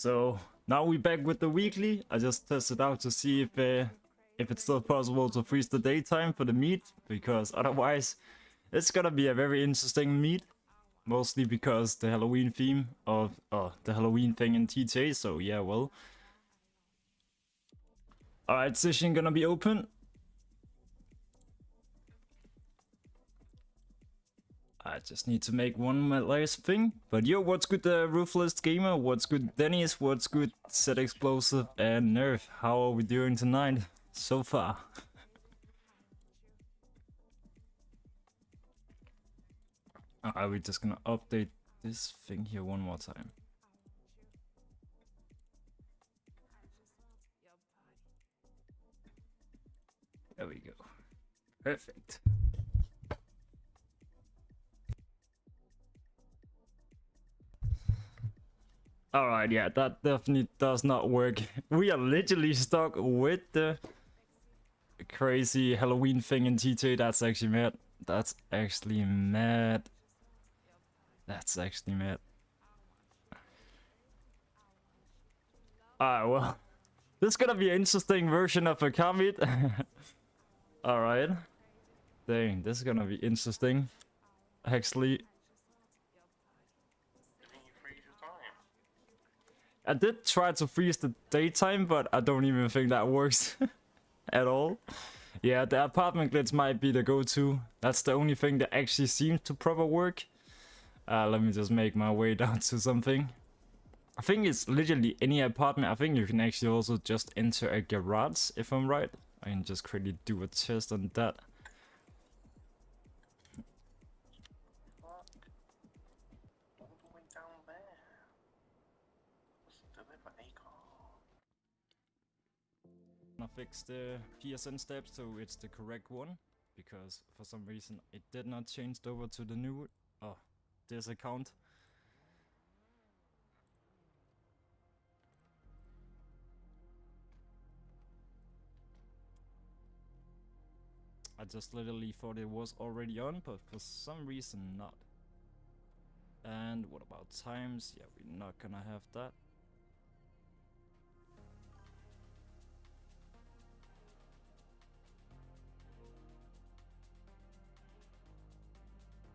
So now we're back with the weekly. I just tested out to see if it's still possible to freeze the daytime for the meat, because otherwise it's gonna be a very interesting meet. Mostly because the Halloween theme of the Halloween thing in TTA. So yeah, well. Alright, session gonna be open. I just need to make one last thing. But yo, what's good, Ruthless Gamer? What's good, Dennis? What's good, Set Explosive and Nerf? How are we doing tonight so far? Alright, we're just gonna update this thing here one more time. There we go. Perfect. Alright, yeah, that definitely does not work. We are literally stuck with the crazy Halloween thing in TTA. That's actually mad. That's actually mad. That's actually mad. Alright, well. This is gonna be an interesting version of a comet. Alright. Dang, this is gonna be interesting. Actually. I did try to freeze the daytime, but I don't even think that works at all. Yeah, the apartment glitch might be the go-to. That's the only thing that actually seems to proper work. Let me just make my way down to something. I think it's literally any apartment. I think you can actually also just enter a garage, if I'm right. I can just quickly do a test on that. I fixed the PSN steps so it's the correct one, because for some reason it did not change over to the new this account. I just literally thought it was already on, but for some reason not. And what about times? Yeah, we're not gonna have that.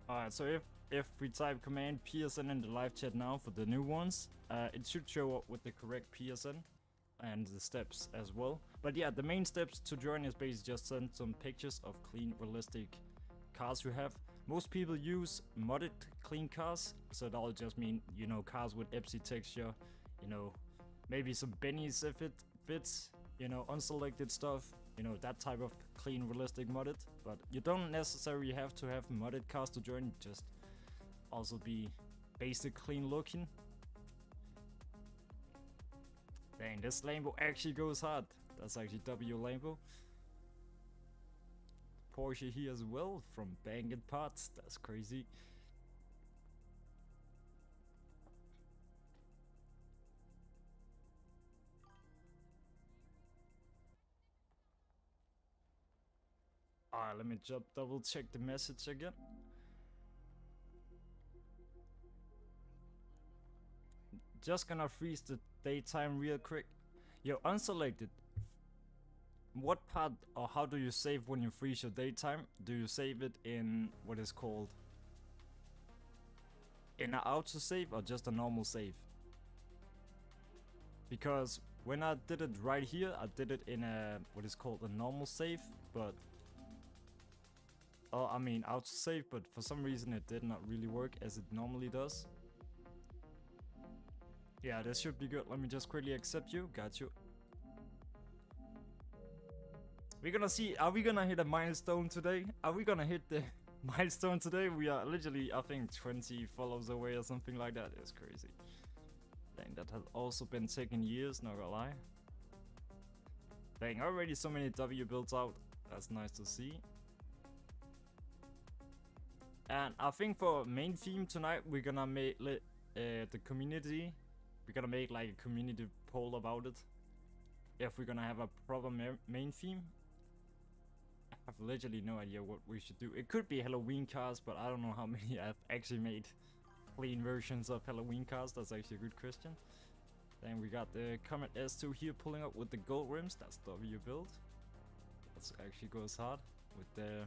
Alright, so if we type command PSN in the live chat now for the new ones, it should show up with the correct PSN and the steps as well. But yeah, the main steps to join is basically just send some pictures of clean, realistic cars you have. Most people use modded clean cars, so that'll just mean, you know, cars with EPSI texture, you know, maybe some bennies if it fits, you know, unselected stuff, you know, that type of clean, realistic modded. But you don't necessarily have to have modded cars to join, just also be basic clean looking. Dang, this Lambo actually goes hard. That's actually W Lambo. Porsche here as well from Banged Parts. That's crazy. Alright, let me just double check the message again. Just gonna freeze the daytime real quick. Yo, unselected. What part or how do you save when you freeze your daytime? Do you save it in what is called in an auto save or just a normal save? Because when I did it right here, I did it in a what is called a normal save, but I mean auto save, but for some reason it did not really work as it normally does. Yeah, this should be good. Let me just quickly accept you. Got you. We're gonna see, are we gonna hit a milestone today? Are we gonna hit the milestone today? We are literally, I think, 20 follows away or something like that. It's crazy. Dang, that has also been taking years, not gonna lie. Dang, already so many W builds out. That's nice to see. And I think for main theme tonight, we're gonna make the community. We're gonna make like a community poll about it. If we're gonna have a proper main theme. I have literally no idea what we should do. It could be Halloween cars, but I don't know how many I've actually made clean versions of Halloween cars. That's actually a good question. Then we got the Comet S2 here pulling up with the gold rims. That's W build. That actually goes hard with the...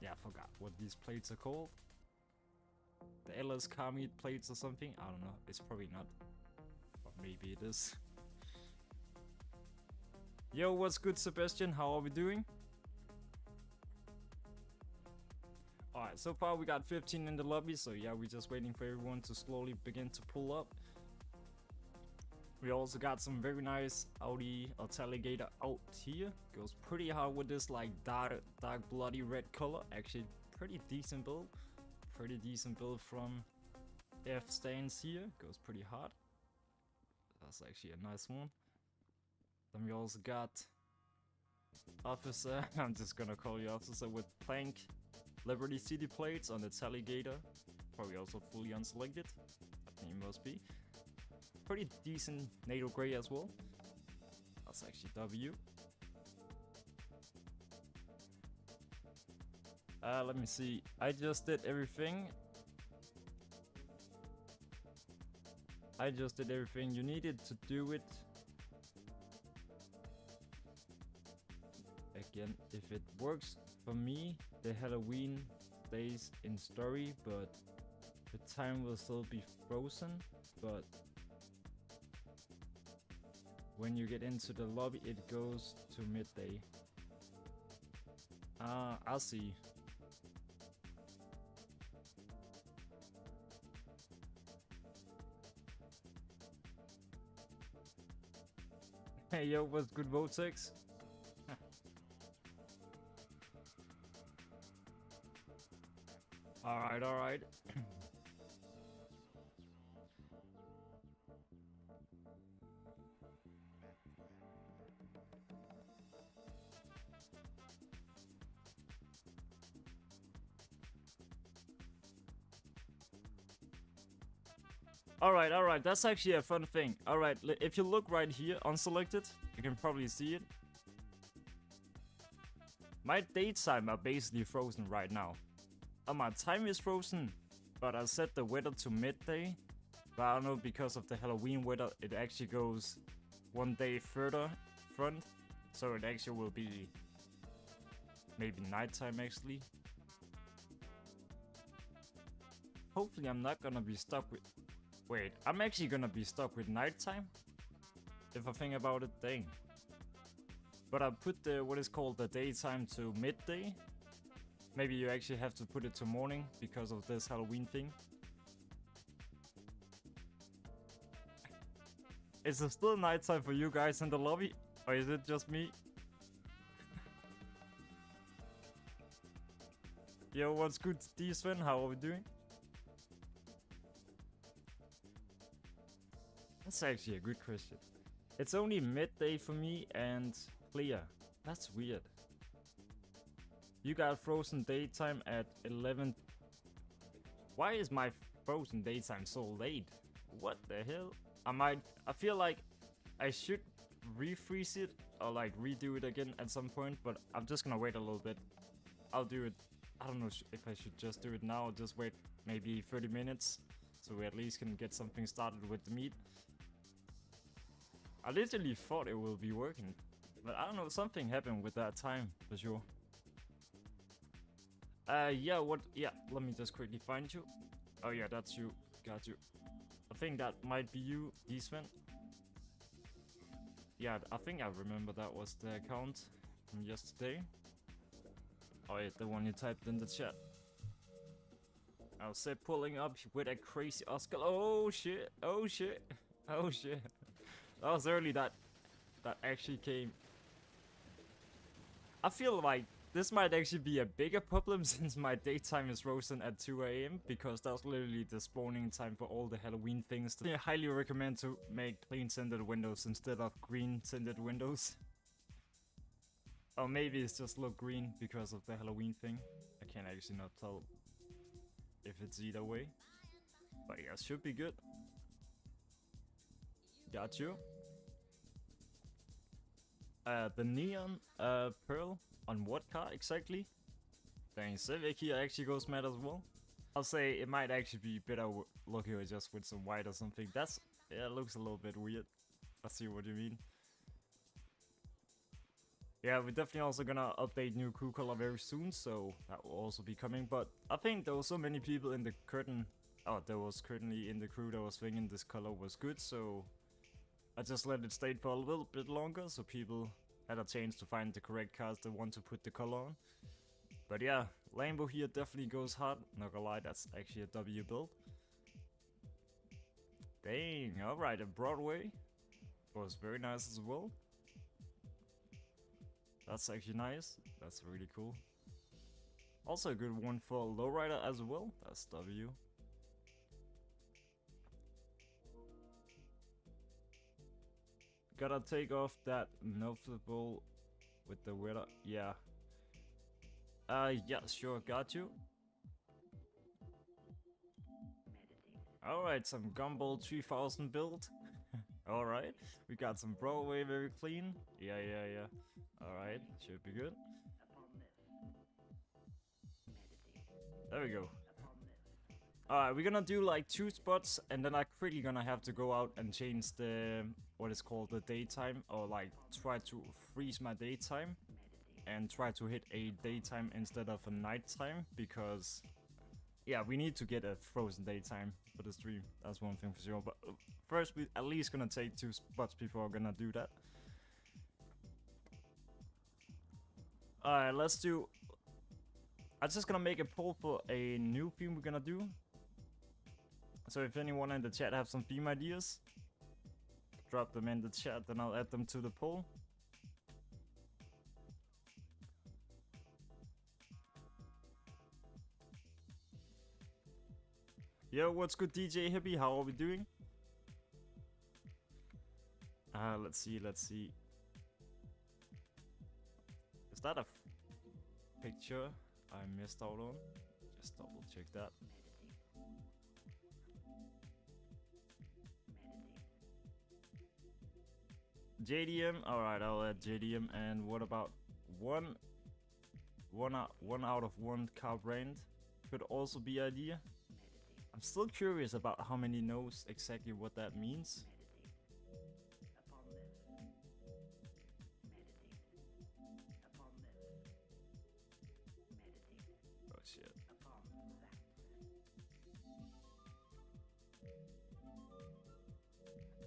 Yeah, I forgot what these plates are called. The LS car meat plates or something. I don't know. It's probably not. Or maybe it is. Yo, what's good, Sebastian? How are we doing? Alright, so far we got 15 in the lobby, so yeah, we're just waiting for everyone to slowly begin to pull up. We also got some very nice Audi Alligator out here. Goes pretty hard with this like dark bloody red color. Actually, pretty decent build. Pretty decent build from F stands here. Goes pretty hard. That's actually a nice one. Then we also got Officer. I'm just gonna call you Officer with Plank Liberty City plates on its Alligator. Probably also fully unselected. I think it must be. Pretty decent NATO gray as well. That's actually W. Let me see. I just did everything. You needed to do it. Again, if it works for me, the Halloween stays in story, but the time will still be frozen. But when you get into the lobby, it goes to midday. I'll see. Hey yo, what's good, Votex? Alright, alright. Alright, that's actually a fun thing. Alright, if you look right here, unselected, you can probably see it. My daytime are basically frozen right now. My time is frozen, but I set the weather to midday. But I don't know, because of the Halloween weather, it actually goes one day further front. So it actually will be maybe nighttime actually. Hopefully I'm not gonna be stuck with... Wait, I'm actually gonna be stuck with nighttime? If I think about it, dang. But I put the, what is called the daytime to midday. Maybe you actually have to put it to morning because of this Halloween thing. Is it still nighttime for you guys in the lobby? Or is it just me? Yo, what's good, Sven? How are we doing? That's actually a good question. It's only midday for me and clear. That's weird. You got frozen daytime at 11. Why is my frozen daytime so late? What the hell? I feel like I should refreeze it or like redo it again at some point, but I'm just gonna wait a little bit. I'll do it. I don't know if I should just do it now or just wait maybe 30 minutes so we at least can get something started with the meat. I literally thought it will be working, but I don't know, something happened with that time for sure. Yeah, let me just quickly find you. Oh yeah, that's you. Got you. I think that might be you, Sven. Yeah, I think I remember that was the account from yesterday. Oh yeah, the one you typed in the chat. I'll say pulling up with a crazy Oscar. Oh shit, oh shit, oh shit. That was early that actually came. I feel like this might actually be a bigger problem since my daytime is frozen at 2 AM because that's literally the spawning time for all the Halloween things. I highly recommend to make plain tinted windows instead of green tinted windows. Or maybe it's just look green because of the Halloween thing. I can't actually not tell if it's either way. But yeah, it should be good. Got you. The neon pearl on what car exactly? Dang, Civic here actually goes mad as well. I'll say it might actually be better looking just with some white or something. That's, yeah, it looks a little bit weird. I see what you mean. Yeah, we're definitely also gonna update new crew color very soon, so that will also be coming. But I think there were so many people in the curtain, there was currently in the crew that was thinking this color was good, so I just let it stay for a little bit longer, so people had a chance to find the correct cars they want to put the color on. But yeah, Lambo here definitely goes hard. Not gonna lie, that's actually a W build. Dang, alright, a Broadway was very nice as well. That's actually nice. That's really cool. Also a good one for Lowrider as well. That's W. Gotta take off that noticeable with the weather. Yeah. Yeah, sure, got you. Alright, some Gumball 3000 build. Alright, we got some Broadway very clean. Yeah. Alright, should be good. There we go. Alright, we're gonna do like 2 spots, and then I'm quickly gonna have to go out and change the, what is called the daytime, or like try to freeze my daytime and try to hit a daytime instead of a nighttime, because yeah, we need to get a frozen daytime for the stream. That's one thing for sure. But first, we at least gonna take 2 spots before we're gonna do that. Alright, let's do. I'm just gonna make a poll for a new theme we're gonna do. So if anyone in the chat have some theme ideas, drop them in the chat, then I'll add them to the poll. Yo, what's good, DJ Hippie? How are we doing? Let's see. Is that a picture I missed out on? Just double check that. JDM, alright, I'll add JDM. And what about one out of one car brand? Could also be idea. I'm still curious about how many knows exactly what that means. Oh shit.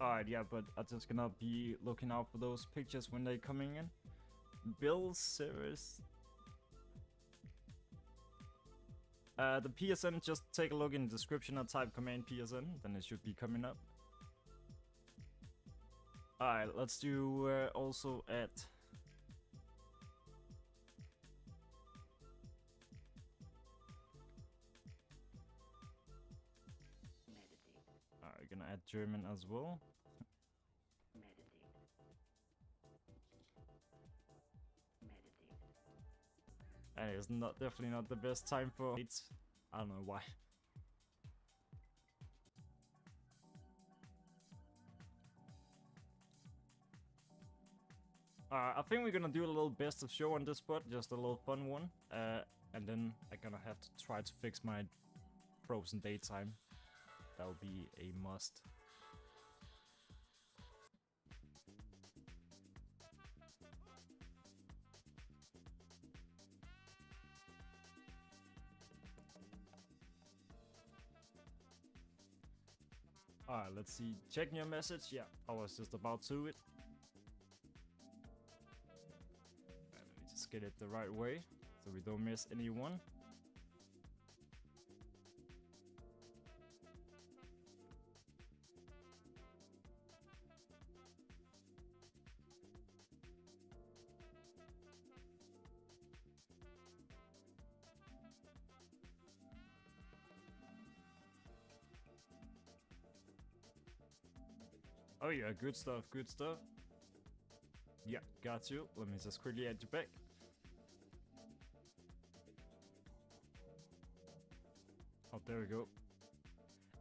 Alright, yeah, but I'm just gonna be looking out for those pictures when they're coming in. Bill Series. The PSN, just take a look in the description and type command PSN, then it should be coming up. Alright, let's do also at. Alright, we're gonna add German as well. And it's definitely not the best time for it. I don't know why. I think we're gonna do a little best of show on this spot, just a little fun one. And then I'm gonna have to try to fix my frozen daytime. That will be a must. Alright, let's see. Checking your message. Yeah, I was just about to it. Let me just get it the right way so we don't miss anyone. Oh yeah, good stuff, good stuff. Yeah, got you. Let me just quickly add you back. Oh, there we go.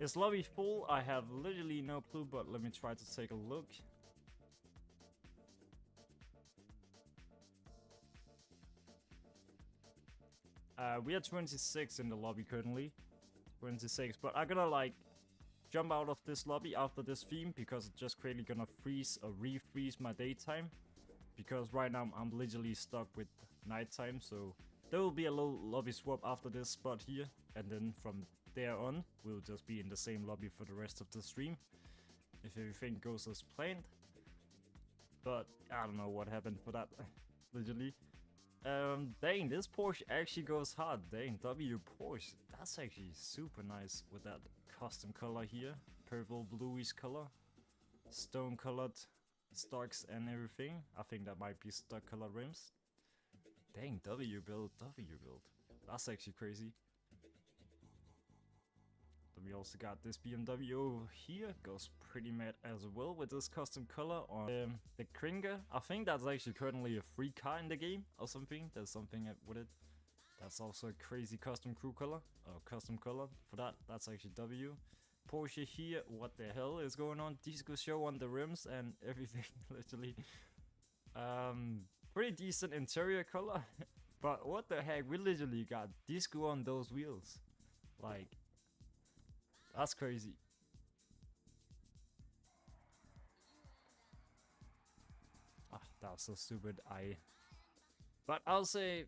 Is lobby full? I have literally no clue, but let me try to take a look. We are 26 in the lobby currently. 26. But I'm gonna like jump out of this lobby after this theme because it's just clearly gonna freeze or refreeze my daytime. Because right now I'm literally stuck with nighttime, so there will be a little lobby swap after this spot here, and then from there on we'll just be in the same lobby for the rest of the stream if everything goes as planned. But I don't know what happened for that. Literally. Dang, this Porsche actually goes hard. Dang, W Porsche. That's actually super nice with that custom color here. Purple bluish color. Stone colored stocks and everything. I think that might be stock color rims. Dang, W build. That's actually crazy. Then we also got this BMW over here. Goes pretty mad as well with this custom color on the Kringer. I think that's actually currently a free car in the game or something. There's something with it. That's also a crazy custom crew color. Or custom color for that. That's actually W. Porsche here. What the hell is going on? Disco show on the rims and everything. Literally. Pretty decent interior color. But what the heck? We literally got disco on those wheels. Like, that's crazy. Ah, that was so stupid. But I'll say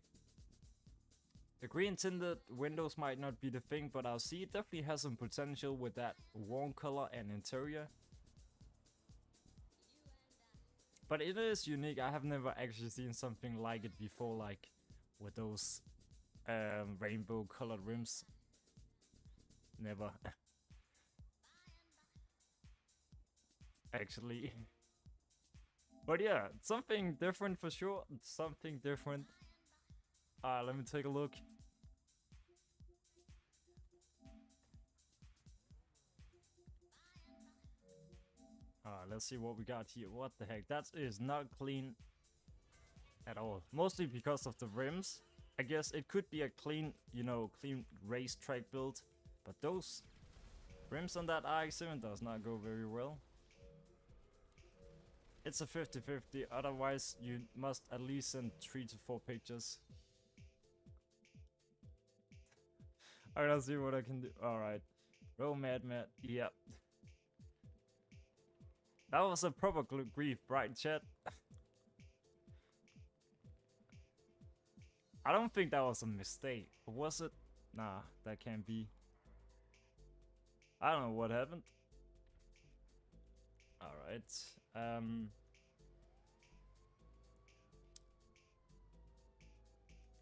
the green tinted windows might not be the thing, but I'll see it definitely has some potential with that warm color and interior. But it is unique. I have never actually seen something like it before, like with those rainbow colored rims. Never. Actually. But yeah, something different for sure. Something different. Let me take a look. Let's see what we got here. What the heck? That is not clean at all. Mostly because of the rims. I guess it could be a clean, you know, clean racetrack build. But those rims on that RX-7 does not go very well. It's a 50-50, otherwise you must at least send 3 to 4 pictures. Alright, I'll see what I can do. Alright. Roll mad. Yep. That was a proper grief, right, chat? I don't think that was a mistake. Was it? Nah, that can't be. I don't know what happened. Alright.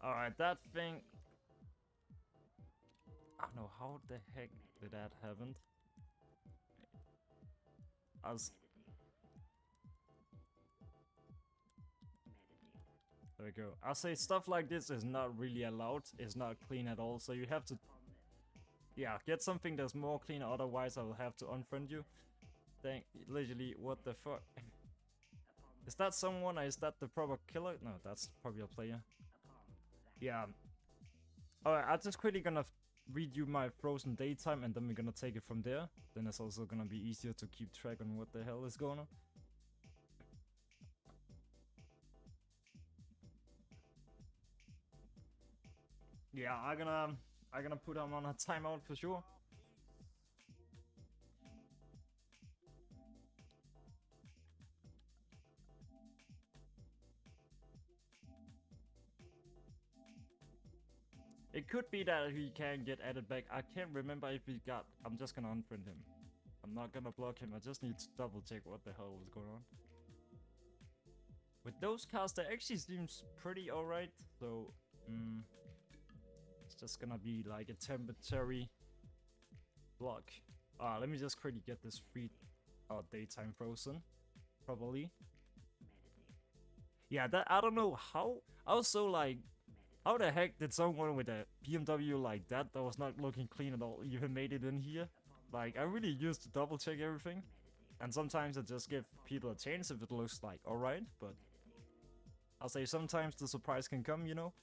Alright, that thing. I don't know how the heck did that happen. There we go. I'll say stuff like this is not really allowed. It's not clean at all. So you have to, yeah, get something that's more clean. Otherwise, I will have to unfriend you. Dang, literally, what the fuck? Is that someone or is that the proper killer? No, that's probably a player. Yeah. Alright, I'm just quickly gonna read you my frozen daytime and then we're gonna take it from there. Then it's also gonna be easier to keep track on what the hell is going on. Yeah, I'm gonna put him on a timeout for sure. It could be that he can get added back. I can't remember if he got. I'm just gonna unfriend him. I'm not gonna block him. I just need to double check what the hell was going on. With those cars, that actually seems pretty alright. So, it's just gonna be like a temporary block. Let me just quickly get this free daytime frozen. Probably. Yeah, that I don't know how. Also, like, how the heck did someone with a BMW like that was not looking clean at all even made it in here? Like, I really used to double check everything. And sometimes I just give people a chance if it looks like alright, but I'll say sometimes the surprise can come, you know?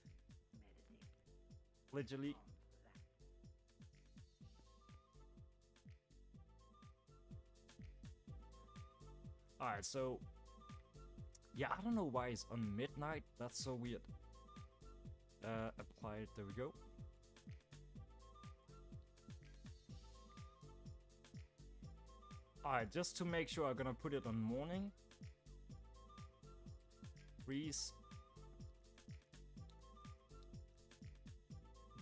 Literally. Alright, so yeah, I don't know why it's on midnight. That's so weird. Applied, there we go. Alright, just to make sure, I'm gonna put it on morning. Freeze.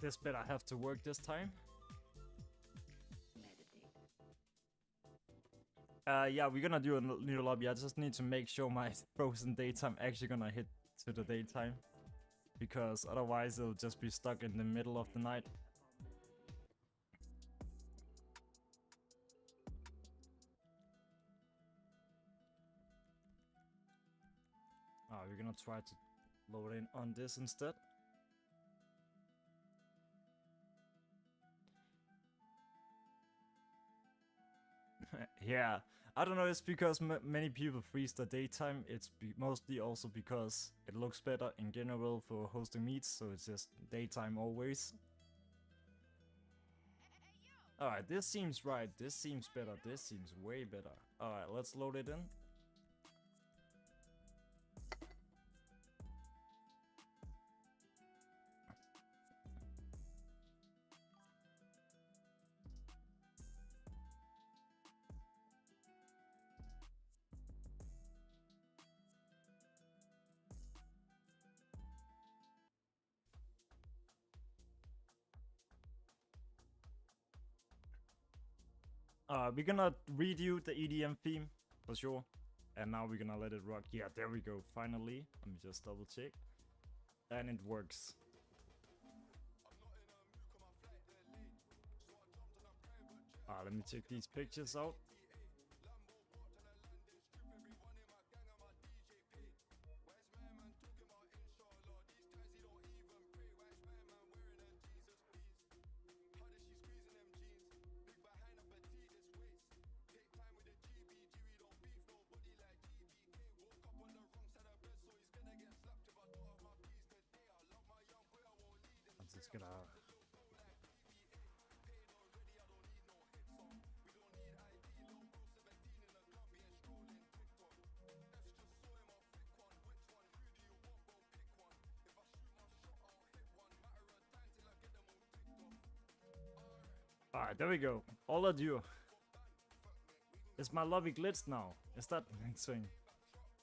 This bit I have to work this time. Yeah, we're gonna do a new lobby. I just need to make sure my frozen daytime actually gonna hit to the daytime. Because otherwise it'll just be stuck in the middle of the night. We're gonna try to load in on this instead. Yeah, I don't know, it's because many people freeze the daytime. It's mostly also because it looks better in general for hosting meets, so it's just daytime always. Alright, this seems right, this seems better, this seems way better. Alright, let's load it in. We're gonna redo the EDM theme for sure, and now we're gonna let it rock. Yeah, there we go, finally. Let me just double check, and it works. Let me check these pictures out. I'm just gonna... Alright, there we go. All adieu. Is my lobby glitched now? Is that the next thing?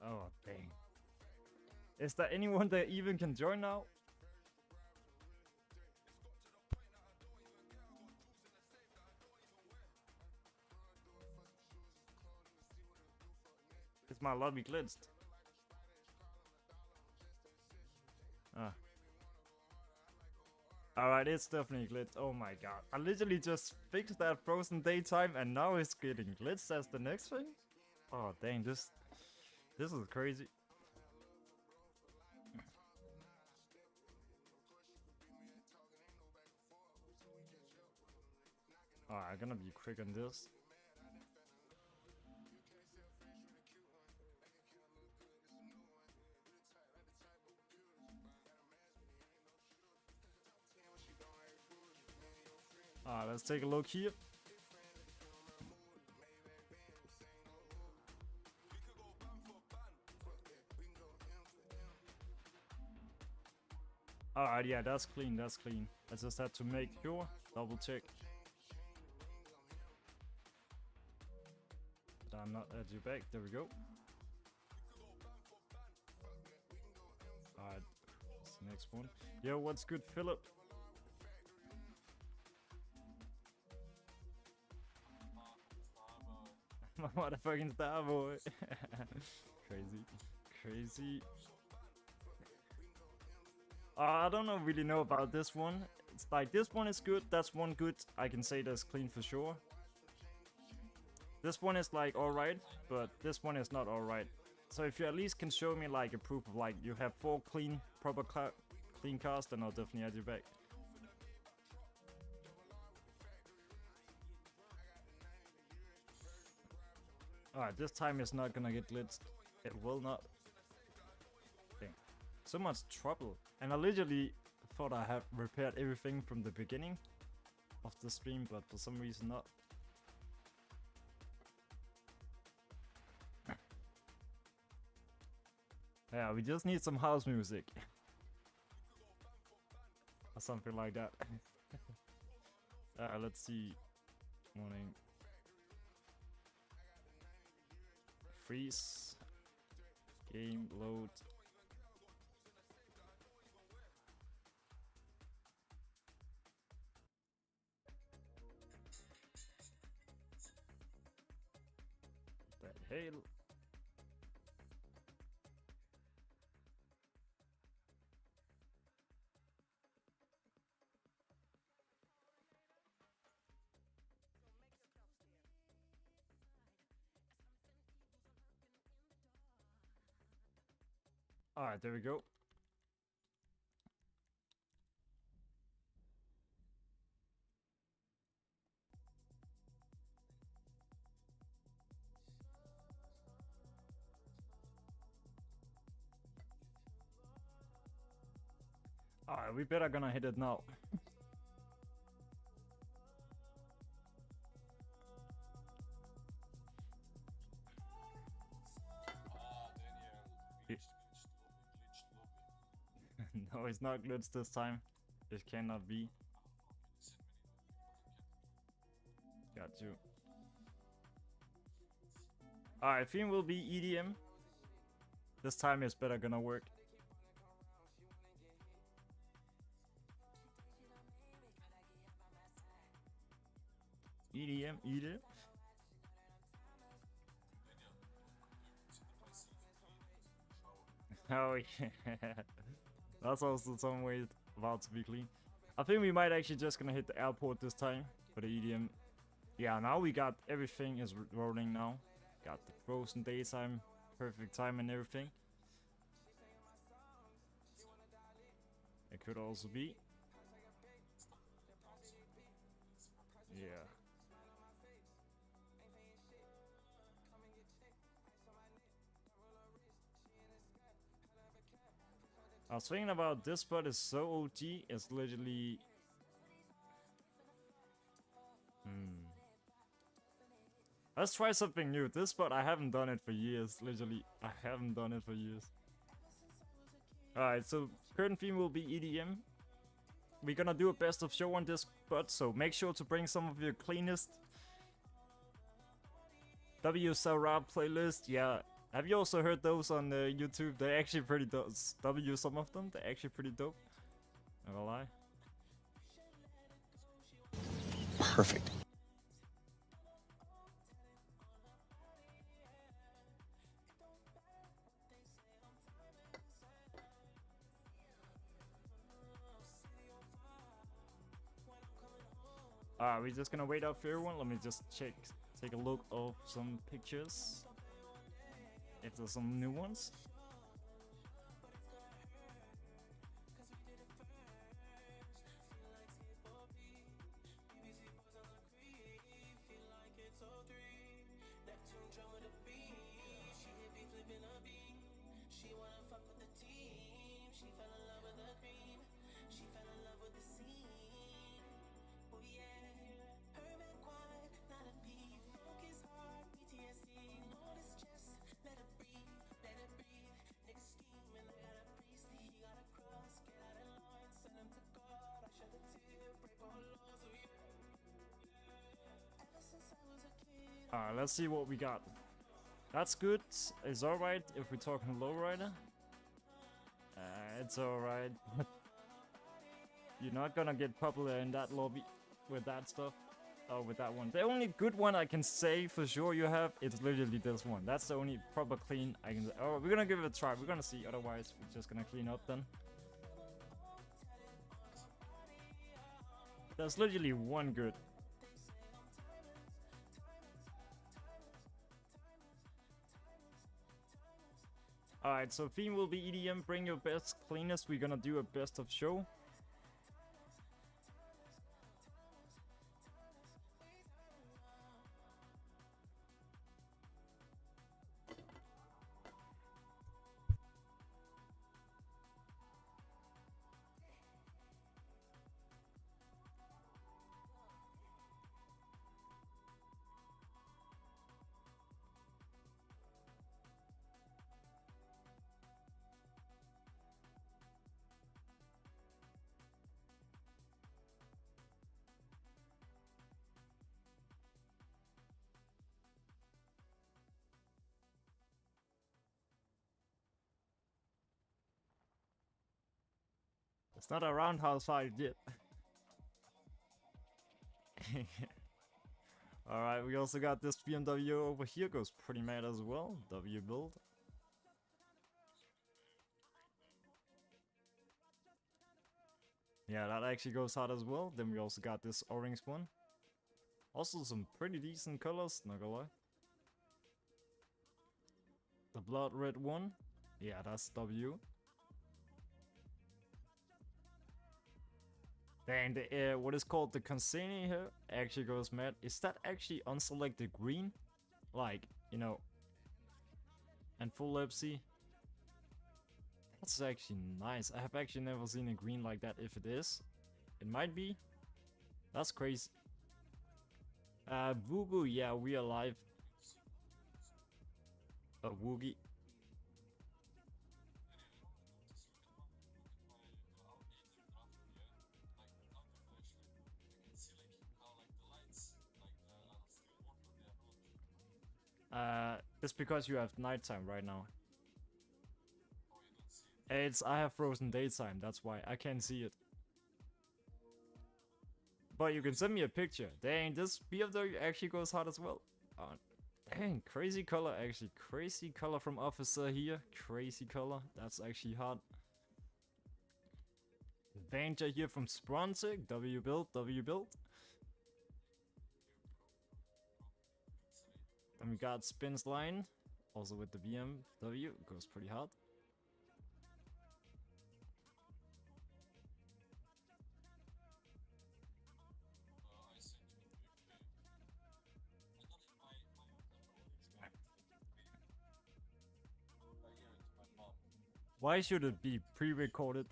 Oh, dang. Is there anyone that even can join now? Is my lobby glitched? Alright, it's definitely glitched. Oh my god. I literally just fixed that frozen daytime and now it's getting glitched as the next thing? Oh dang, this is crazy. Alright, I'm gonna be quick on this. Alright, let's take a look here. Alright, yeah, that's clean, that's clean. I just had to make sure, double check that I'm not at your back. There we go. Alright, what's the next one? Yo, what's good, Philip? My motherfucking star boy. Crazy, crazy. I don't really know about this one. It's like this one is good, that's one good. I can say that's clean for sure. This one is like alright, but this one is not alright. So if you at least can show me like a proof of like you have 4 clean, proper clean cars, then I'll definitely add you back. Alright, this time it's not gonna get glitched. It will not. Dang. So much trouble. And I literally thought I had repaired everything from the beginning of the stream, but for some reason not. Yeah, we just need some house music. Or something like that. Let's see. Morning. freeze. Game load. That hail. Alright, there we go. Alright, we better gonna hit it now. No, it's not glitched this time. It cannot be. Got you. Alright, theme will be EDM. This time it's better gonna work. EDM, EDM. Oh yeah. That's also some way about to be clean. I think we might actually just gonna hit the airport this time for the EDM. Yeah, now we got everything is rolling now. Got the frozen daytime, perfect time and everything. It could also be. Yeah. I was thinking about this spot is so OG, it's literally... Let's try something new. This spot, I haven't done it for years, literally. I haven't done it for years. Alright, so current theme will be EDM. We're gonna do a best of show on this spot, so make sure to bring some of your cleanest W Sarah playlist. Yeah, have you also heard those on YouTube? They're actually pretty dope. W, some of them, they're actually pretty dope. Not gonna lie. Perfect. We're just gonna wait up for everyone. Let me just take a look of some pictures. If there's some new ones. Alright, let's see what we got. That's good. It's alright if we're talking lowrider. It's alright. You're not gonna get popular in that lobby with that stuff. Oh, with that one. The only good one I can say for sure you have is literally this one. That's the only proper clean I can say. Oh, we're gonna give it a try. We're gonna see. Otherwise, we're just gonna clean up then. There's literally one good. Alright, so theme will be EDM. Bring your best cleanest. We're gonna do a best of show. It's not a roundhouse fight yet. Alright, we also got this BMW over here, goes pretty mad as well. W build. Yeah, that actually goes hard as well. Then we also got this orange one. Also some pretty decent colors, not gonna lie. The blood red one. Yeah, that's W. Then the, what is called the Consini here actually goes mad. Is that actually unselected green? Like, you know, and full EPSI. That's actually nice. I have actually never seen a green like that. If it is, it might be. That's crazy. Vugu, yeah, we are live. Woogie. It's because you have nighttime right now. I have frozen daytime, that's why I can't see it. But you can send me a picture. Dang, this BMW actually goes hard as well. Dang, crazy color actually. Crazy color from Officer here. Crazy color. That's actually hard. Avenger here from Sprontic. W build, W build. Then we got Spins Line. Also with the BMW. Goes pretty hard. Why should it be pre-recorded?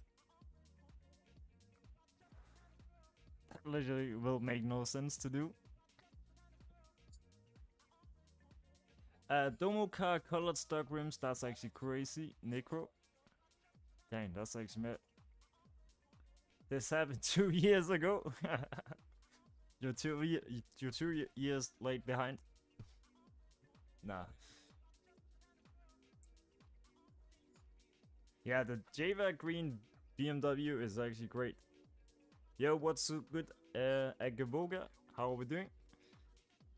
That literally will make no sense to do. Domocar colored stock rims, that's actually crazy. Necro. Dang, that's actually mad. This happened 2 years ago. You're 2 years late behind. Nah. Yeah, the Java green BMW is actually great. Yo, what's so good? Agavoga, how are we doing?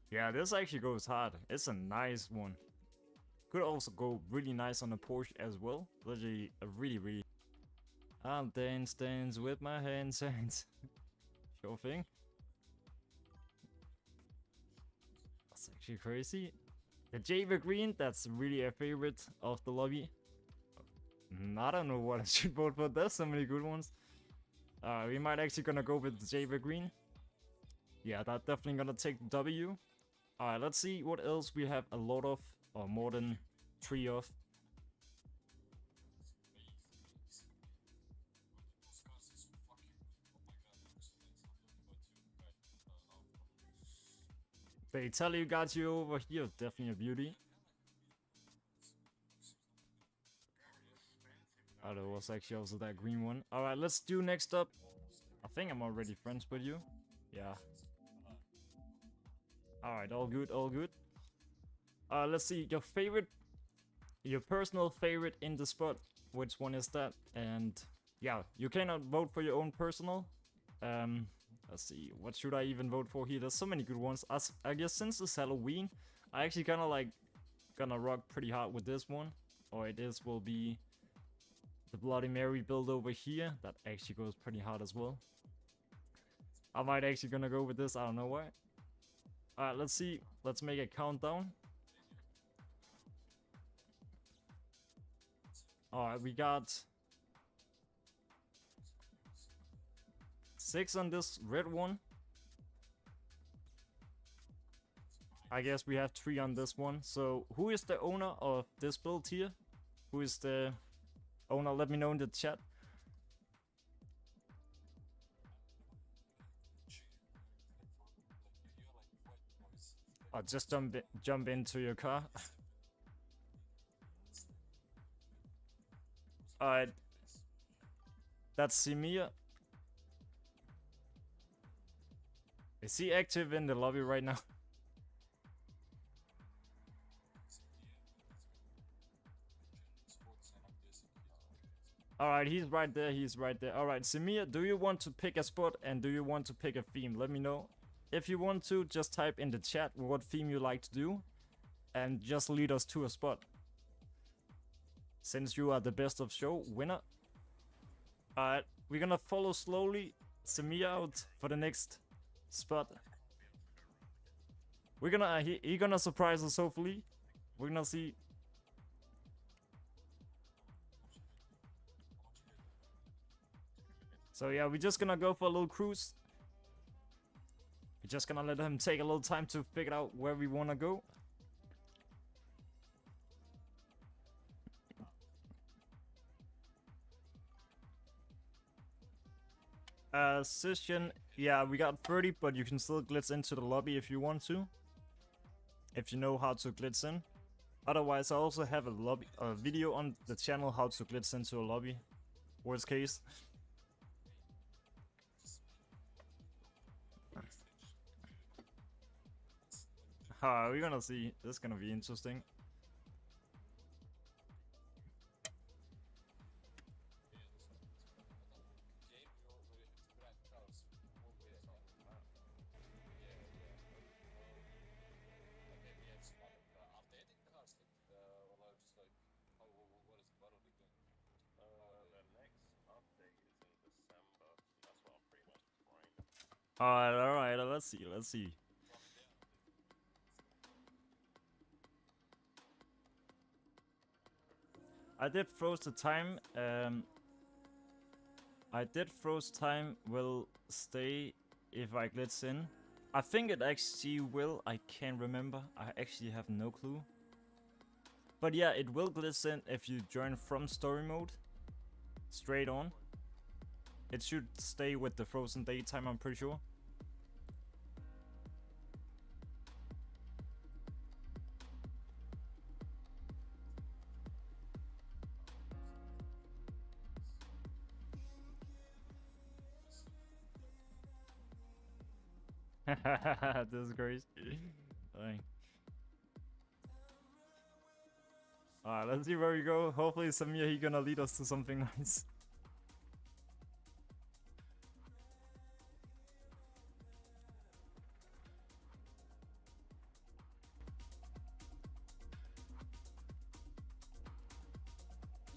Yeah, this actually goes hard. It's a nice one. Could also go really nice on a Porsche as well. Literally a really. I'll dance with my hands. Sure thing. That's actually crazy. The Java green, that's really a favorite of the lobby. I don't know what I should vote for. There's so many good ones. We might actually gonna go with the Java green. Yeah, that definitely gonna take W. Alright, let's see what else we have a lot of, or more than 3 of. The Italy got you over here, definitely a beauty. Oh, there was actually also that green one. Alright, let's do next up. I think I'm already friends with you. Yeah. Alright, all good, all good. Let's see, your personal favorite in the spot. Which one is that? And yeah, you cannot vote for your own personal. Let's see, what should I even vote for here? There's so many good ones. I guess since it's Halloween, I actually kind of like gonna rock pretty hard with this one. Or will be the Bloody Mary build over here. That actually goes pretty hard as well. I might actually gonna go with this, I don't know why. Alright, let's see. Let's make a countdown. Alright, we got 6 on this red one. I guess we have 3 on this one. So, who is the owner of this build here? Who is the owner? Let me know in the chat. I'll just jump into your car. Alright. That's Simir. Is he active in the lobby right now? Alright, he's right there, he's right there. Alright, Samir, do you want to pick a spot and do you want to pick a theme? Let me know. If you want to, just type in the chat what theme you like to do and just lead us to a spot. Since you are the best of show winner. Alright, we're gonna follow slowly Samir out for the next spot. We're gonna, he gonna surprise us hopefully. We're gonna see. So yeah, we're just gonna go for a little cruise. We're just gonna let him take a little time to figure out where we wanna go. Session, yeah, we got 30, but you can still glitch into the lobby if you want to. If you know how to glitch in. Otherwise, I also have a video on the channel how to glitch into a lobby. Worst case. We're gonna see. This is gonna be interesting. Alright, let's see. I did froze the time. I did froze time will stay if I glitch in. I think it actually will. I can't remember. I actually have no clue. But yeah, it will glitch in if you join from story mode. Straight on. It should stay with the frozen daytime, I'm pretty sure. This is crazy. Alright, let's see where we go. Hopefully Samir, he gonna lead us to something nice.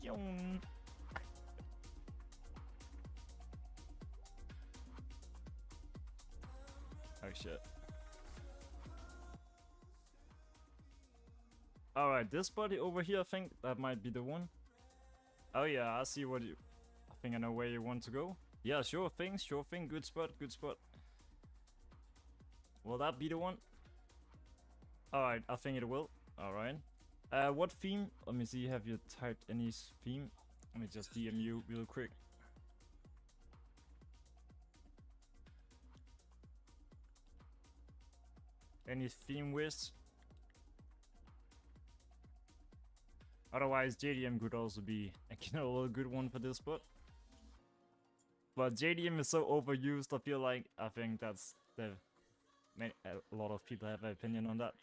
Young. Oh shit. Alright, this body over here, I think that might be the one. Oh yeah, I see what you... I think I know where you want to go. Yeah, sure thing, good spot, good spot. Will that be the one? Alright, I think it will. Alright. What theme? Let me see, have you typed any theme? Let me just DM you real quick. Any theme wish? Otherwise, JDM could also be a little good one for this spot. But JDM is so overused, I feel like. I think that's the... A lot of people have an opinion on that.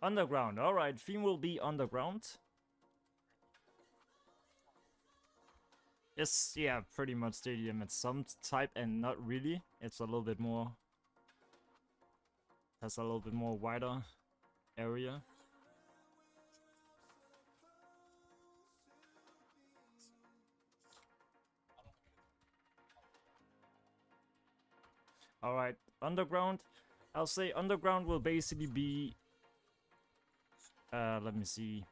Underground, alright, theme will be underground. It's, yeah, pretty much stadium. It's some type and not really. It's a little bit more... Has a little bit more wider area. Alright, underground. I'll say underground will basically be... let me see.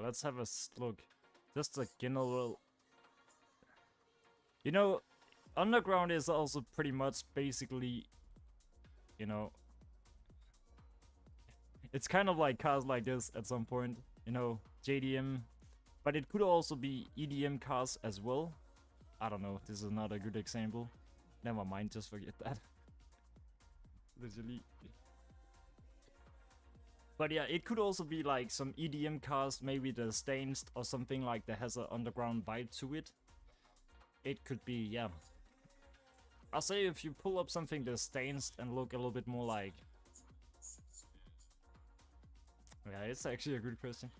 Let's have a look. Just a general... You know, underground is also pretty much basically... You know... It's kind of like cars like this at some point. You know, JDM. But it could also be EDM cars as well. I don't know, this is not a good example. Never mind, just forget that. Literally. But yeah, it could also be like some EDM cars, maybe the Stains or something like that has an underground vibe to it. It could be, yeah. I'll say if you pull up something that's Stains and look a little bit more like... Yeah, it's actually a good question.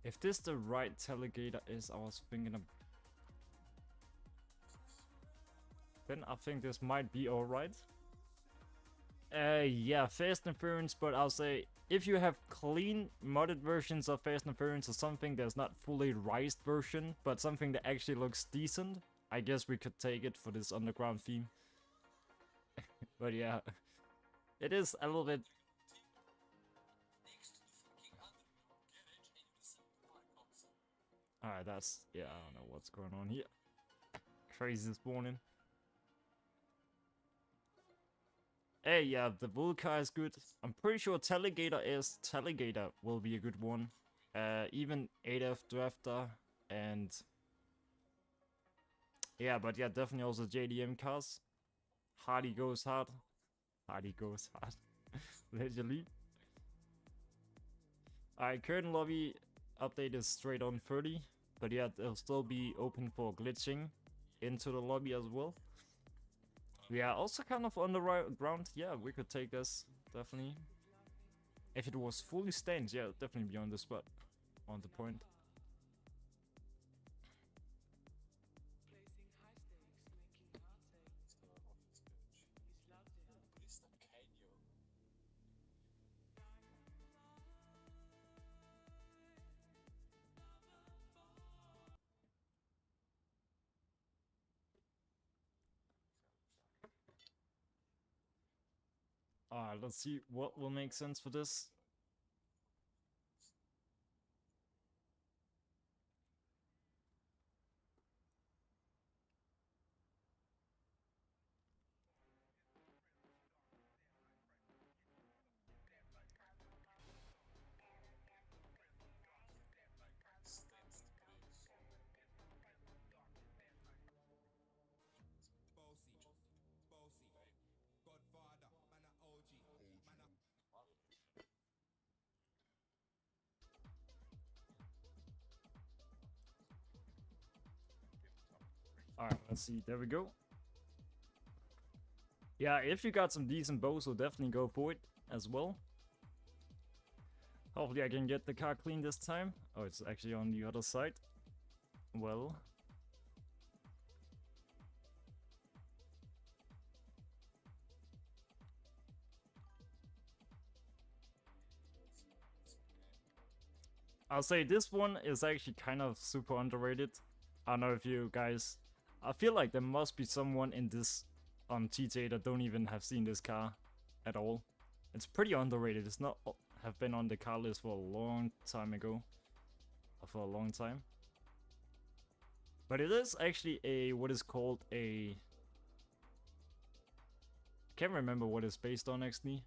If this the right Telegator is, I was thinking of... Then I think this might be alright. Yeah, Fast and Furious, but I'll say if you have clean modded versions of Fast and Furious or something that's not fully rised version, but something that actually looks decent, I guess we could take it for this underground theme. But yeah, it is a little bit... Alright, that's... Yeah, I don't know what's going on here. Crazy this morning. Hey, yeah, the Vulca is good. I'm pretty sure Telegator will be a good one. Even 8F Drafter and... Yeah, but yeah, definitely also JDM cars. Hardy goes hard. Hardy goes hard. Allegedly. Alright, current lobby update is straight on 30. But yeah, they'll still be open for glitching into the lobby as well. Yeah, also kind of on the right ground. Yeah, we could take this, definitely. If it was fully stained, yeah, definitely be on the spot. On the point. Alright, let's see what will make sense for this. Alright, let's see. There we go. Yeah, if you got some decent bows, so definitely go for it as well. Hopefully I can get the car clean this time. Oh, it's actually on the other side. Well. I'll say this one is actually kind of super underrated. I don't know if you guys... I feel like there must be someone in this GTA that don't even have seen this car at all. It's pretty underrated. It's not have been on the car list for a long time ago. For a long time. But it is actually a... what is called a... I can't remember what it's based on actually.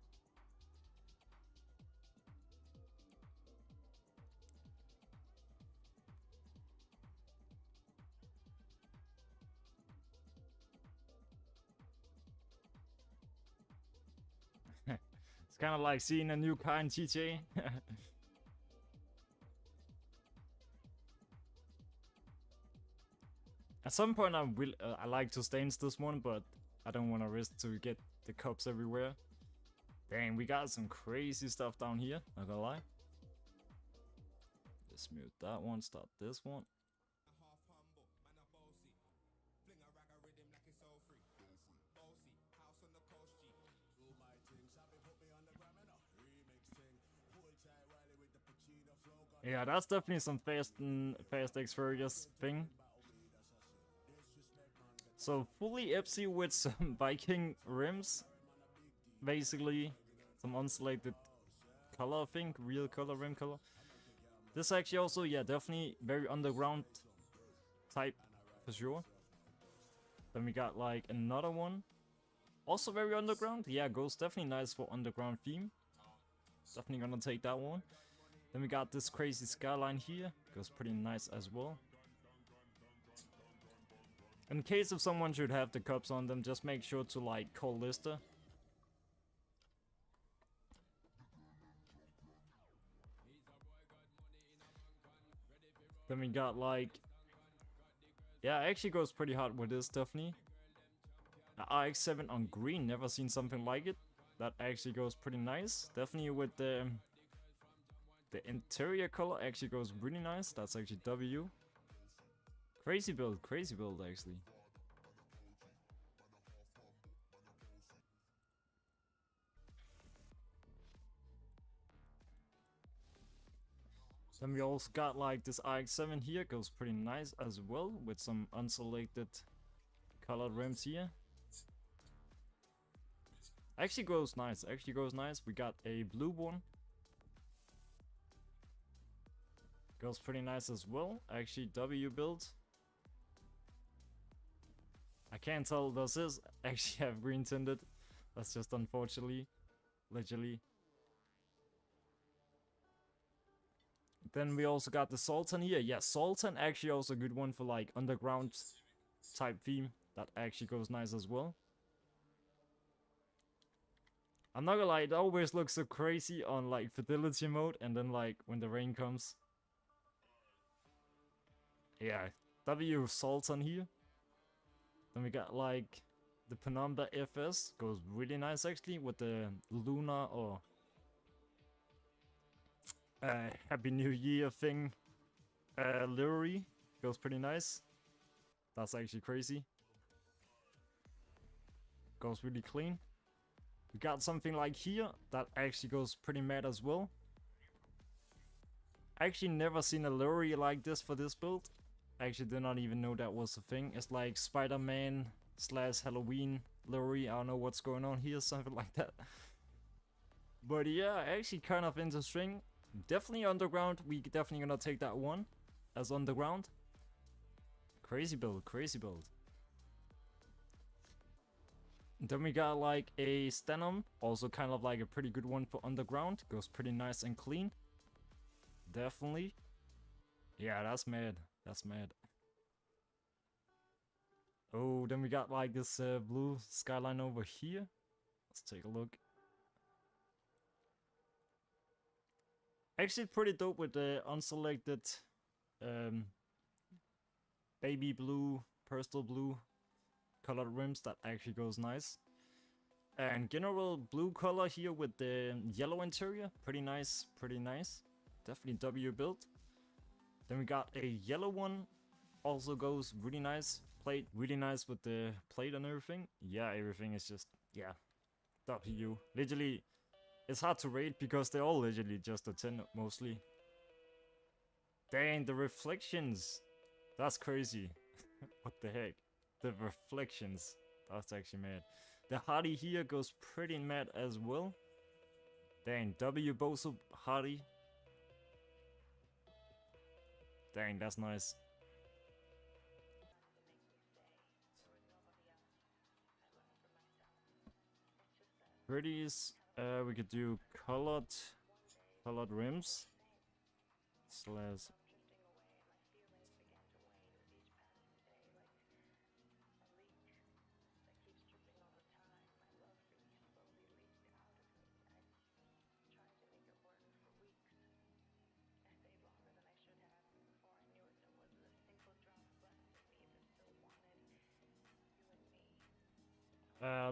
It's kind of like seeing a new car in GTA. At some point I like to stain this one, but I don't want to risk to get the cops everywhere. Dang, we got some crazy stuff down here, not gonna lie. Just mute that one, start this one. Yeah, that's definitely some Fast X Furious thing. So fully EPSI with some Viking rims. Basically, some unselected color, I think, real color, rim color. This actually also, yeah, definitely very underground type for sure. Then we got like another one. Also very underground. Yeah, goes definitely nice for underground theme. Definitely gonna take that one. Then we got this crazy skyline here. Goes pretty nice as well. In case if someone should have the cups on them, just make sure to like call Lister. Then we got like, yeah, actually goes pretty hard with this, definitely. RX-7 on green, never seen something like it. That actually goes pretty nice. Definitely with the interior color actually goes really nice. That's actually W. Crazy build actually. Then we also got like this RX-7 here, goes pretty nice as well with some unselected colored rims here. Actually goes nice, We got a blue one. Goes pretty nice as well. Actually W build. I can't tell, does this actually have green tinted? That's just unfortunately, literally. Then we also got the Sultan here. Yeah, Sultan actually also a good one for like underground type theme. That actually goes nice as well. I'm not gonna lie, it always looks so crazy on like fidelity mode, and then like when the rain comes. Yeah, W Sultan here. Then we got like the Penumbra FS, goes really nice actually with the Luna or Happy New Year thing. Livery goes pretty nice. That's actually crazy. Goes really clean. We got something like here that actually goes pretty mad as well. Actually never seen a livery like this for this build. Actually did not even know that was a thing. It's like Spider-Man / Halloween livery. I don't know what's going on here, something like that. But yeah, actually kind of interesting. Definitely underground. We definitely gonna take that one as underground. Crazy build. Then we got like a Stenum, also kind of like a pretty good one for underground. Goes pretty nice and clean. Definitely. Yeah, that's mad. Oh, then we got like this blue skyline over here. Let's take a look. Actually pretty dope with the unselected baby blue, pastel blue colored rims. That actually goes nice. And general blue color here with the yellow interior. Pretty nice. Definitely W build. Then we got a yellow one. Also goes really nice. Plate really nice with the plate and everything. Yeah, everything is just, yeah, W. Literally, it's hard to rate because they're all literally just a 10 mostly. Dang, the reflections. That's crazy. What the heck? The reflections. That's actually mad. The Hardy here goes pretty mad as well. Dang, W Boso Hardy. Dang, that's nice. Pretties, we could do colored rims. Slash.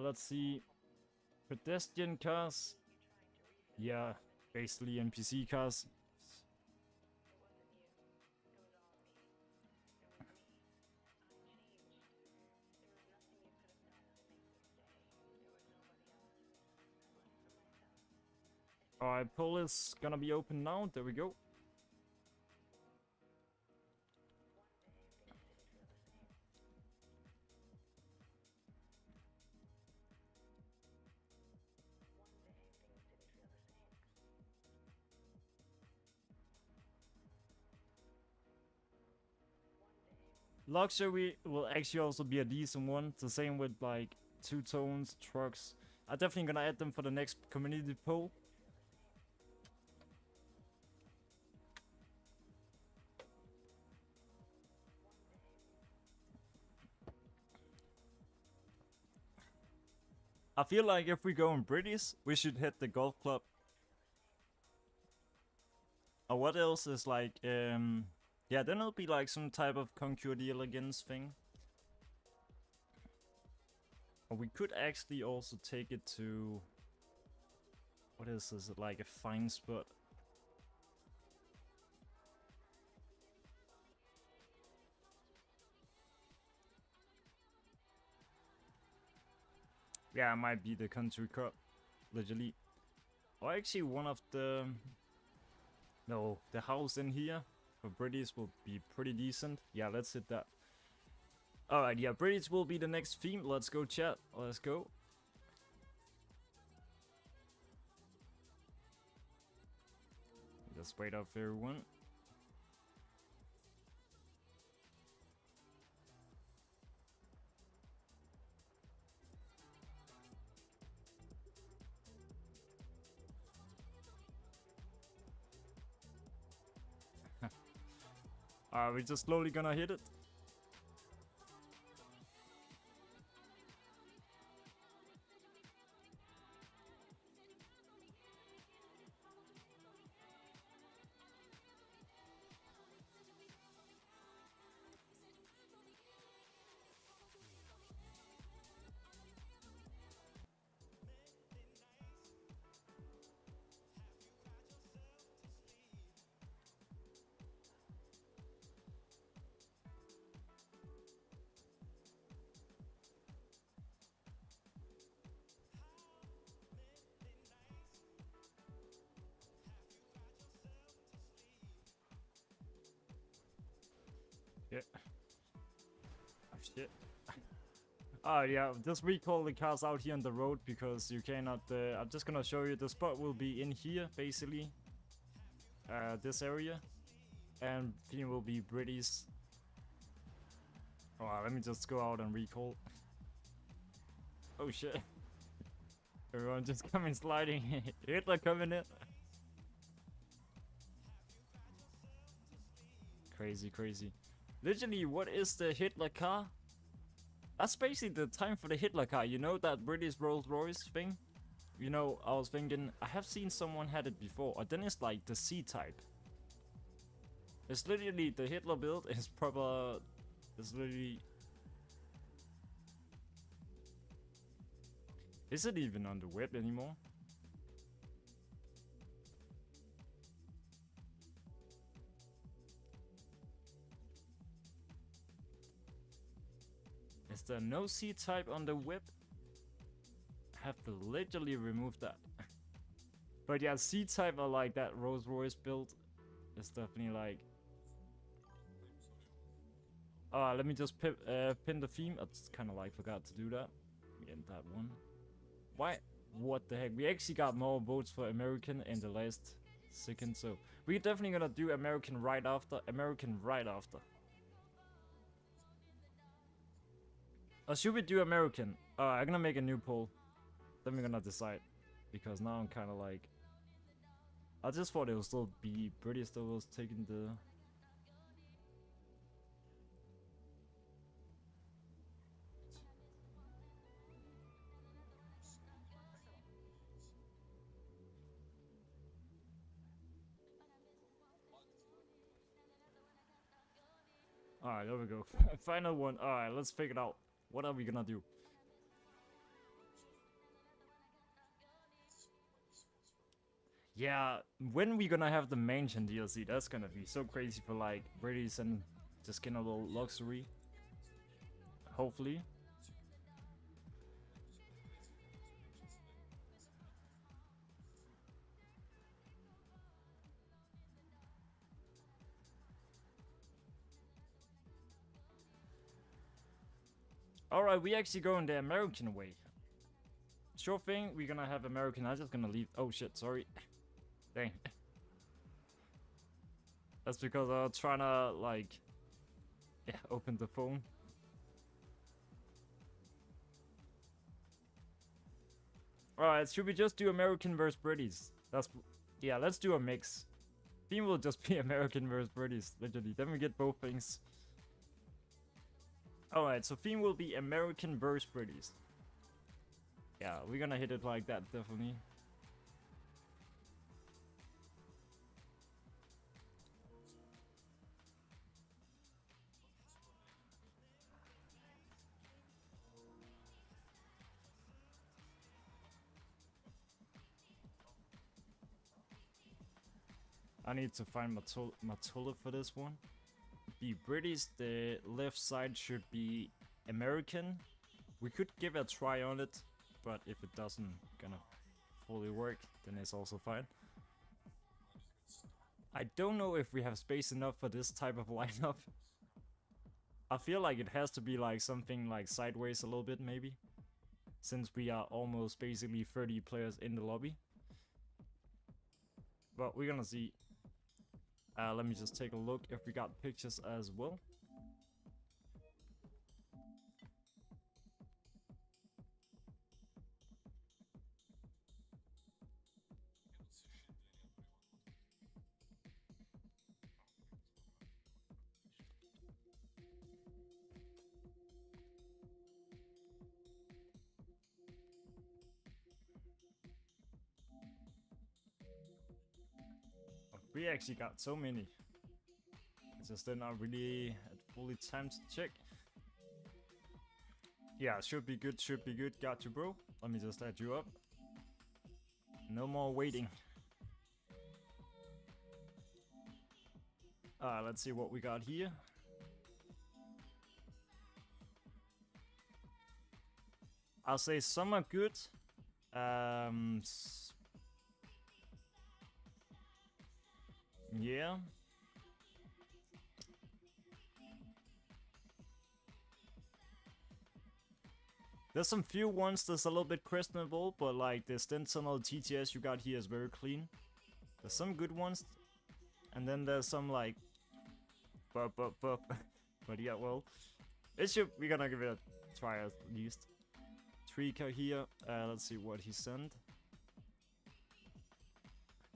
Let's see. Pedestrian cars. Yeah, basically NPC cars. Alright, poll is gonna be open now. There we go. Luxury will actually also be a decent one. The same with like two-tones, trucks. I'm definitely gonna add them for the next community poll. I feel like if we go in British, we should hit the golf club. Or what else is like, Yeah, then it'll be like some type of Conquer the Elegance thing. Or we could actually also take it to... What is this? Like a fine spot? Yeah, it might be the country cup. Literally. Or actually one of the... No, the house in here for British will be pretty decent. Yeah, let's hit that. Alright, yeah, British will be the next theme. Let's go, chat. Let's go. Just wait up for everyone. Are we just slowly gonna hit it? Yeah. Oh shit. Oh yeah, just recall the cars out here on the road because you cannot... I'm just gonna show you, the spot will be in here, basically. This area. And theme will be British. Oh, let me just go out and recall. Oh shit. Everyone just coming sliding. Hitler coming in. Crazy, crazy. Literally, what is the Hitler car? That's basically the time for the Hitler car. You know that British Rolls Royce thing? You know, I was thinking, I have seen someone had it before. Or then it's like the C-type. It's literally, the Hitler build is proper... It's literally... Is it even on the web anymore? Is there no C-type on the web? I have to literally remove that. But yeah, C-type are like that Rolls Royce build. It's definitely like... let me just pin the theme. I just kind of like forgot to do that. Get that one. Why? What the heck? We actually got more votes for American in the last second, so we're definitely gonna do American right after. American right after. Or should we do American? I'm gonna make a new poll. Then we're gonna decide. Because now I'm kind of like... I just thought it would still be British that was taking the... Alright, there we go. Final one. Alright, let's figure it out. What are we gonna do? Yeah, when we gonna have the mansion DLC? That's gonna be so crazy for like British and just get a little luxury. Hopefully. Alright, we actually going the American way. Sure thing, we're gonna have American. I'm just gonna leave. Oh shit, sorry. Dang. That's because I was trying to, like... Yeah, open the phone. Alright, should we just do American versus British? That's... Yeah, let's do a mix. Theme will just be American versus British, literally. Then we get both things. Alright, so theme will be American versus British. Yeah, we're gonna hit it like that, definitely. I need to find Matula for this one. Be British, the left side should be American. We could give a try on it, but if it doesn't gonna fully work, then it's also fine. I don't know if we have space enough for this type of lineup. I feel like it has to be like something like sideways a little bit maybe, since we are almost basically 30 players in the lobby. But we're gonna see. Let me just take a look if we got pictures as well. We actually got so many. It's just then not really at fully time to check. Yeah, should be good, should be good. Got you, bro. Let me just add you up. No more waiting. Let's see what we got here. I'll say some are good. Yeah. There's some few ones that's a little bit questionable, but like the Sentinel TTS you got here is very clean. There's some good ones, and then there's some like but yeah, well, it should, we're gonna give it a try at least. Trika here, let's see what he sent.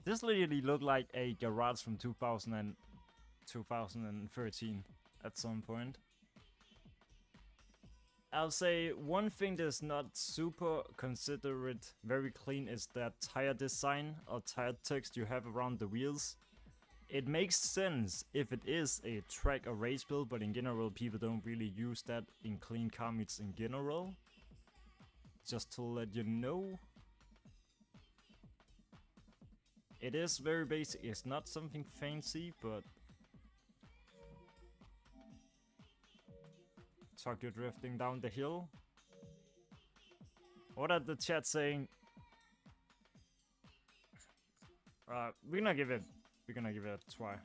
This literally looked like a garage from 2013 at some point. I'll say one thing that's not super considerate, very clean, is that tire design or tire text you have around the wheels. It makes sense if it is a track or race build, but in general people don't really use that in clean car meets in general. Just to let you know. It is very basic, it's not something fancy, but Tokyo drifting down the hill. What are the chat saying? We're gonna give it a try.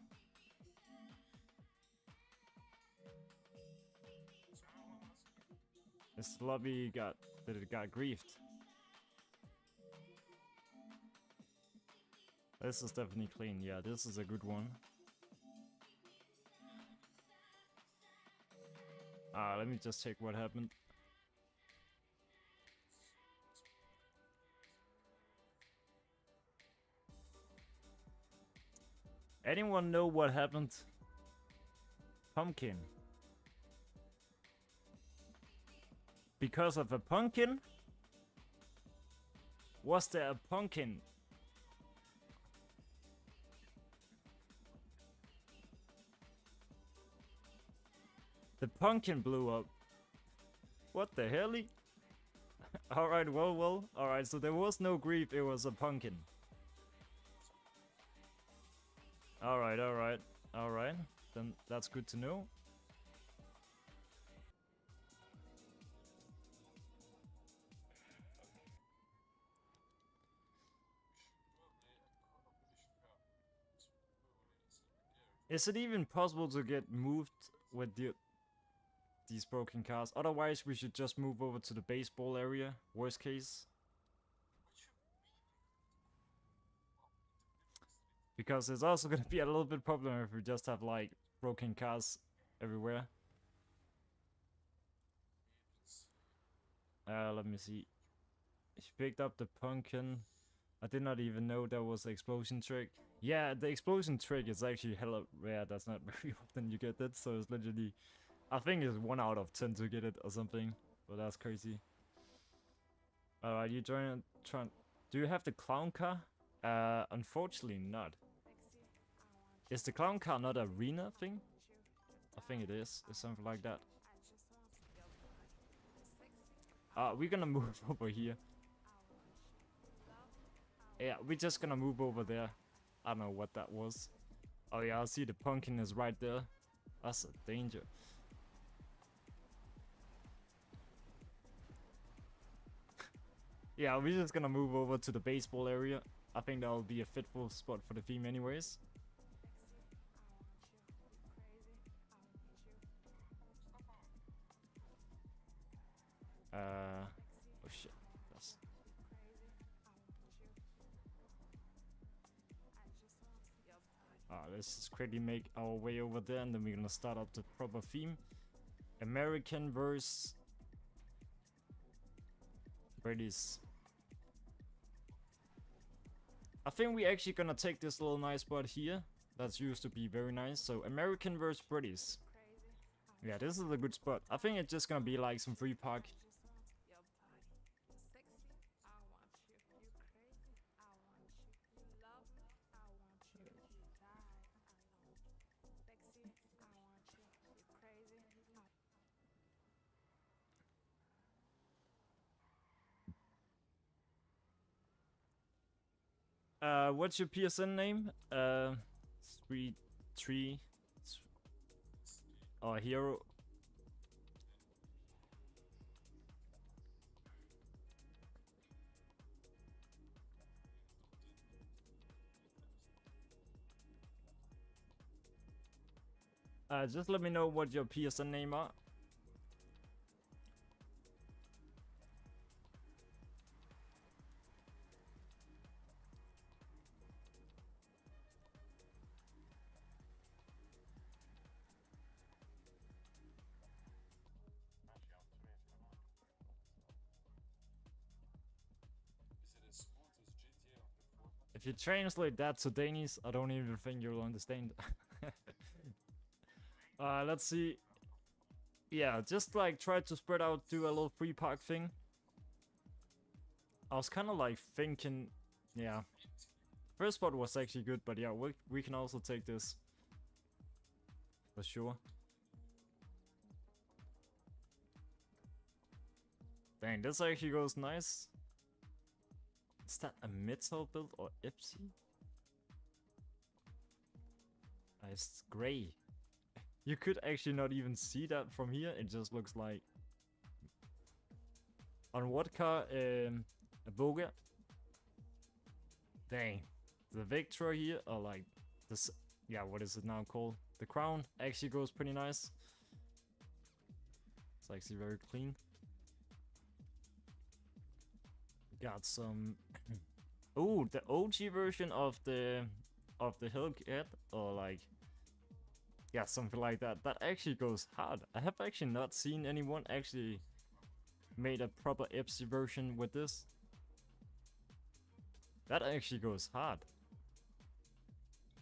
This lobby got griefed. This is definitely clean. Yeah, this is a good one. Let me just check what happened. Anyone know what happened? Pumpkin. Because of a pumpkin? Was there a pumpkin? The pumpkin blew up. What the hell? Alright, well. Alright, so there was no grief, it was a pumpkin. Alright. Then that's good to know. Is it even possible to get moved with these broken cars? Otherwise, we should just move over to the baseball area, worst case. Because it's also gonna be a little bit problem if we just have like broken cars everywhere. Let me see. She picked up the pumpkin. I did not even know there was an explosion trick. Yeah, the explosion trick is actually hella rare. That's not very often you get that. So it's literally, I think it's 1 out of 10 to get it or something. But that's crazy. Alright, you join. Do you have the clown car? Unfortunately not. Is the clown car not an arena thing? I think it is. It's something like that. We're gonna move over here. Yeah, we're just gonna move over there. I don't know what that was. Oh yeah, I see the pumpkin is right there. That's a danger. Yeah, we're just gonna move over to the baseball area. I think that'll be a fitful spot for the theme anyways. Oh shit. That's... let's just quickly make our way over there and then we're gonna start up the proper theme. American versus British. I think we're actually gonna take this little nice spot here. That's used to be very nice. So American versus British. Yeah, this is a good spot. I think it's just gonna be like some free park. What's your PSN name? Sweet Tree. Or Hero. Just let me know what your PSN name are. If you translate that to Danish, I don't even think you'll understand. Let's see. Yeah, just like try to spread out, do a little free park thing. I was kind of like thinking, yeah. First spot was actually good, but yeah, we can also take this. For sure. Dang, this actually goes nice. Is that a metal build or EPSI? It's gray. You could actually not even see that from here. It just looks like... On what car? A Boga. Dang. The Victra here, or like this... Yeah, what is it now called? The crown actually goes pretty nice. It's actually very clean. Got some... Oh, the OG version of the Hellcat, or like... Yeah, something like that. That actually goes hard. I have actually not seen anyone actually made a proper EPSI version with this. That actually goes hard.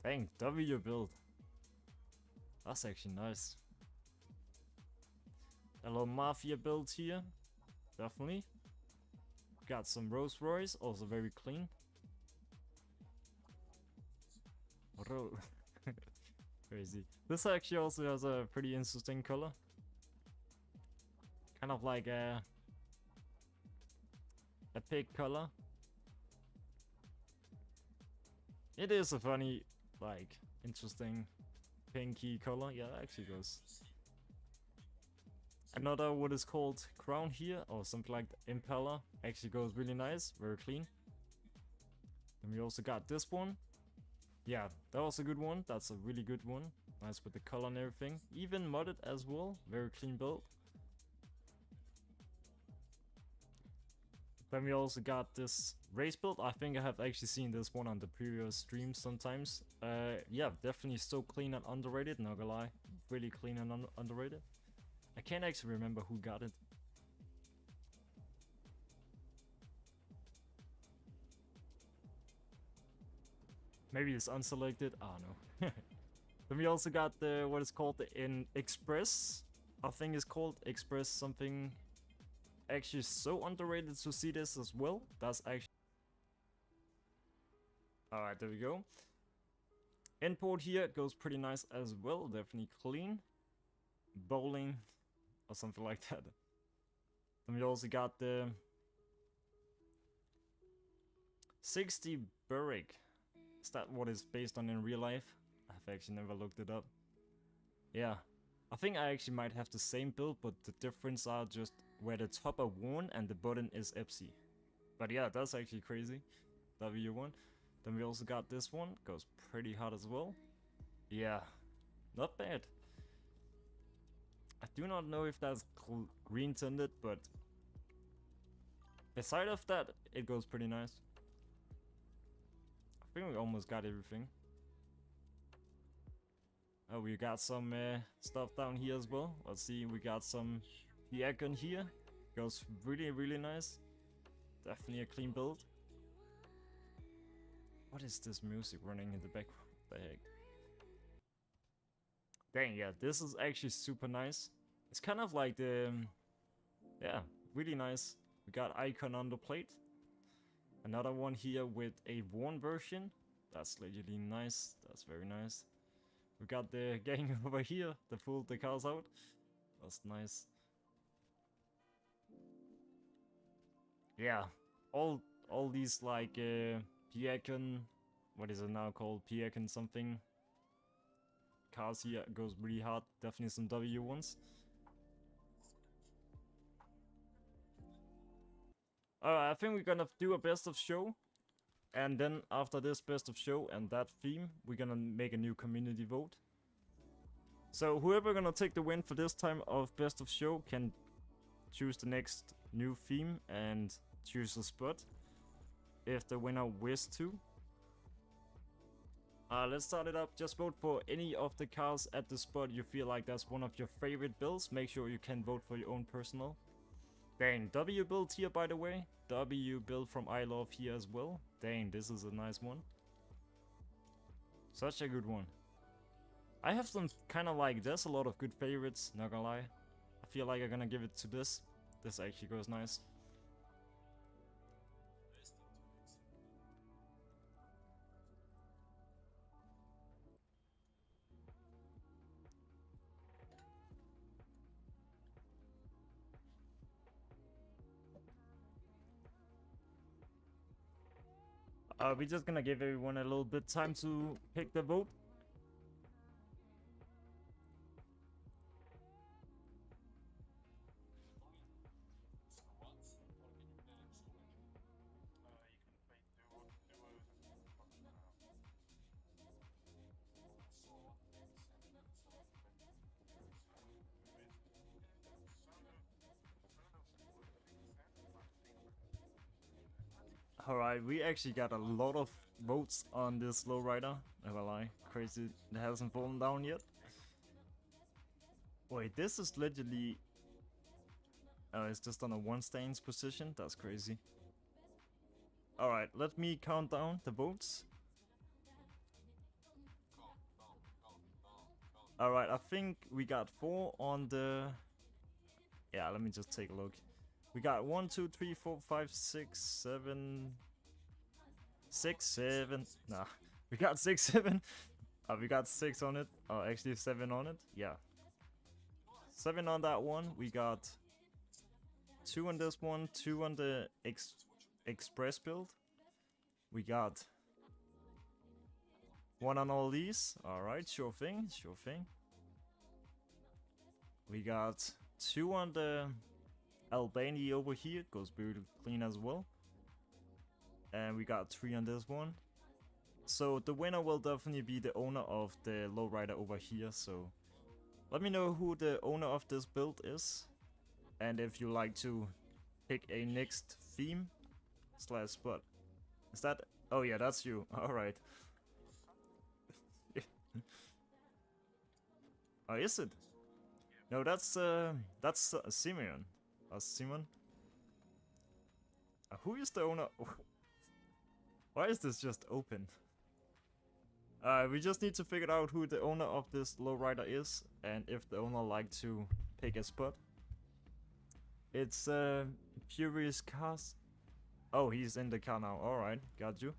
Dang, W build. That's actually nice. A little Mafia build here. Definitely. Got some Rolls Royce, also very clean. Crazy. This actually also has a pretty interesting color. Kind of like a pig color. It is a funny, like, interesting pinky color. Yeah, that actually goes. Another what is called crown here, or something like the Impala, actually goes really nice, very clean. And we also got this one. Yeah, that was a good one. That's a really good one. Nice with the color and everything. Even modded as well. Very clean build. Then we also got this race build. I think I have actually seen this one on the previous streams sometimes. Yeah, definitely so clean and underrated, not gonna lie. Really clean and underrated. I can't actually remember who got it. Maybe it's unselected. I don't know. Then we also got the what is called the Express. I think it's called Express something. Actually, so underrated to see this as well. That's actually. Alright, there we go. Import here goes pretty nice as well. Definitely clean. Bowling or something like that. Then we also got the 60 Burrick. Is that what it's based on in real life? I've actually never looked it up. Yeah, I think I actually might have the same build, but the difference are just where the top are worn and the button is EPSI. But yeah, that's actually crazy. W1. Then we also got this one, goes pretty hot as well. Yeah, not bad. I do not know if that's green tinted, but beside of that, it goes pretty nice. I think we almost got everything. Oh, we got some stuff down here as well. Let's see, we got some the icon here. Goes really nice. Definitely a clean build. What is this music running in the background? What the heck? Dang, yeah, this is actually super nice. It's kind of like the... yeah, really nice. We got icon on the plate. Another one here with a worn version. That's legitimately nice. That's very nice. We got the gang over here to pull the cars out. That's nice. Yeah, all these like P-icon, what is it now called? P-icon something. Cars here goes really hard. Definitely some W1s. I think we're gonna do a best of show. And then after this best of show and that theme, we're gonna make a new community vote. So whoever gonna take the win for this time of best of show can choose the next new theme and choose a spot if the winner wishes to. Let's start it up. Just vote for any of the cars at the spot you feel like that's one of your favorite builds. Make sure you can vote for your own personal. Dang, W build here by the way. W build from I Love here as well. Dang, this is a nice one. Such a good one. I have some kind of like, there's a lot of good favorites, not gonna lie. I feel like I'm gonna give it to this. This actually goes nice. We're just gonna give everyone a little bit time to pick the vote. Alright, we actually got a lot of votes on this lowrider. Never lie, crazy, it hasn't fallen down yet. Wait, this is literally... oh, it's just on a one stance position? That's crazy. Alright, let me count down the votes. Alright, I think we got 4 on the... yeah, let me just take a look. We got 1, 2, 3, 4, 5, 6, 7... 6, 7... nah, we got 6, 7. We got 6 on it. Oh, actually 7 on it. Yeah. 7 on that one. We got 2 on this one. 2 on the express build. We got 1 on all these. Alright, sure thing. Sure thing. We got 2 on the Albany over here. Goes pretty clean as well. And we got 3 on this one. So the winner will definitely be the owner of the lowrider over here. So let me know who the owner of this build is. And if you like to pick a next theme / spot. Is that... oh yeah, that's you. Alright. Oh, is it? No, that's Simeon. Simon. Who is the owner? Why is this just open? We just need to figure out who the owner of this lowrider is, and if the owner like to pick a spot. It's Furious Cars. Oh, he's in the car now. Alright, got you.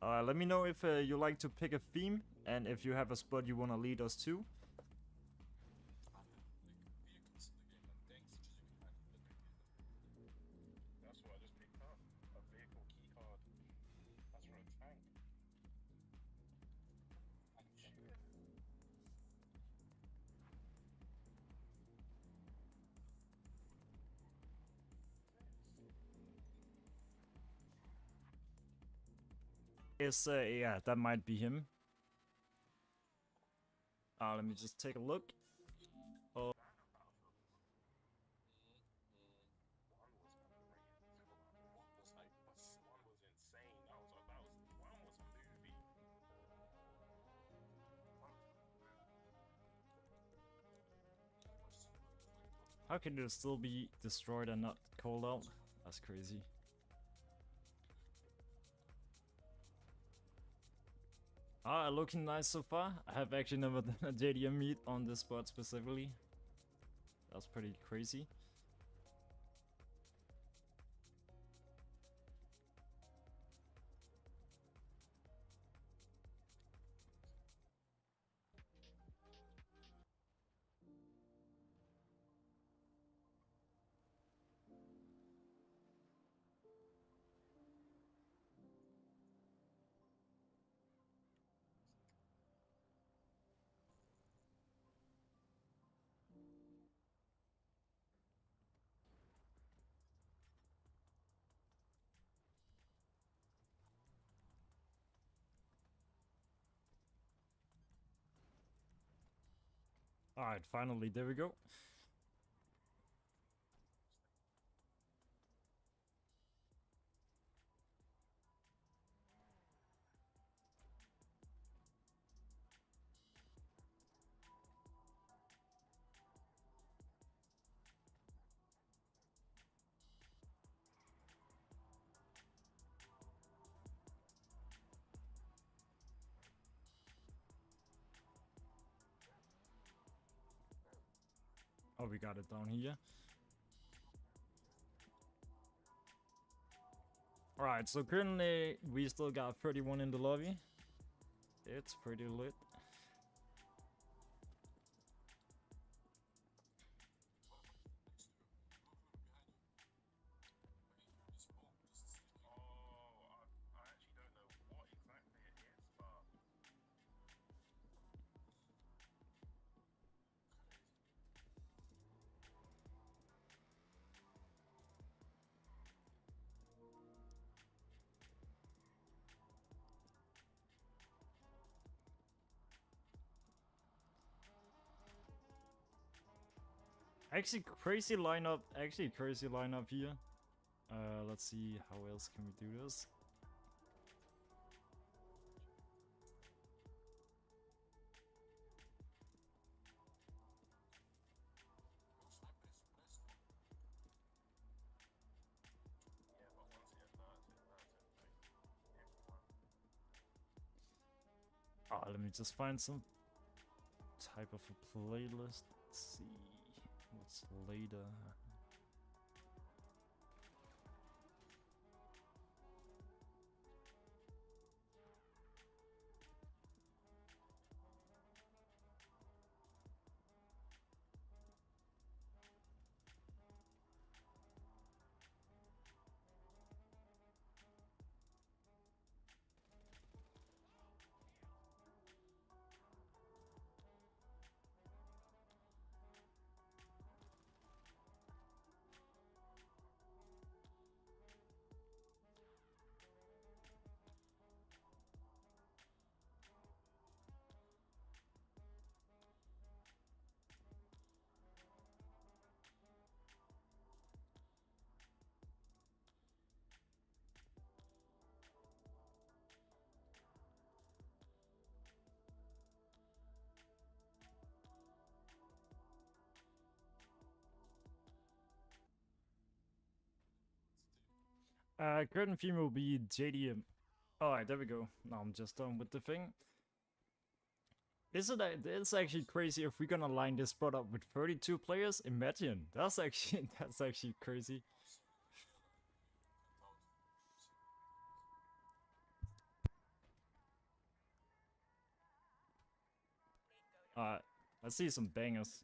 Let me know if you like to pick a theme, and if you have a spot you want to lead us to. Is yeah, that might be him. Let me just take a look. Oh. How can it still be destroyed and not called out? That's crazy. Looking nice so far. I have actually never done a JDM meet on this spot specifically. That's pretty crazy. Alright, finally, there we go. Oh, we got it down here. Alright, so currently we still got 31 in the lobby. It's pretty lit. Actually, crazy lineup. Actually, crazy lineup here. Let's see how else can we do this. Let me just find some type of a playlist. Let's see what's later. Current theme will be JDM. Alright, there we go. Now I'm just done with the thing. Isn't that, it's actually crazy if we're gonna line this spot up with 32 players? Imagine. That's actually crazy. I see some bangers.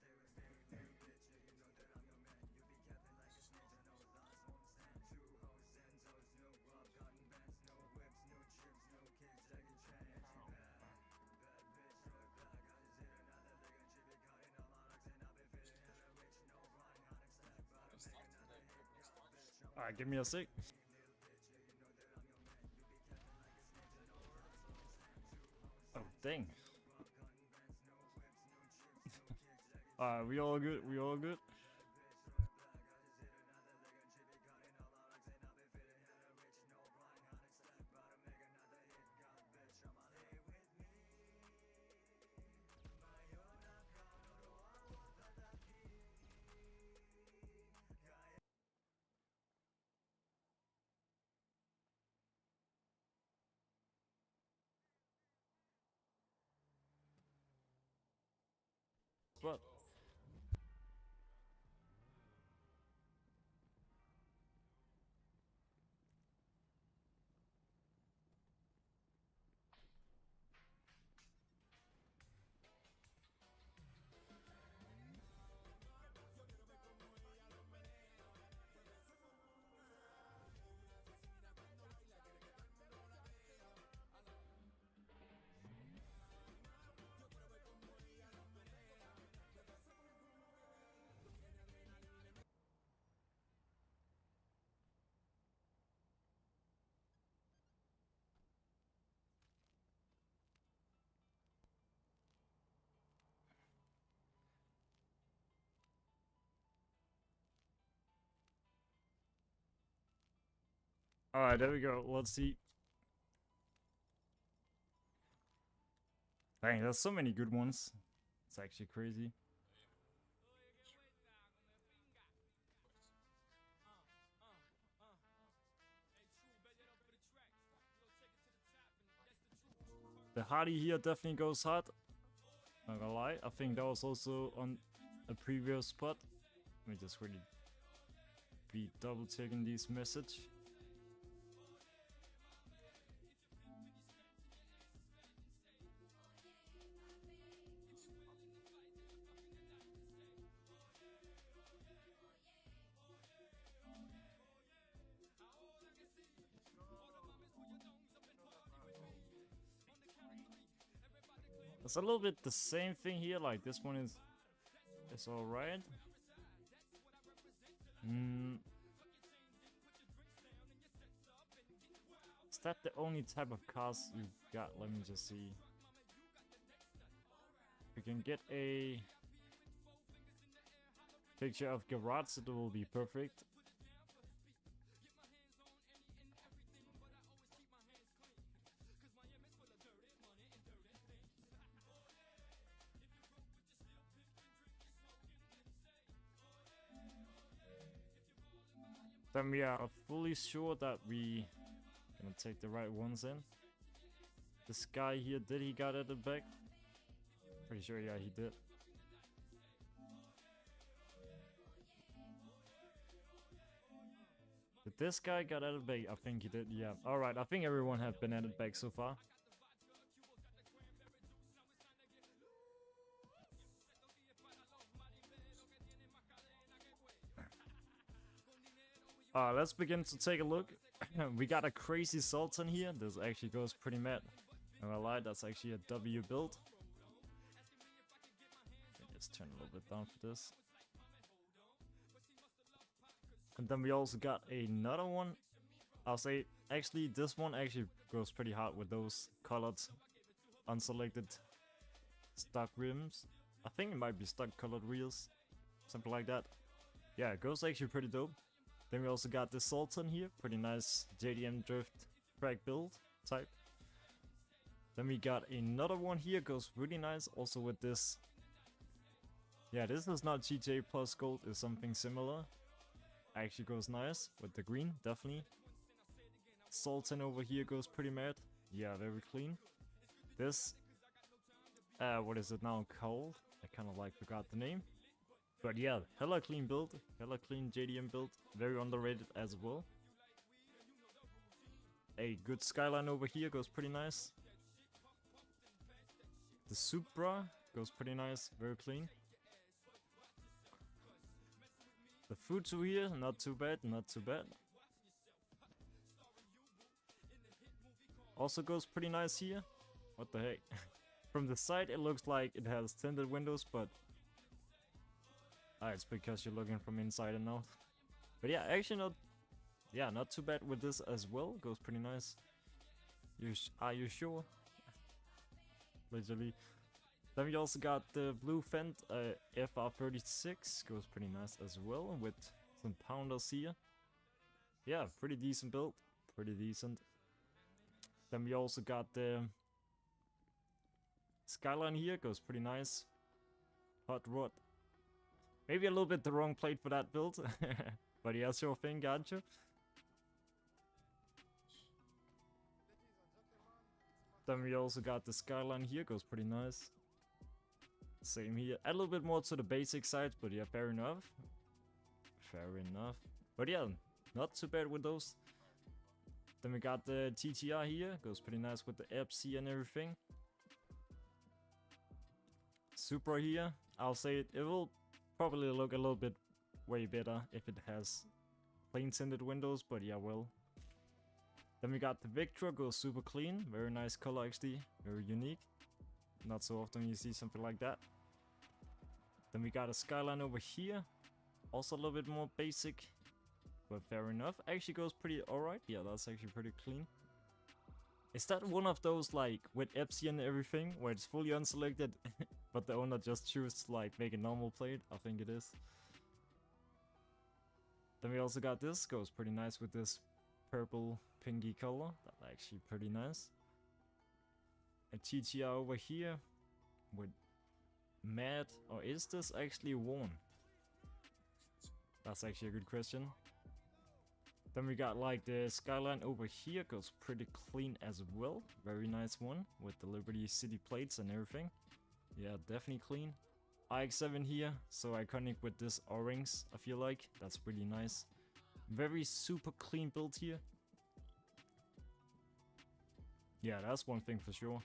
Alright, give me a sec. Dang. Alright, we all good, we all good. But alright, there we go. Let's see. Dang, there's so many good ones. It's actually crazy. The Hardy here definitely goes hard. Not gonna lie. I think that was also on a previous spot. Let me just really be double checking this message. It's a little bit the same thing here, like this one is alright. Is that the only type of cars you got? Let me just see. We can get a picture of garage, it will be perfect. Then we are fully sure that we gonna take the right ones in. This guy here, did he got at the back? Pretty sure, yeah, he did. Did this guy got added back? I think he did, yeah. Alright, I think everyone have been added back so far. Let's begin to take a look. We got a crazy Sultan here. This actually goes pretty mad. Am I lie? That's actually a W build. Let me just turn a little bit down for this. And then we also got another one. I'll say, actually, this one actually goes pretty hard with those colored, unselected stock rims. I think it might be stock colored wheels, something like that. Yeah, it goes actually pretty dope. Then we also got the Sultan here, pretty nice JDM drift track build type. Then we got another one here, goes really nice, also with this. Yeah, this is not GTA plus gold, it's something similar. Actually goes nice with the green, definitely. Sultan over here goes pretty mad. Yeah, very clean. This, what is it now called? I kind of like forgot the name. But yeah, hella clean build, hella clean JDM build, very underrated as well. A good skyline over here goes pretty nice. The Supra goes pretty nice, very clean. The Futu here, not too bad, not too bad. Also goes pretty nice here. What the heck? From the side it looks like it has tinted windows, but it's because you're looking from inside and out. But yeah, actually not too bad with this as well. Goes pretty nice. Are you sure? literally. Then we also got the blue Fent FR36, goes pretty nice as well, with some pounders here. Yeah, pretty decent build, pretty decent. Then we also got the Skyline here, goes pretty nice. Hot rod. Maybe a little bit the wrong plate for that build, but yeah, sure thing, gotcha. Then we also got the Skyline here, goes pretty nice. Same here. A little bit more to the basic side, but yeah, fair enough. Fair enough. But yeah, not too bad with those. Then we got the TTR here, goes pretty nice with the EPSI and everything. Supra here, I'll say it will probably look a little bit way better if it has plain tinted windows, but yeah, well. Then we got the Victra, goes super clean, very nice color actually, very unique. Not so often you see something like that. Then we got a Skyline over here, also a little bit more basic, but fair enough. Actually goes pretty alright, yeah, that's actually pretty clean. Is that one of those like with EPSI and everything, where it's fully unselected, but the owner just chooses to like make a normal plate? I think it is. Then we also got this, goes pretty nice with this purple pinky color, that's actually pretty nice. A TTR over here with matte, or is this actually worn? That's actually a good question. Then we got like the Skyline over here, goes pretty clean as well. Very nice one with the Liberty City plates and everything. Yeah, definitely clean. IX7 here, so iconic with this orange, I feel like. That's really nice. Very super clean build here. Yeah, that's one thing for sure.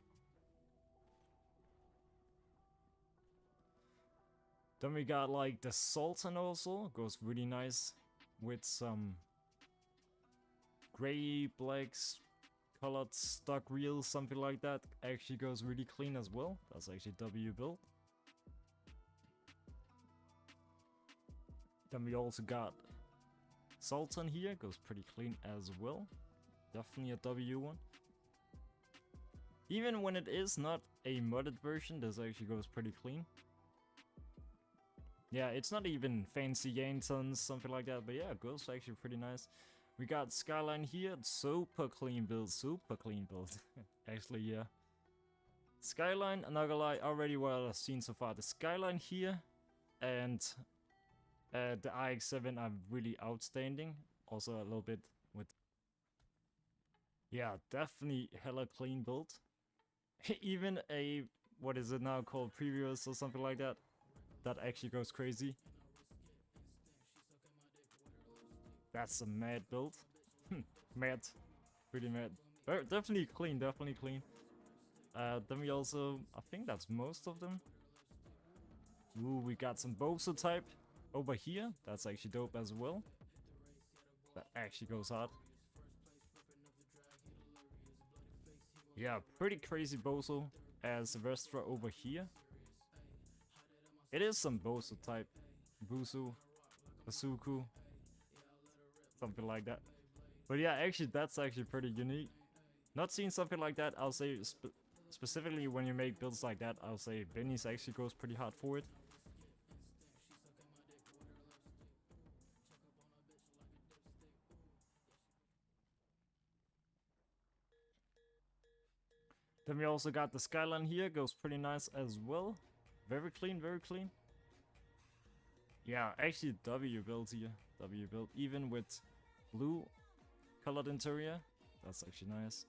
Then we got like the Sultan also, goes really nice with some gray, blacks, colored stock reels, something like that. Actually goes really clean as well. That's actually W build. Then we also got Sultan here, goes pretty clean as well. Definitely a W one. Even when it is not a modded version, this actually goes pretty clean. Yeah, it's not even fancy Yantons, something like that, but yeah, it goes actually pretty nice. We got Skyline here, super clean build, super clean build. Actually, yeah. Skyline, I'm not gonna lie, already what I've seen so far. The Skyline here and the IX7 are really outstanding. Also a little bit with... Yeah, definitely hella clean build. Even a, what is it now called, previous or something like that. That actually goes crazy. That's a mad build. Mad. Pretty mad. Definitely clean, definitely clean. Then we also, I think that's most of them. Ooh, we got some Boso type over here. That's actually dope as well. That actually goes hard. Yeah, pretty crazy Boso as Vestra over here. It is some Boso type. Busu, Basuku, something like that. But yeah, actually that's actually pretty unique. Not seeing something like that, I'll say specifically when you make builds like that, I'll say Benny's actually goes pretty hard for it. Then we also got the Skyline here, goes pretty nice as well. Very clean, very clean. Yeah, actually W build here. W build, even with blue colored interior. That's actually nice.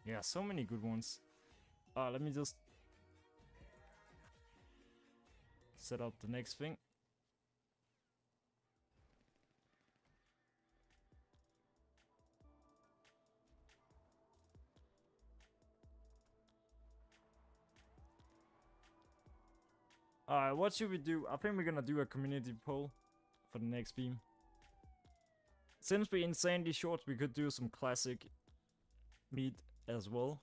Yeah, so many good ones. Let me just set up the next thing. Alright, what should we do? I think we're gonna do a community poll for the next beam. Since we're insanely short, we could do some classic meat as well.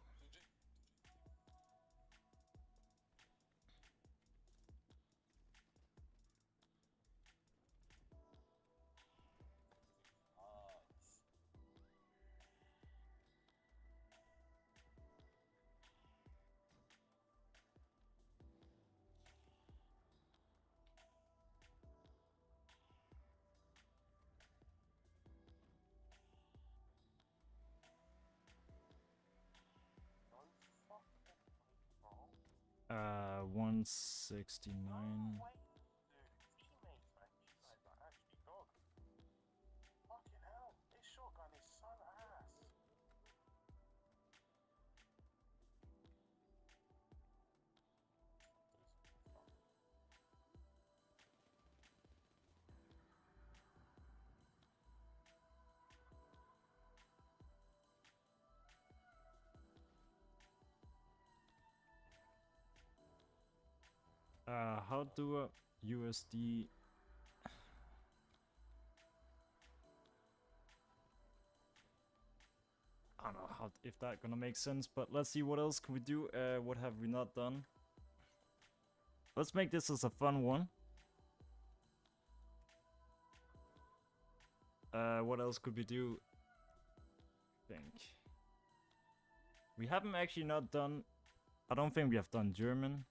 169. How do a USD? I don't know how if that gonna make sense, but let's see what else can we do. What have we not done? Let's make this as a fun one. What else could we do? Think we haven't actually not done. I don't think we have done German.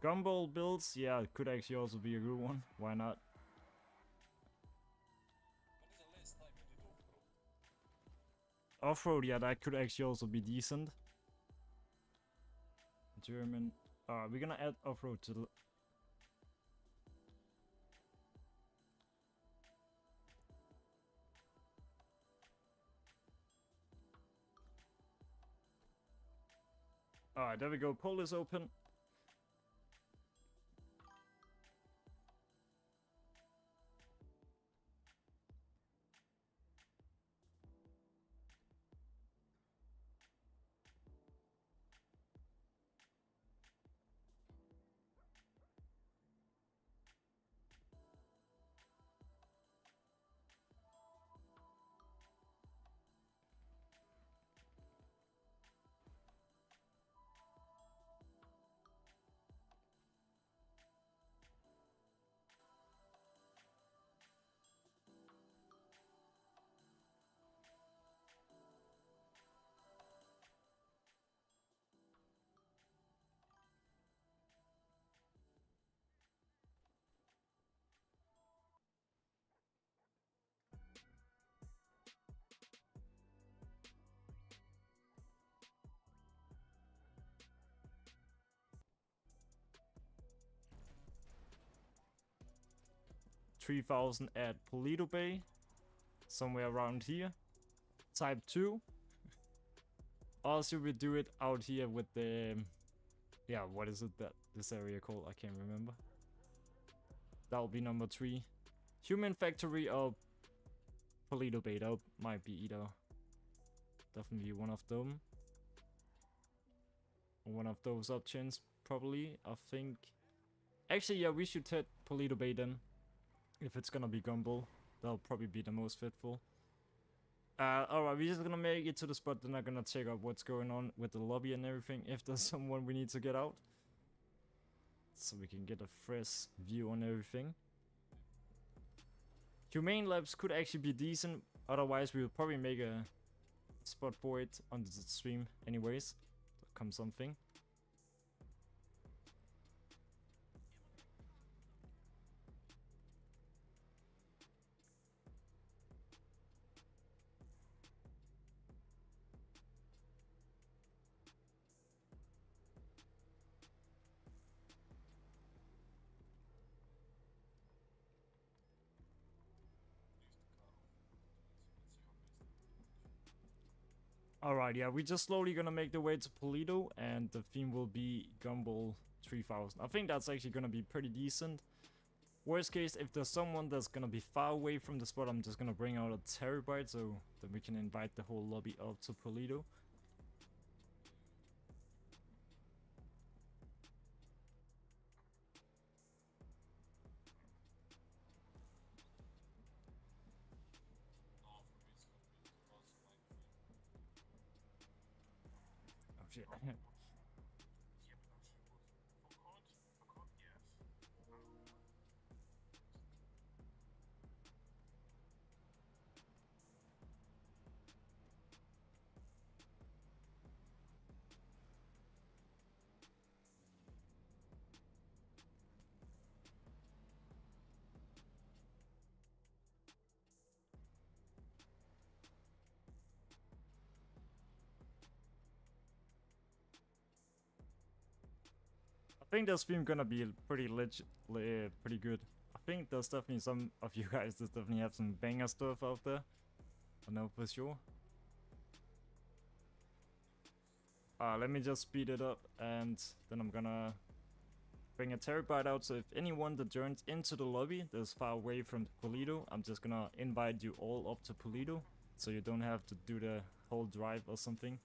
Gumball builds, yeah, it could actually also be a good one. Why not? Off-road, yeah, that could actually also be decent. German. We're gonna add off-road to the... Alright, there we go. Poll is open. $3,000 at Polito Bay. Somewhere around here. Type 2. Or should we do it out here with the... yeah, what is it that this area called? I can't remember. That'll be number 3. Human Factory or Polito Bay. That might be either. Definitely one of them. One of those options, probably. I think. Actually, yeah, we should hit Polito Bay then. If it's gonna be Gumball, that'll probably be the most fitful. Alright, we're just gonna make it to the spot. Then I'm gonna check out what's going on with the lobby and everything. If there's someone we need to get out. So we can get a fresh view on everything. Humane Labs could actually be decent. Otherwise, we will probably make a spot for it on the stream anyways. Come something. Alright, yeah, we're just slowly gonna make the way to Polito, and the theme will be Gumball 3000. I think that's actually gonna be pretty decent. Worst case, if there's someone that's gonna be far away from the spot, I'm just gonna bring out a terabyte so that we can invite the whole lobby up to Polito. Oh shit. think this stream gonna be pretty pretty good. I think there's definitely some of you guys that definitely have some banger stuff out there. I know for sure. Let me just speed it up, and then I'm gonna bring a terabyte out. So if anyone that joins into the lobby that's far away from Polito, I'm just gonna invite you all up to Polito, so you don't have to do the whole drive or something.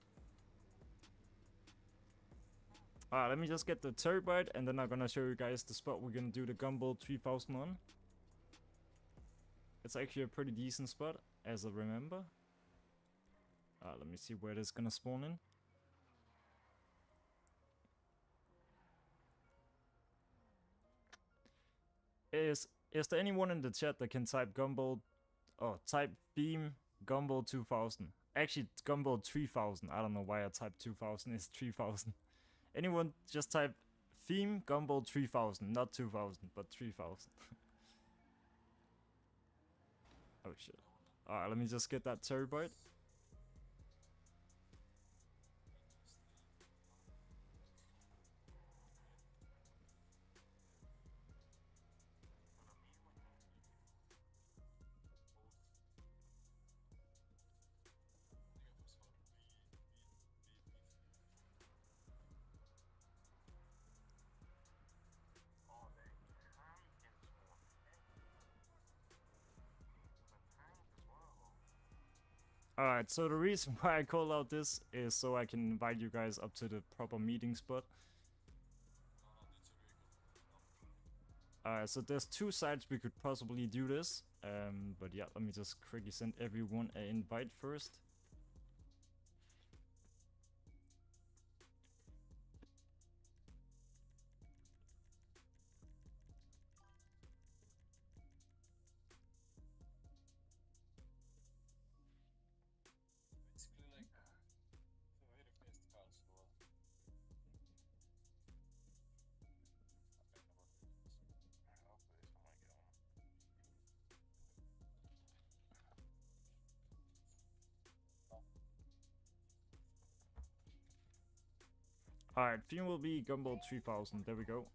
Let me just get the terabyte, and then I'm gonna show you guys the spot we're gonna do the Gumball 3000 on. It's actually a pretty decent spot, as I remember. Let me see where it is gonna spawn in. Is there anyone in the chat that can type Gumball, type theme Gumball 2000? Actually, it's Gumball 3000. I don't know why I typed 2000. It's 3000. Anyone just type theme Gumball 3000, not 2000, but 3000. Oh shit. Alright, let me just get that terabyte. Alright, so the reason why I call out this is so I can invite you guys up to the proper meeting spot. Alright, so there's two sides we could possibly do this. But yeah, let me just quickly send everyone an invite first. Alright, theme will be Gumball 3000. There we go.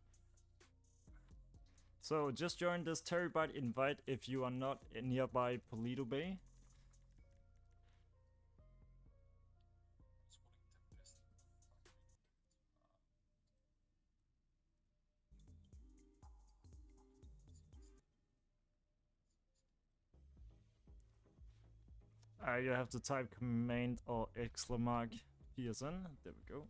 So just join this terabyte invite if you are not nearby Polito Bay. You have to type command or exclamation PSN. There we go.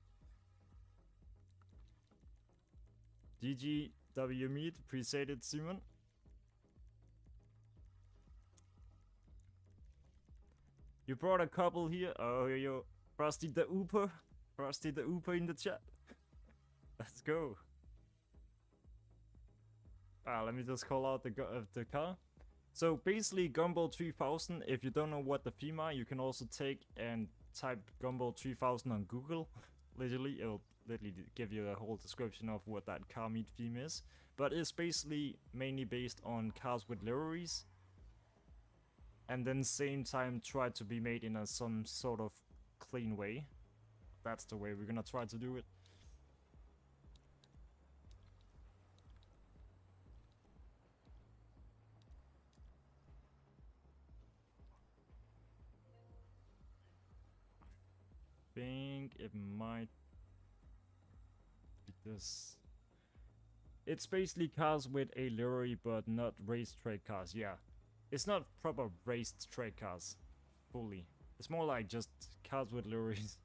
GGW meet, appreciate it, Simon. You brought a couple here. Oh, yo, Frosty the Ooper. Frosty the Ooper in the chat. Let's go. Let me just call out the car. So basically Gumball 3000, if you don't know what the theme are, you can also take and type Gumball 3000 on Google. Literally, it'll literally give you a whole description of what that car meet theme is. But it's basically mainly based on cars with liveries. And then same time try to be made in some sort of clean way. That's the way we're gonna try to do it. I think it might be this. It's basically cars with a livery, but not racetrack cars. Yeah, it's not proper racetrack cars fully. It's more like just cars with liveries.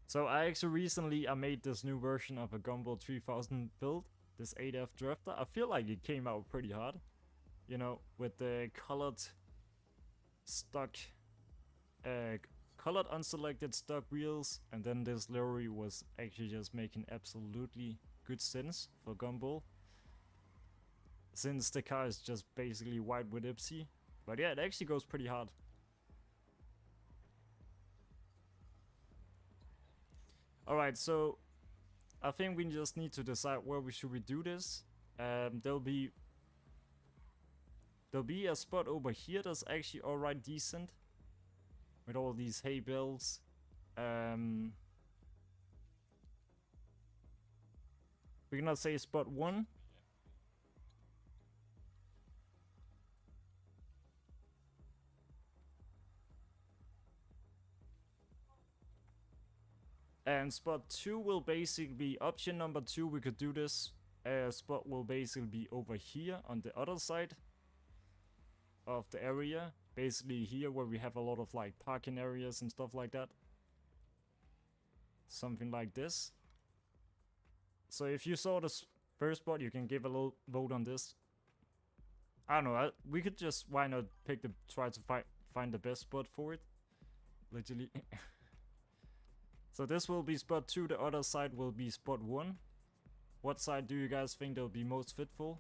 So I actually recently made this new version of a Gumball 3000 build, this 8F Drifter. I feel like it came out pretty hard, you know, with the colored stock. Colored unselected stock wheels, and then this livery was actually just making absolutely good sense for Gumball, since the car is just basically white with EPSI. But yeah, it actually goes pretty hard. Alright, so I think we just need to decide where we should do this. There'll be a spot over here that's actually alright decent, with all these hay bales. We're gonna say spot 1. And spot 2 will basically be option number 2. We could do this. Spot will basically be over here on the other side of the area. Basically here where we have a lot of like parking areas and stuff like that. Something like this. So if you saw this first spot, you can give a little vote on this. I don't know, we could just, why not pick the, try to find the best spot for it. Literally. So this will be spot 2, the other side will be spot 1. What side do you guys think they'll be most fit for?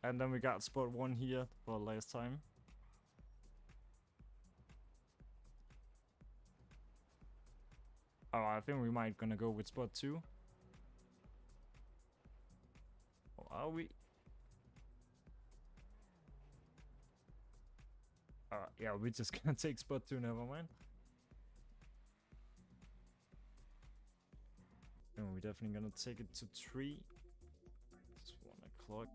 And then we got spot 1 here for last time. Oh, I think we might gonna go with spot 2. Or are we? Yeah, we're just gonna take spot 2, never mind. And we're definitely gonna take it to 3. It's 1 o'clock.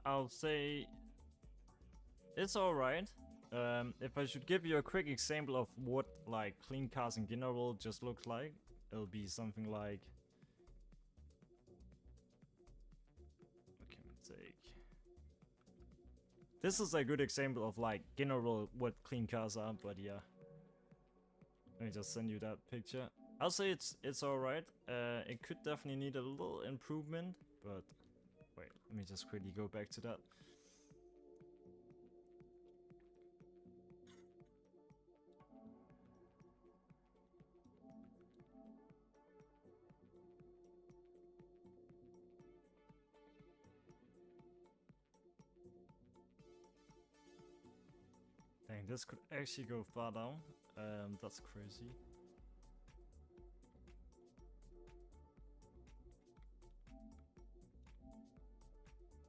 I'll say it's alright. If I should give you a quick example of what like clean cars in general just looks like, it'll be something like, what can we take? This is a good example of like general what clean cars are, but yeah. Let me just send you that picture. I'll say it's alright. It could definitely need a little improvement, but wait, let me just quickly go back to that. Dang, this could actually go far down. That's crazy.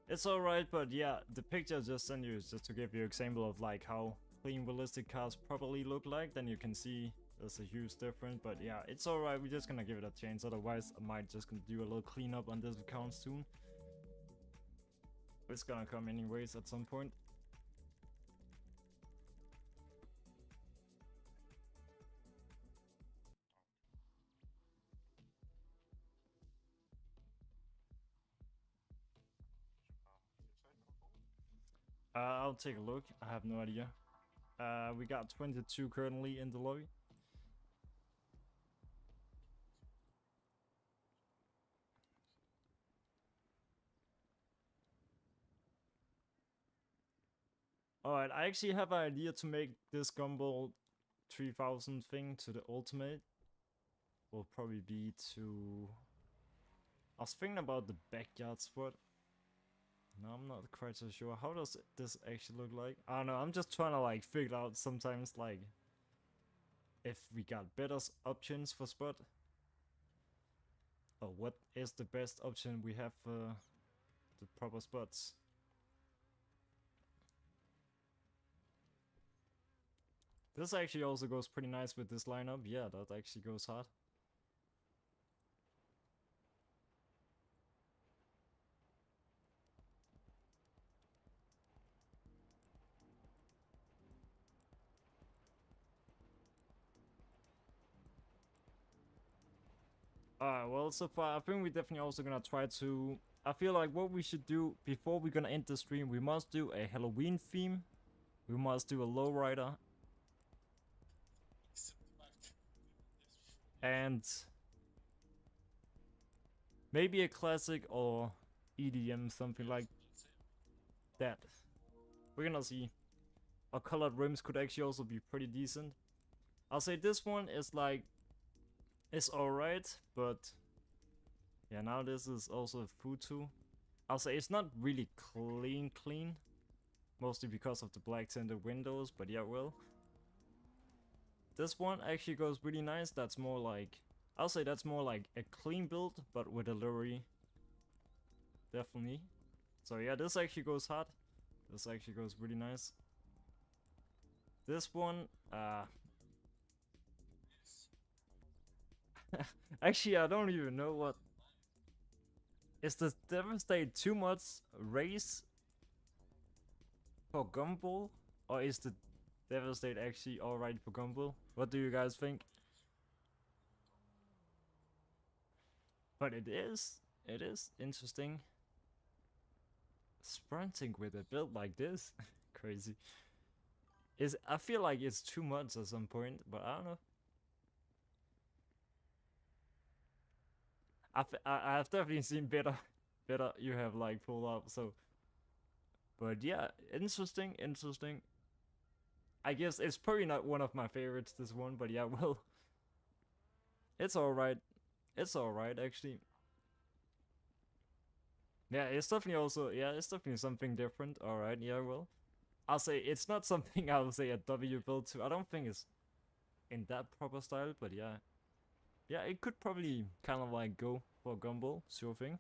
It's alright, but yeah, the picture I just sent you is just to give you an example of like how clean realistic cars probably look like. Then you can see there's a huge difference, but yeah, it's alright. We're just gonna give it a chance. Otherwise, I might just gonna do a little cleanup on this account soon. It's gonna come anyways at some point. I'll take a look. I have no idea. We got 22 currently in the lobby. Alright, I actually have an idea to make this Gumball 3000 thing to the ultimate. Will probably be to... I was thinking about the backyard spot. No, I'm not quite so sure. How does this actually look like? I don't know, I'm just trying to like figure out sometimes like if we got better options for spot. Or what is the best option we have for the proper spots. This actually also goes pretty nice with this lineup. Yeah, that actually goes hard. Well, so far, I think we're definitely also gonna try to... I feel like what we should do before we're gonna end the stream, we must do a Halloween theme. We must do a lowrider. And... maybe a classic or EDM, something like that. We're gonna see. Our colored rims could actually also be pretty decent. I'll say this one is like... It's alright, but yeah, now this is also Futu. I'll say it's not really clean, mostly because of the black tinted windows, but yeah, well. This one actually goes really nice. That's more like, I'll say that's more like a clean build, but with a livery. Definitely. So yeah, this actually goes hard. This actually goes really nice. This one, actually, I don't even know what. Is the Devastate too much race for Gumball? Or is the Devastate actually alright for Gumball? What do you guys think? But it is interesting. Sprinting with a build like this? Crazy. I feel like it's too much at some point, but I don't know. I've definitely seen better you have like pulled up, so. But yeah, interesting. I guess it's probably not one of my favorites, this one, but yeah, well. It's alright. It's alright, actually. Yeah, it's definitely something different. Alright, yeah, well. I'll say it's not something I'll say a W build to. I don't think it's in that proper style, but yeah. Yeah, it could probably kind of like go for Gumball, sure thing.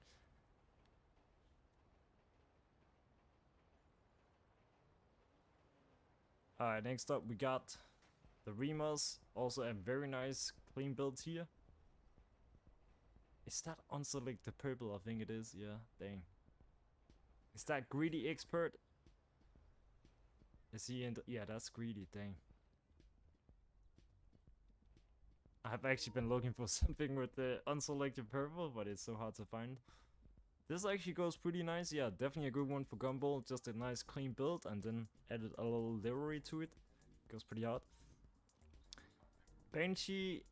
Alright, next up we got the Remas. Also a very nice clean build here. Is that unselect the purple? I think it is, yeah. Dang. Is that Greedy Expert? Is he in the... Yeah, that's Greedy, dang. I've actually been looking for something with the unselected purple, but it's so hard to find. This actually goes pretty nice, yeah, definitely a good one for Gumball. Just a nice clean build and then added a little livery to it. Goes pretty hard. Banshee,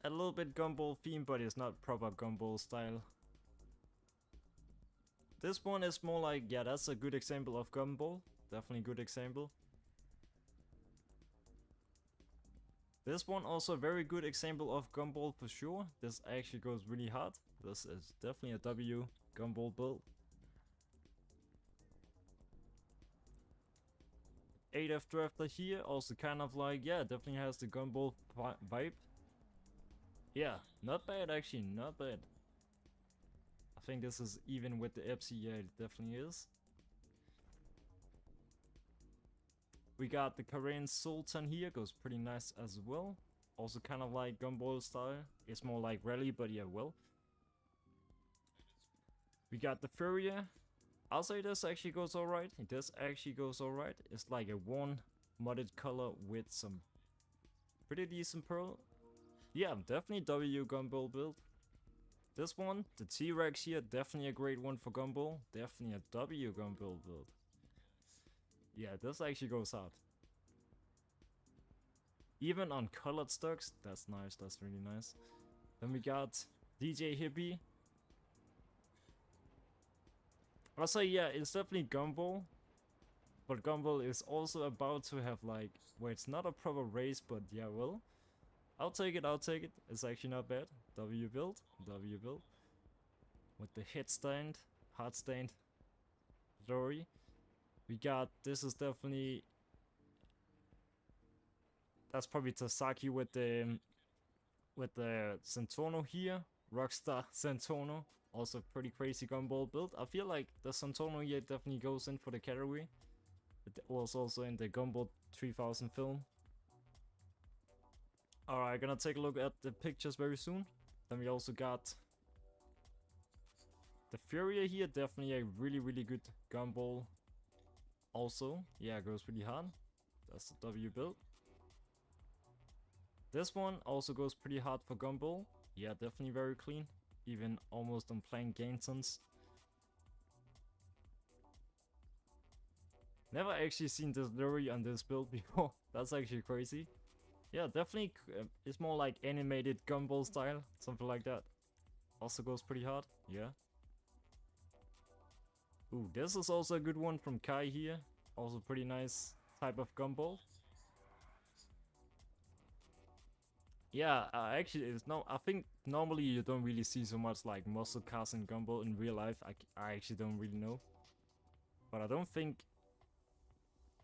a little bit Gumball theme, but it's not proper Gumball style. This one is more like, yeah, that's a good example of Gumball. Definitely a good example. This one also a very good example of Gumball for sure. This actually goes really hard. This is definitely a W Gumball build. 8F Drafter here, also kind of like, yeah, definitely has the Gumball vibe. Yeah, not bad actually, not bad. I think this is even with the EPSI, yeah, it definitely is. We got the Korean Sultan here, goes pretty nice as well. Also kind of like Gumball style. It's more like rally, but yeah, well. We got the Furia. I'll say this actually goes alright. This actually goes alright. It's like a one modded color with some pretty decent pearl. Yeah, definitely W Gumball build. This one, the T-Rex here, definitely a great one for Gumball. Definitely a W Gumball build. Yeah, this actually goes hard. Even on colored stocks, that's nice, that's really nice. Then we got DJ Hippie. I'll say, yeah, it's definitely Gumball. But Gumball is also about to have like, where it's not a proper race, but yeah, well. I'll take it. It's actually not bad. W build. With the head stand, heart stand, Dory. We got, this is definitely, that's probably Tasaki with the Centono here. Rockstar Centono. Also pretty crazy Gumball build. I feel like the Centono here definitely goes in for the category. It was also in the Gumball 3000 film. Alright, gonna take a look at the pictures very soon. Then we also got the Furia here. Definitely a really good Gumball. Also, yeah, goes pretty hard. That's the W build. This one also goes pretty hard for Gumball. Yeah, definitely very clean. Even almost on plain Gainsons. Never actually seen this livery on this build before. That's actually crazy. Yeah, definitely it's more like animated Gumball style. Something like that. Also goes pretty hard. Yeah. Ooh, this is also a good one from Kai here. Also pretty nice type of Gumball. Yeah, actually, it's no. I think normally you don't really see so much like muscle cars in Gumball in real life. I actually don't really know, but I don't think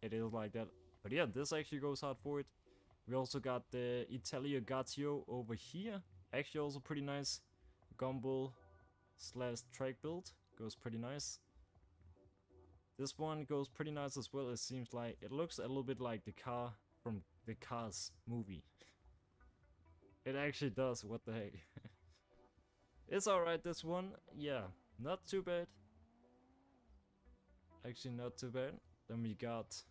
it is like that. But yeah, this actually goes hard for it. We also got the Italia Gatio over here. Actually, also pretty nice. Gumball slash track build goes pretty nice. This one goes pretty nice as well. It seems like it looks a little bit like the car from the Cars movie. It actually does. What the heck? It's alright, this one. Yeah, not too bad. Actually, not too bad. Then we got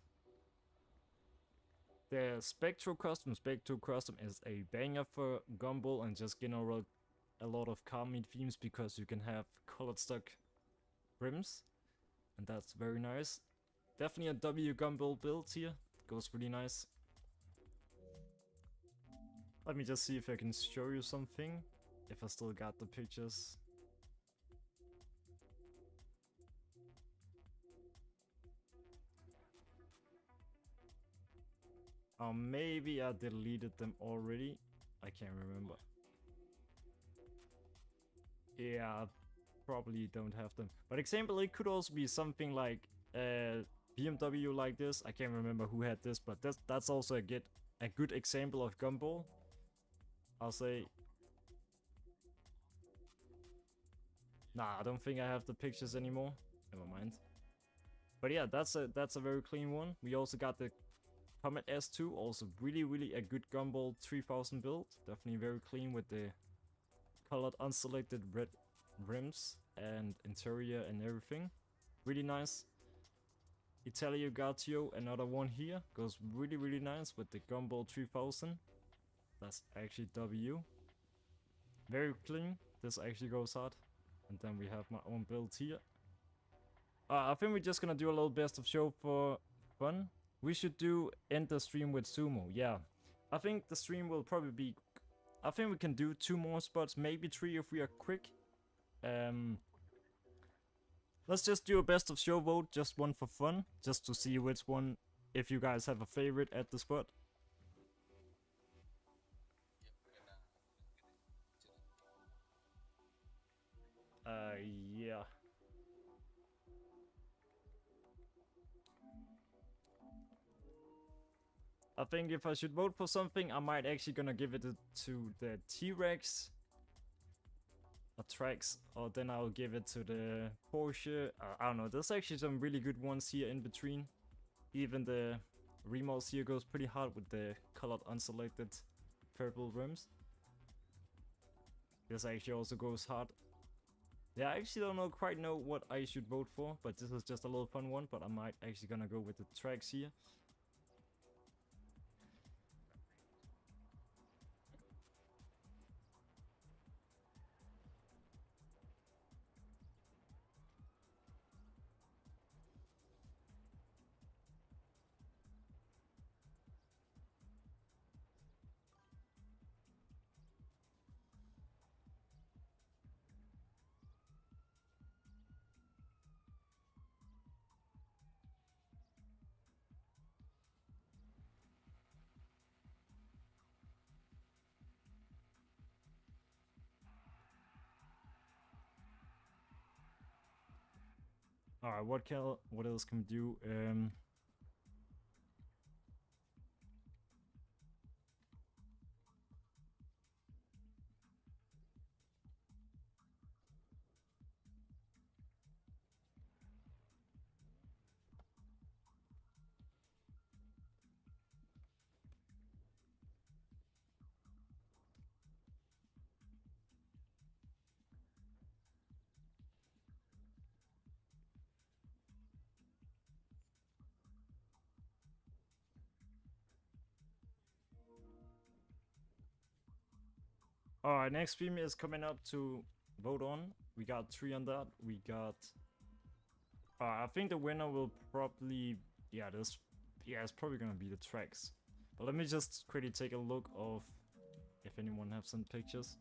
the Spectral Custom. Spectral Custom is a banger for Gumball and just general a lot of car meet themes because you can have colored stock rims. And that's very nice. Definitely a W Gumball build here. Goes really nice. Let me just see if I can show you something. If I still got the pictures. Or maybe I deleted them already. I can't remember. Yeah, I probably don't have them. But example, it could also be something like BMW like this. I can't remember who had this, but that's also a good example of Gumball. I'll say. Nah, I don't think I have the pictures anymore. Never mind. But yeah, that's a very clean one. We also got the Comet S2, also really a good Gumball 3000 build. Definitely very clean with the colored unselected red rims and interior and everything. Really nice. Italia Gatio, another one here. Goes really nice with the Gumball 3000. That's actually W. Very clean. This actually goes hard. And then we have my own build here. I think we're just gonna do a little best of show for fun. We should end the stream with Sumo. Yeah, I think the stream will probably be. I think we can do 2 more spots, maybe 3 if we are quick. Let's just do a best of show vote, just one for fun, just to see which one. If you guys have a favorite at the spot. Yeah. I think if I should vote for something, I might actually gonna give it to the T-Rex or Trax, or then I'll give it to the Porsche. I don't know, there's actually some really good ones here in between. Even the remodels here goes pretty hard with the colored unselected purple rims. This actually also goes hard. Yeah, I actually don't quite know what I should vote for, but this is just a little fun one, but I might actually gonna go with the Trax here. Alright, what else can we do? Alright, next stream is coming up to vote on. We got 3 on that. We got... I think the winner will probably... Yeah, it's probably gonna be the Trax. But let me just quickly take a look of if anyone have some pictures.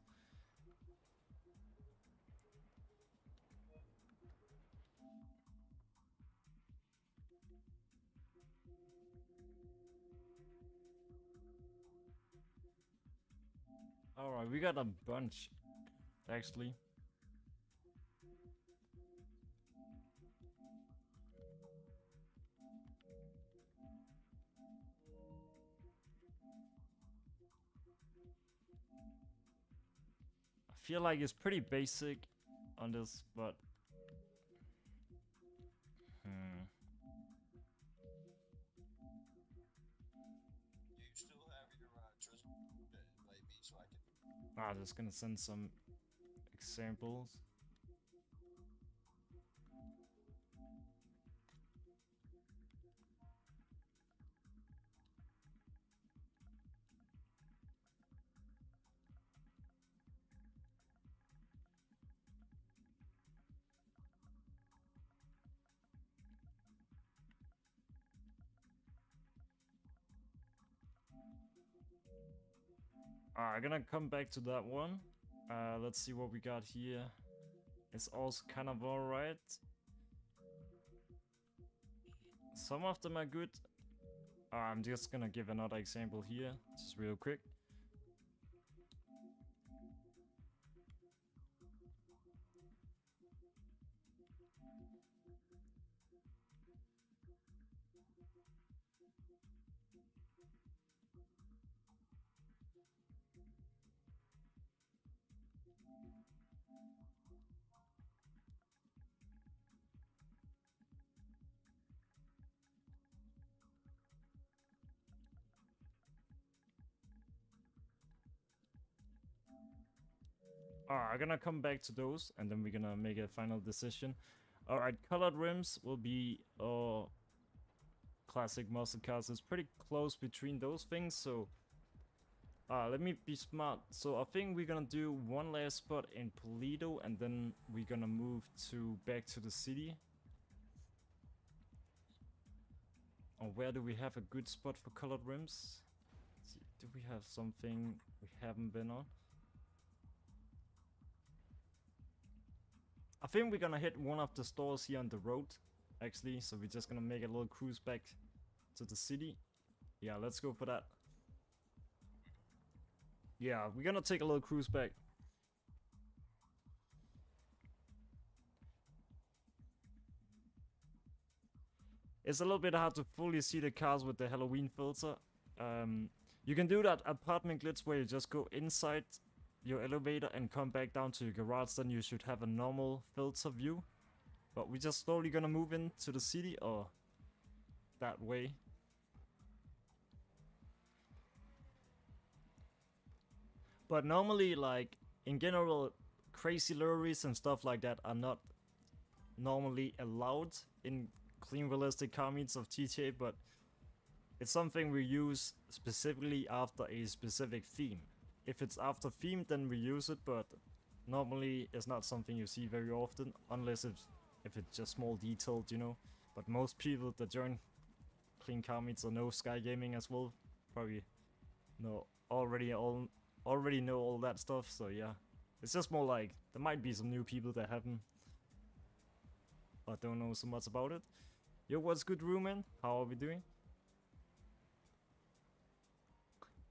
Alright, we got a bunch, actually. I feel like it's pretty basic on this, but... Do you still have your trust invite me so I can? Just gonna send some examples. Alright, I'm gonna come back to that one. Let's see what we got here. It's also kind of alright. Some of them are good. I'm just gonna give another example here, just real quick. Alright, I'm gonna come back to those and then we're gonna make a final decision. Alright, colored rims will be classic muscle cars. It's pretty close between those things, so let me be smart. So I think we're gonna do one last spot in Polito and then we're gonna move back to the city. Or where do we have a good spot for colored rims? Let's see, do we have something we haven't been on? I think we're gonna hit one of the stores here on the road, actually. So we're just gonna make a little cruise back to the city. Yeah, let's go for that. Yeah, we're gonna take a little cruise back. It's a little bit hard to fully see the cars with the Halloween filter. You can do that apartment glitch where you just go inside your elevator and come back down to your garage, then you should have a normal filter view. But we're just slowly gonna move into the city, or that way. But normally, like, in general, crazy lorries and stuff like that are not normally allowed in clean realistic car meets of GTA, but it's something we use specifically after a specific theme. If it's after theme, then we use it, but normally it's not something you see very often, unless if it's just small detailed, you know. But most people that join clean car meets or know Sky Gaming as well probably already know all that stuff. So yeah, it's just more like there might be some new people that haven't or don't know so much about it. Yo, what's good, Rumen? How are we doing?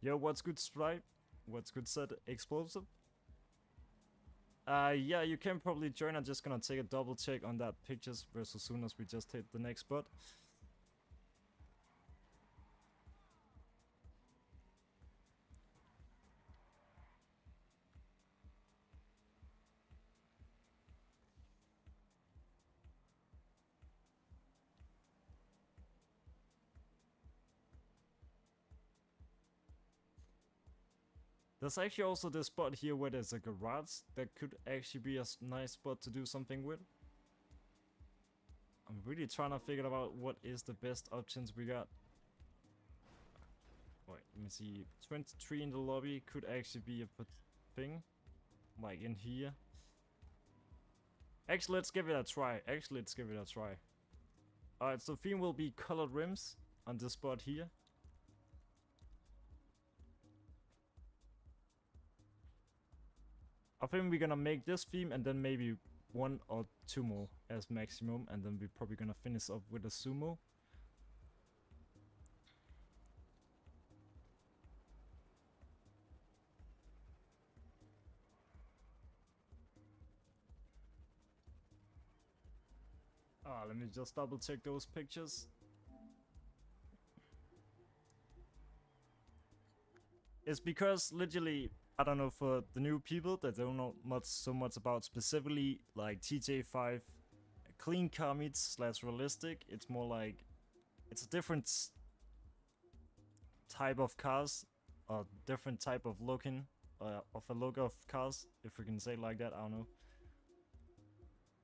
Yo, what's good, Stripe? What's good, Set Explosive? Yeah, you can probably join. I'm just gonna take a double check on that pictures versus soon as we just hit the next spot. There's actually also this spot here where there's a garage that could actually be a nice spot to do something with. I'm really trying to figure out what is the best options we got. Wait, let me see. 23 in the lobby could actually be a thing. Like in here. Actually, let's give it a try. Alright, so theme will be colored rims on this spot here. I think we're gonna make this theme and then maybe one or two more as maximum, and then we're probably gonna finish up with a sumo. Let me just double check those pictures. It's because literally, I don't know, for the new people that don't know so much about specifically like TJ5 clean car meets slash realistic. It's more like it's a different type of cars, or different type of looking, of a look of cars, if we can say it like that. I don't know.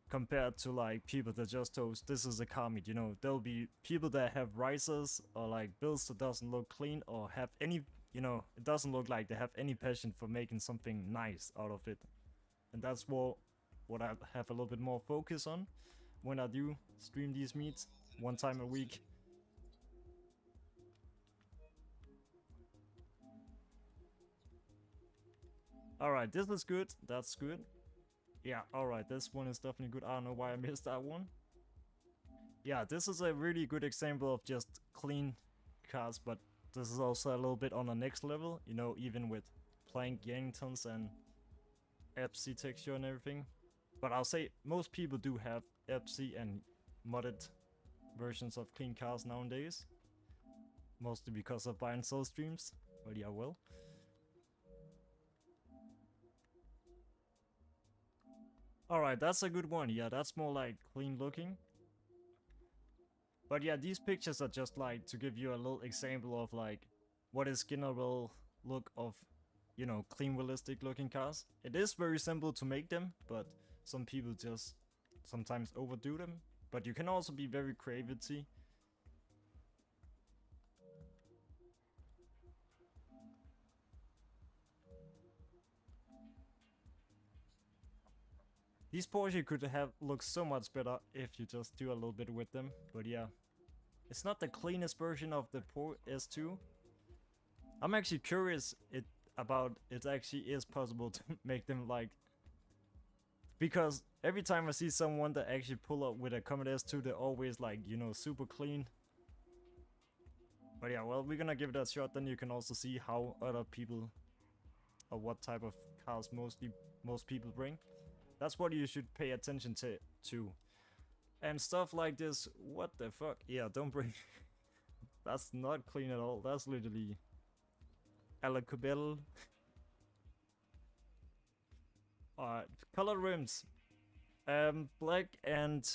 Compared to like people that just toast this is a car meet, you know, there'll be people that have risers or like builds that doesn't look clean or have any, you know, it doesn't look like they have any passion for making something nice out of it. And that's what I have a little bit more focus on when I do stream these meets one time a week. Alright, this is good. That's good. Yeah, alright, this one is definitely good. I don't know why I missed that one. Yeah, this is a really good example of just clean cars, but this is also a little bit on the next level, you know, even with plank Yanktons and EPSI texture and everything. But I'll say most people do have EPSI and modded versions of clean cars nowadays. Mostly because of buy and sell streams. But yeah, well. Alright, that's a good one. Yeah, that's more like clean looking. But yeah, these pictures are just like to give you a little example of like what is general look of, you know, clean realistic looking cars. It is very simple to make them, but some people just sometimes overdo them. But you can also be very creativity. These Porsche could have looked so much better if you just do a little bit with them, but yeah. It's not the cleanest version of the S2. I'm actually curious about it actually is possible to make them like... Because every time I see someone that actually pull up with a Comet S2, they're always like, you know, super clean. But yeah, well, we're gonna give it a shot, then you can also see how other people, or what type of cars most people bring. That's what you should pay attention to. And stuff like this, what the fuck? Yeah, don't bring... That's not clean at all. That's literally... Alacabelle. Alright, color rims. Black and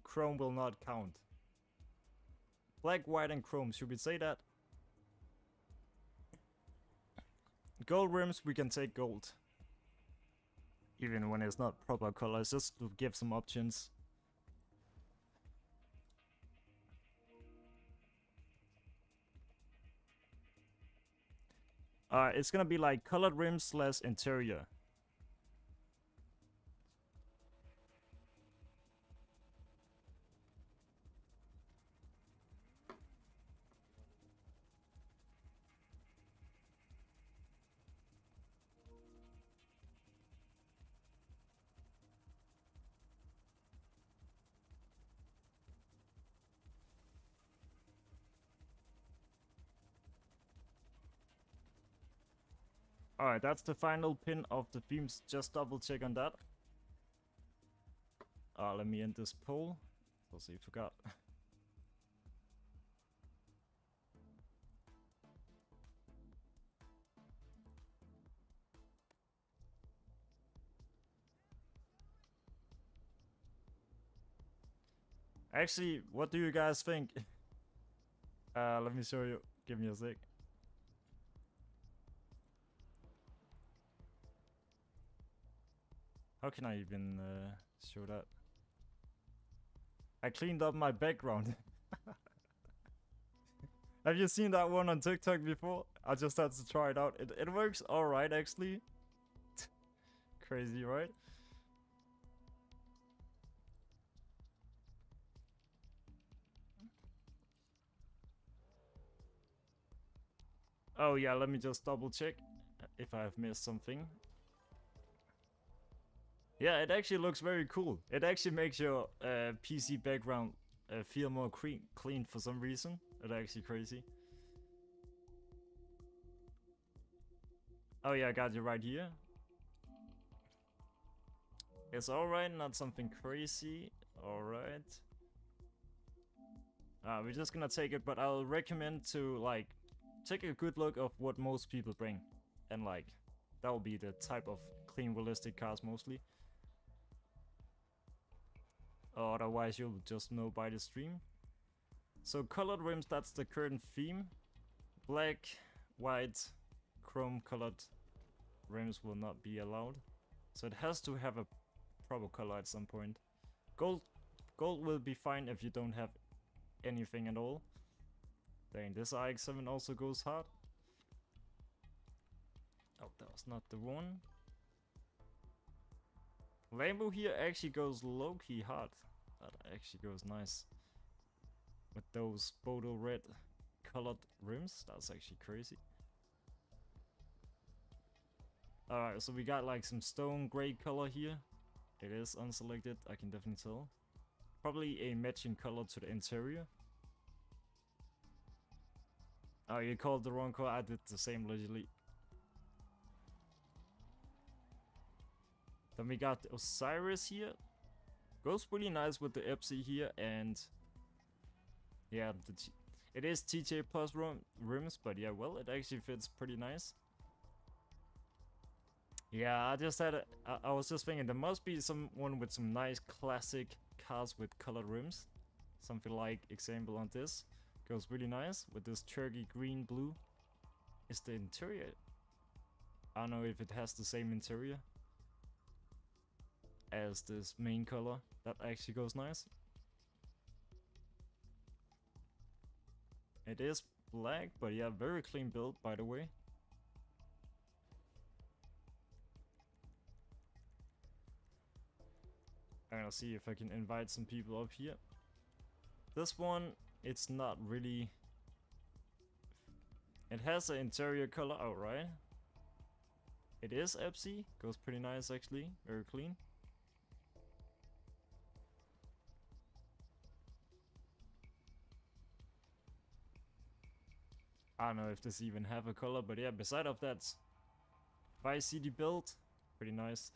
chrome will not count. Black, white and chrome, should we say that? Gold rims, we can take gold. Even when it's not proper colors, just to give some options. It's gonna be like colored rims slash interior. Alright, that's the final pin of the themes. Just double check on that. Let me end this poll. I'll see, forgot. Actually, what do you guys think? Let me show you. Give me a sec. How can I even show that? I cleaned up my background. Have you seen that one on TikTok before? I just had to try it out. It works alright actually. Crazy, right? Oh yeah, let me just double check if I've missed something. Yeah, it actually looks very cool. It actually makes your PC background feel more clean for some reason. It's actually crazy. Oh yeah, I got you right here. It's alright, not something crazy. Alright. We're just gonna take it, but I'll recommend to like take a good look of what most people bring, and like that will be the type of clean realistic cars mostly. Otherwise you'll just know by the stream. So colored rims, that's the current theme. Black, white, chrome colored rims will not be allowed. So it has to have a proper color at some point. Gold will be fine if you don't have anything at all. Dang, this RX-7 also goes hard. Oh, that was not the one. Lambo here actually goes low-key hard. That actually goes nice. With those Bodo red colored rims. That's actually crazy. Alright, so we got like some stone gray color here. It is unselected, I can definitely tell. Probably a matching color to the interior. Oh, you called the wrong color. I did the same literally. Then we got the Osiris here. Goes pretty nice with the EPSI here, and yeah, it is TJ plus rims, but yeah, well, it actually fits pretty nice. Yeah, I just had I was just thinking there must be someone with some nice classic cars with colored rims. Something like example on this. Goes really nice with this turkey green blue. Is the interior? I don't know if it has the same interior as this main color. That actually goes nice. It is black, but yeah, very clean build by the way. I'm gonna see if I can invite some people up here. This one, it's not really... It has an interior color, alright. It is EPSI, goes pretty nice actually, very clean. I don't know if this even have a color, but yeah, beside of that, Vice City build, pretty nice.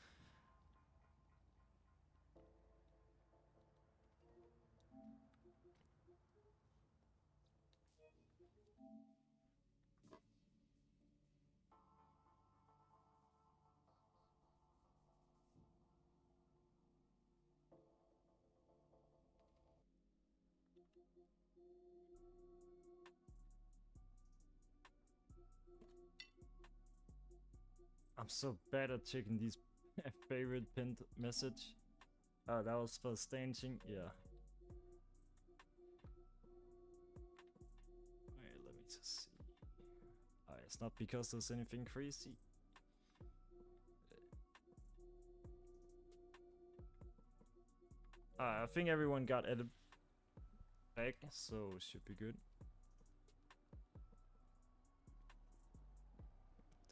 I'm so bad at checking these favorite pinned message. Oh, that was for staging, yeah. Alright, let me just see. Alright, it's not because there's anything crazy. I think everyone got added back, so it should be good.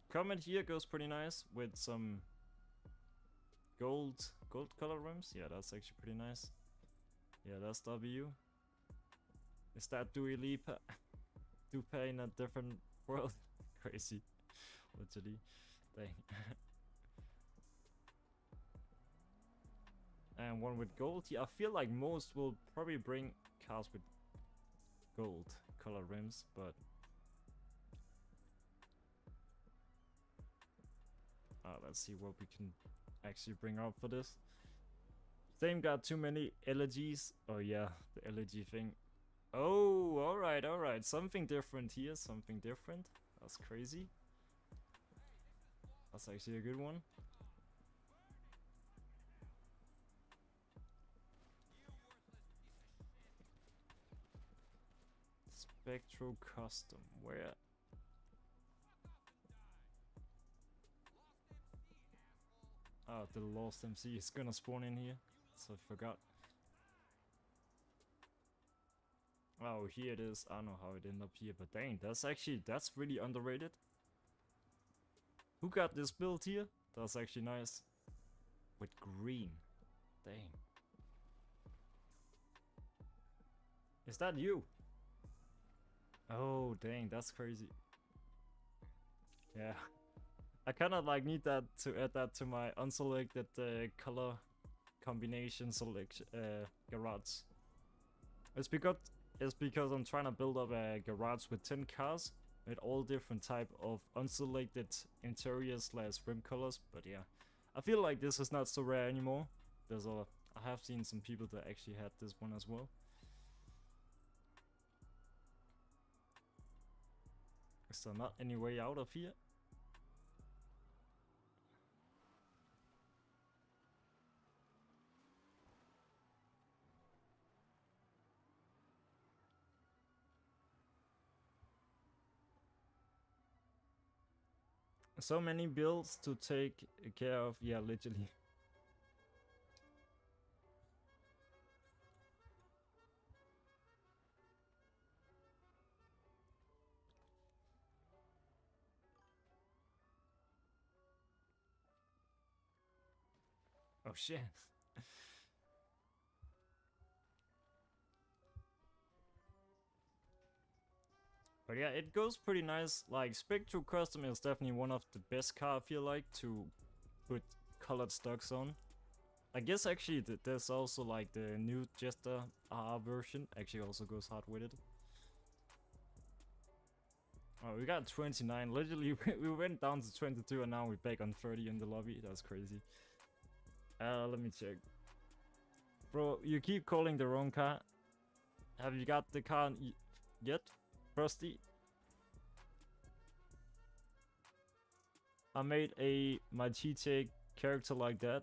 The comment here goes pretty nice with some gold color rims. Yeah, that's actually pretty nice. Yeah, that's W. Is that Dua Lipa? Dupe in a different world? Crazy. Literally. Dang. And one with gold. Yeah, I feel like most will probably bring cars with gold color rims, but let's see what we can actually bring out for this. Same got too many elegies. Oh yeah, the elegy thing. Oh, alright, alright. Something different here, something different. That's crazy. That's actually a good one. Spectro Custom, where? Oh, the Lost MC is gonna spawn in here, so I forgot. Oh, here it is. I don't know how it ended up here, but dang, that's really underrated. Who got this build here? That's actually nice. With green. Dang. Is that you? Oh, dang, that's crazy. Yeah. I kind of like need that to add that to my unselected color combination selection garage. is because I'm trying to build up a garage with 10 cars with all different type of unselected interior slash rim colors. But yeah, I feel like this is not so rare anymore. I have seen some people that actually had this one as well. Is there not any way out of here? So many builds to take care of. Yeah, literally. Oh shit. But yeah, it goes pretty nice. Like, Spectral Custom is definitely one of the best car, I feel like, to put colored stocks on. I guess actually there's also like the new Jester RR version actually also goes hard with it. Oh, we got 29. Literally, we went down to 22 and now we're back on 30 in the lobby. That's crazy. Let me check. Bro, you keep calling the wrong car. Have you got the car yet, Frosty? I made my GTA character like that.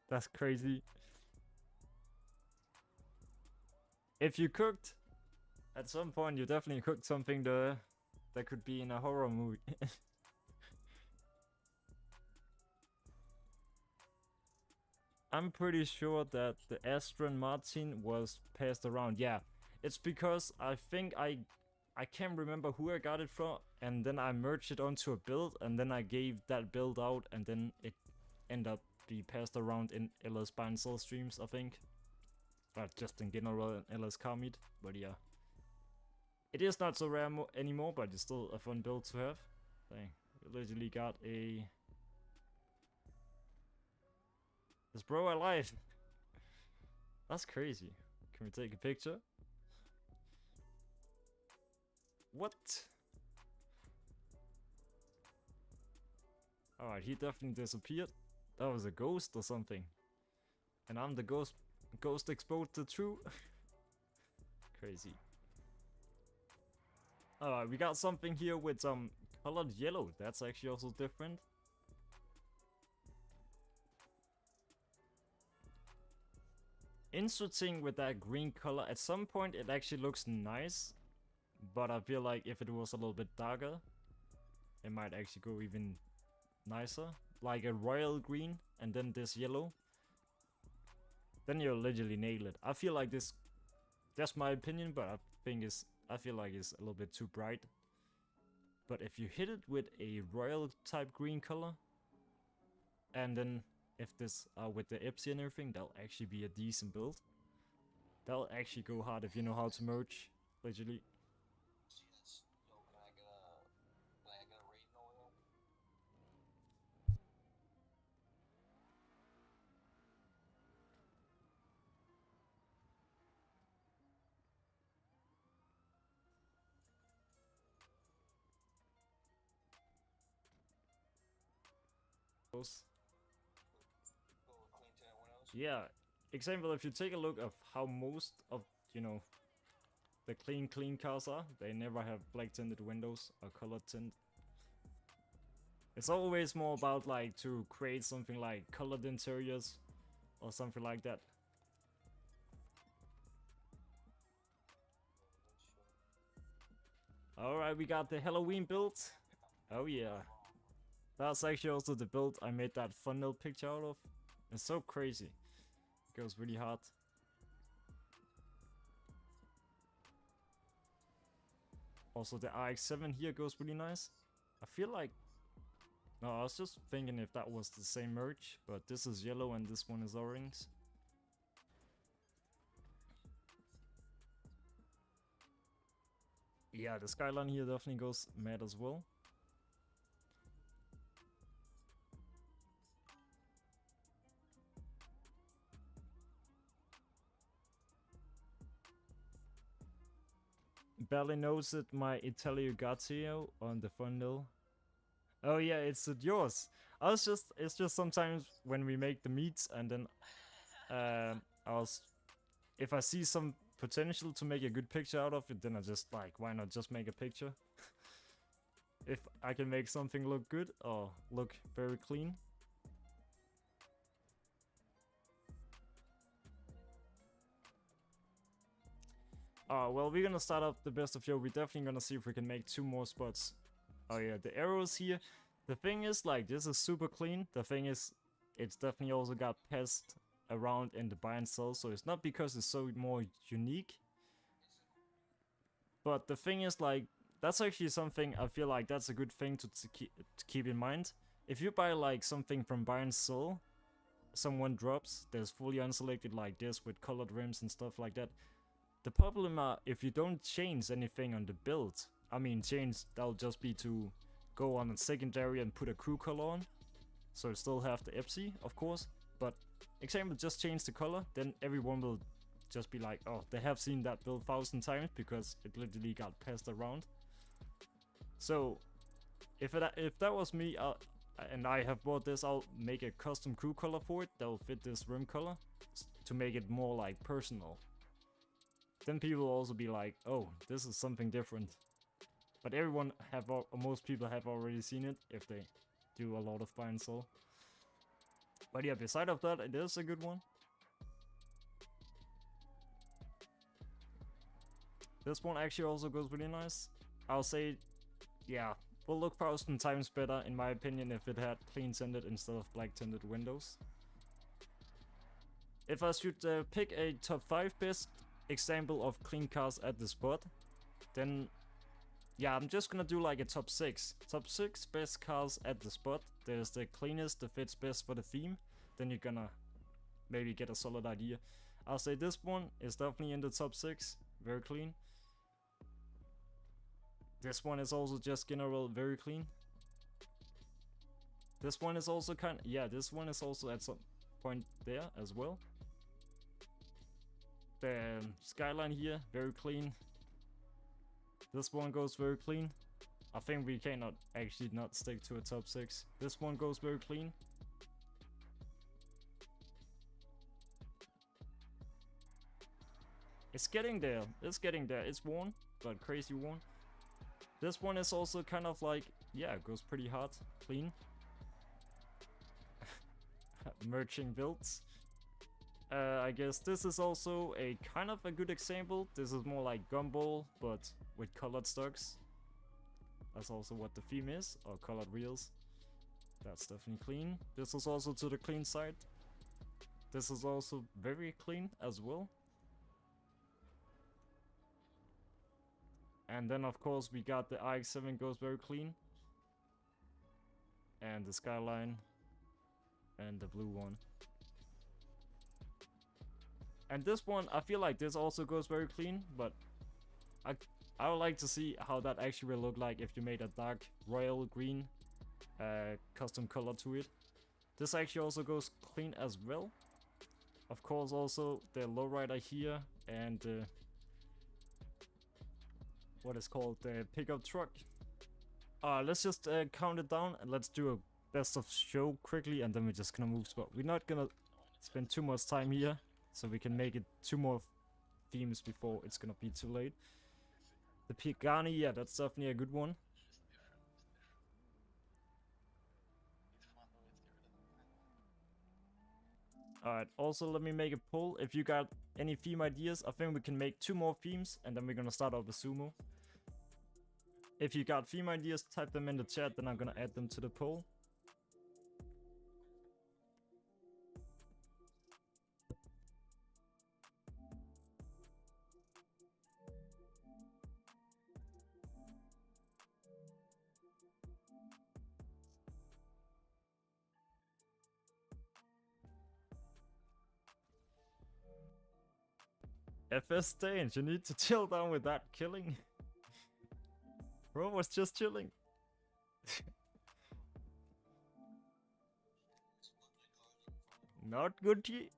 That's crazy. If you cooked, at some point you definitely cooked something that could be in a horror movie. I'm pretty sure that the Aston Martin was passed around. Yeah, it's because I think I can't remember who I got it from, and then I merged it onto a build, and then I gave that build out, and then it ended up be passed around in LS Buy and Sell streams, I think. But just in general in LS Car Meet. But yeah. It is not so rare anymore, but it's still a fun build to have. Dang, we literally got a... Is bro alive? That's crazy. Can we take a picture? What? Alright, he definitely disappeared. That was a ghost or something. And I'm the ghost exposed the truth. Crazy. Alright, we got something here with some colored yellow. That's actually also different. Interesting with that green color. At some point it actually looks nice, but I feel like if it was a little bit darker, it might actually go even nicer. Like a royal green and then this yellow. Then you'll literally nail it. I feel like this, that's my opinion, but I feel like it's a little bit too bright. But if you hit it with a royal type green color, and then if this with the EPSI and everything, that'll actually be a decent build. That'll actually go hard if you know how to merge, literally. Yes. Yo, can I get a rating oil? Go clean tint windows. Yeah, example, if you take a look of how most of, you know, the clean cars are, they never have black tinted windows or colored tint. It's always more about like to create something like colored interiors or something like that. Alright, we got the Halloween build. Oh yeah. That's actually also the build I made that thumbnail picture out of. It's so crazy. It goes really hard. Also the RX-7 here goes really nice. I feel like... No, I was just thinking if that was the same merge, but this is yellow and this one is orange. Yeah, the skyline here definitely goes mad as well. barely noticed my Gatio on the thumbnail. Oh yeah, it's yours. It's just sometimes when we make the meats and then if I see some potential to make a good picture out of it, then I just like, why not just make a picture? If I can make something look good or look very clean. Well, we're gonna start up the best of show. We're definitely gonna see if we can make 2 more spots. Oh yeah, the arrows here. The thing is, like, this is super clean. The thing is, it's definitely also got passed around in the buy and sell, so it's not because it's so more unique. But the thing is, like, that's actually something I feel like that's a good thing to keep in mind. If you buy like something from buy and sell, someone drops, there's fully unselected like this with colored rims and stuff like that. The problem if you don't change anything on the build, I mean change, that'll just be to go on a secondary and put a crew color on. So it still have the EPSI, of course. But example, just change the color, then everyone will just be like, oh, they have seen that build 1,000 times because it literally got passed around. So if that was me, and I have bought this, I'll make a custom crew color for it that will fit this rim color to make it more like personal. Then people will also be like, oh, this is something different. But most people have already seen it if they do a lot of buy and sell. But yeah, beside of that, it is a good one. This one actually also goes really nice. I'll say, yeah, will look 1,000 times better in my opinion if it had clean tinted instead of black tinted windows. If I should pick a top 5 best example of clean cars at the spot, then yeah, I'm just gonna do like a top 6. Top 6 best cars at the spot. There's the cleanest that fits best for the theme. Then you're gonna maybe get a solid idea. I'll say this one is definitely in the top 6. Very clean. This one is also just general very clean. This one is also this one is also at some point there as well. The skyline here, very clean. This one goes very clean. I think we cannot actually not stick to a top 6. This one goes very clean. It's getting there. It's getting there. It's worn, but crazy worn. This one is also kind of like, yeah, it goes pretty hard. Clean. Merging builds. I guess this is also a kind of a good example. This is more like Gumball, but with colored stocks. That's also what the theme is, or colored wheels. That's definitely clean. This is also to the clean side. This is also very clean as well. And then of course we got the RX-7 goes very clean. And the Skyline. And the blue one. And this one, I feel like this also goes very clean, but I would like to see how that actually will look like if you made a dark royal green custom color to it. This actually also goes clean as well. Of course also the lowrider here and what is called the pickup truck. Let's just count it down and let's do a best of show quickly and then we're just gonna move spot. We're not gonna spend too much time here so we can make it 2 more themes before it's gonna be too late. The Pagani, yeah, that's definitely a good one. Alright, also let me make a poll. If you got any theme ideas, I think we can make 2 more themes and then we're gonna start off with Sumo. If you got theme ideas, type them in the chat, then I'm gonna add them to the poll. FS Stage, you need to chill down with that killing. Bro was just chilling. Not good T.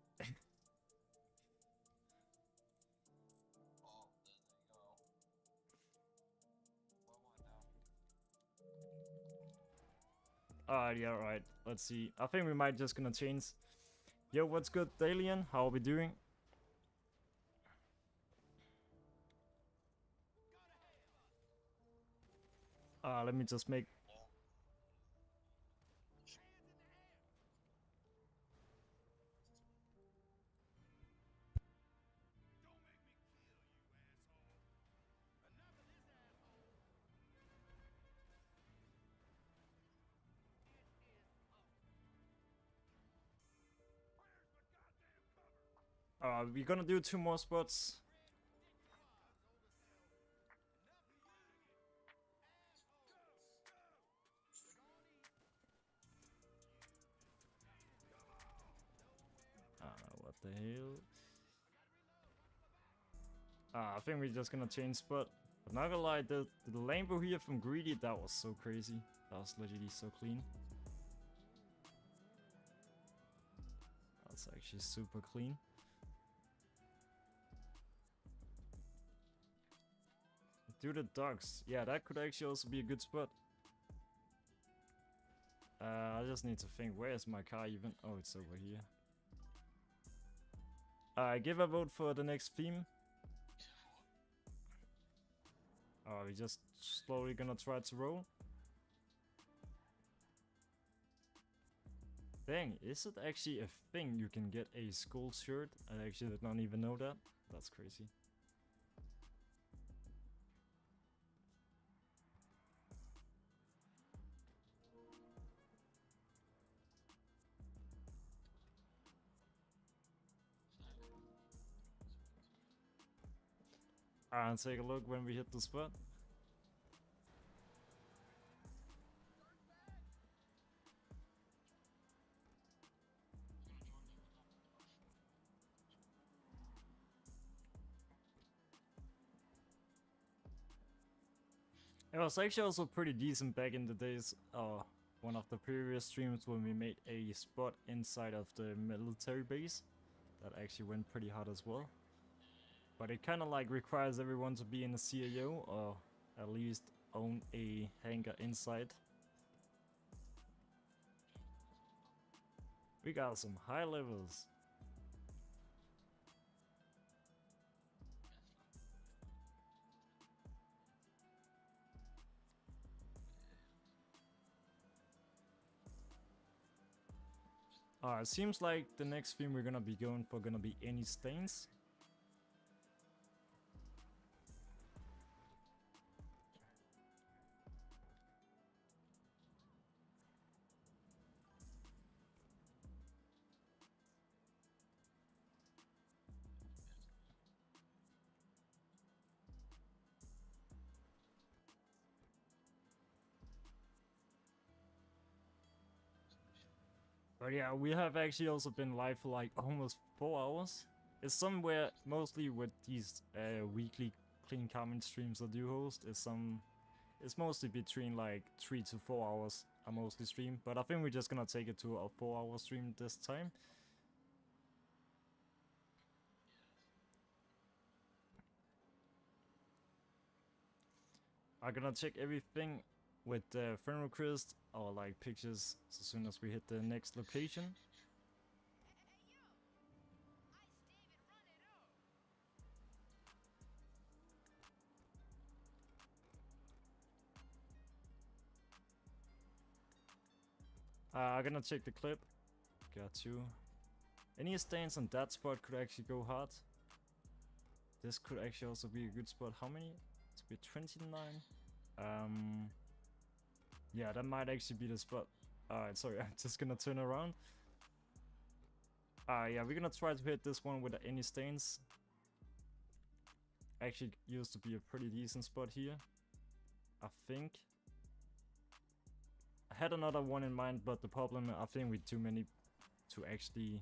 Alright, yeah, right. Let's see. I think we might just gonna change. Yo, what's good, Dalian? How are we doing? Let me just make... we're gonna do 2 more spots. What the hell? I think we're just gonna change spot. But not gonna lie, the Lambo here from Greedy, that was so crazy. That was literally so clean. That's actually super clean. Do the dogs. Yeah, that could actually also be a good spot. I just need to think, where is my car even? Oh, it's over here. Give a vote for the next theme. We're just slowly gonna try to roll. Dang, is it actually a thing you can get a skull shirt? I actually did not even know that. That's crazy. And take a look when we hit the spot. It was actually also pretty decent back in the days. One of the previous streams when we made a spot inside of the military base. That actually went pretty hot as well. But it kind of like requires everyone to be in a CAO or at least own a hangar inside. We got some high levels. It seems like the next theme we're gonna be going for gonna be any stains. But yeah, we have actually also been live for like almost 4 hours. It's somewhere mostly with these weekly clean comment streams I do host. It's mostly between like 3 to 4 hours I mostly stream. But I think we're just gonna take it to a 4-hour stream this time. I'm gonna check everything with friend request or like pictures as soon as we hit the next location. I'm gonna check the clip. Got you. Any stains on that spot could actually go hard. This could actually also be a good spot. How many? It's be 29. Yeah, that might actually be the spot. Alright, sorry, I'm just gonna turn around. Yeah, we're gonna try to hit this one with any stains. Actually used to be a pretty decent spot here, I think. I had another one in mind, but the problem, I think with too many to actually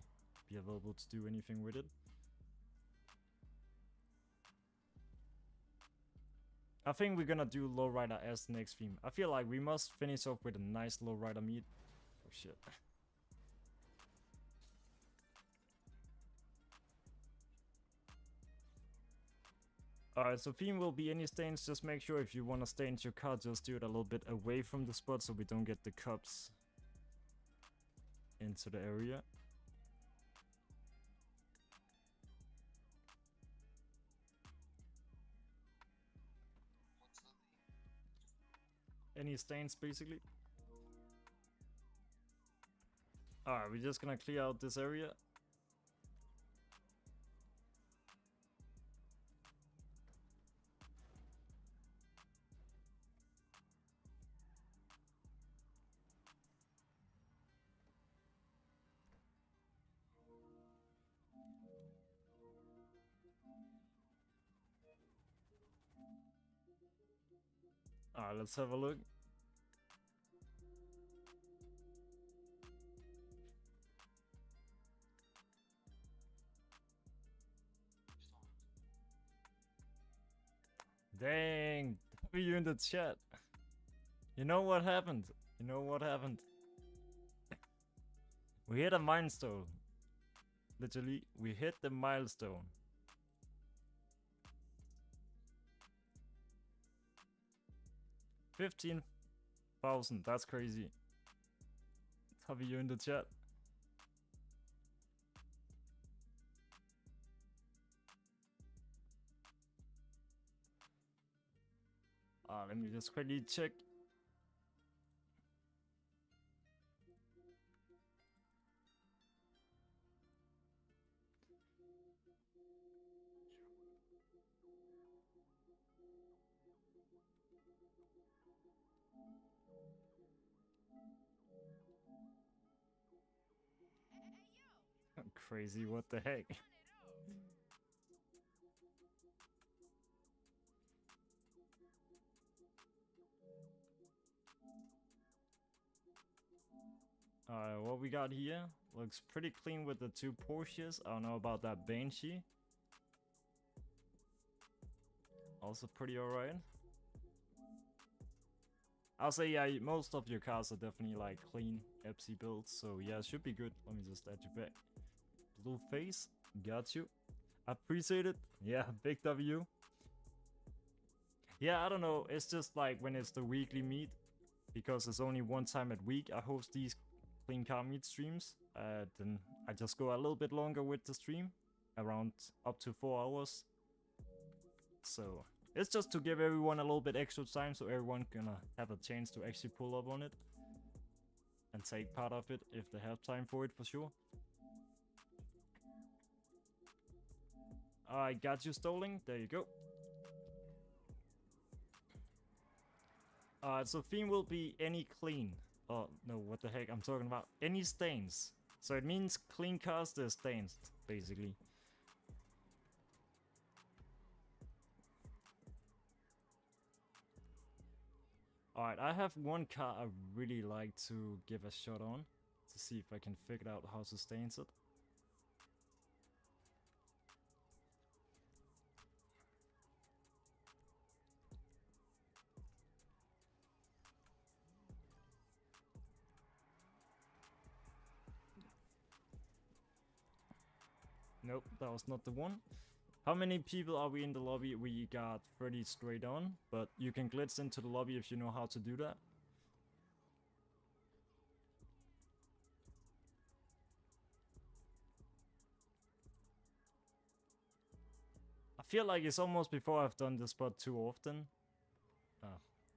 be available to do anything with it. I think we're gonna do lowrider as the next theme. I feel like we must finish off with a nice lowrider meet. Oh shit. Alright, so theme will be any stains. Just make sure if you want to stain your car, just do it a little bit away from the spot so we don't get the cups into the area. What's the lead? Any stains basically. Alright, we're just gonna clear out this area. Alright, let's have a look. Dang, W in the chat. You know what happened? You know what happened? We hit a milestone. Literally, we hit the milestone. 15,000, that's crazy. W in the chat. Let me just quickly check. Crazy, what the heck? Alright, what we got here looks pretty clean with the 2 Porsches. I don't know about that Banshee. Also pretty alright. I'll say, yeah, most of your cars are definitely like clean EPSI builds, so yeah, it should be good. Let me just add you back. Blue face, got you. Appreciate it. Yeah, big W. Yeah, I don't know, it's just like when it's the weekly meet, because it's only one time a week I host these clean car meet streams, then I just go a little bit longer with the stream, around up to 4 hours. So it's just to give everyone a little bit extra time, so everyone gonna have a chance to actually pull up on it and take part of it if they have time for it, for sure. I got you, Stoling. There you go. So theme will be any clean. Oh no, what the heck I'm talking about? Any stains. So it means clean cars, they're stains, basically. Alright, I have one car I really like to give a shot on, to see if I can figure out how to stains it. Nope, that was not the one. How many people are we in the lobby? We got 30 straight on, but you can glitch into the lobby if you know how to do that. I feel like it's almost before I've done this spot too often.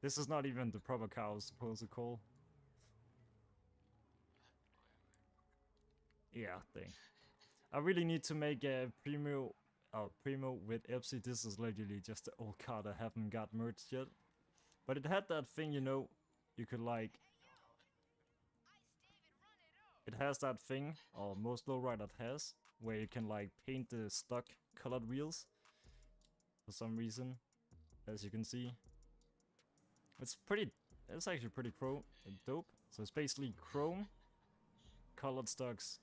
This is not even the proper car I was supposed to call. Yeah, dang. I really need to make a Primo with EPSI. This is literally just the old car that haven't got merged yet. But it had that thing, you know, you could like... It has that thing, or most lowrider has, where you can like paint the stock colored wheels. For some reason, as you can see. It's actually pretty dope. So it's basically chrome, colored stocks.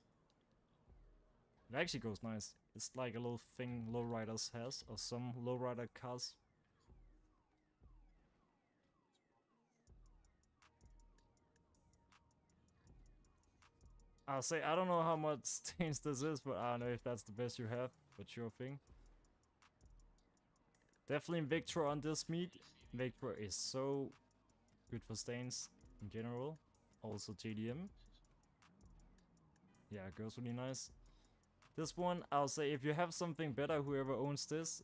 It actually goes nice. It's like a little thing lowriders has, or some lowrider cars. I'll say, I don't know how much stains this is, but I don't know if that's the best you have, but sure thing. Definitely Victor on this meet. Victor is so good for stains in general. Also JDM. Yeah, it goes really nice. This one, I'll say if you have something better, whoever owns this,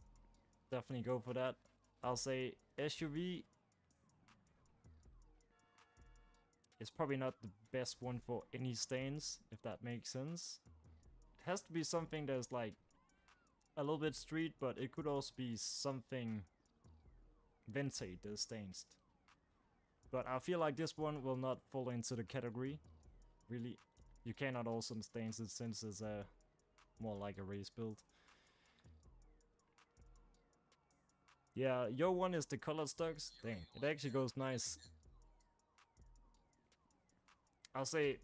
definitely go for that. I'll say SUV is probably not the best one for any stains, if that makes sense. It has to be something that's like a little bit street, but it could also be something vintage that's stained. But I feel like this one will not fall into the category. Really, you cannot also stain it since it's more like a race build. Yeah, your one is the colored stocks. Dang, it actually goes nice. I'll say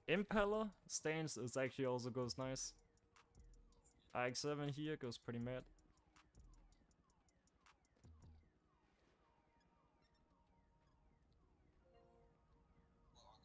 Impaler stains is actually also goes nice. IX7 here goes pretty mad. Even now.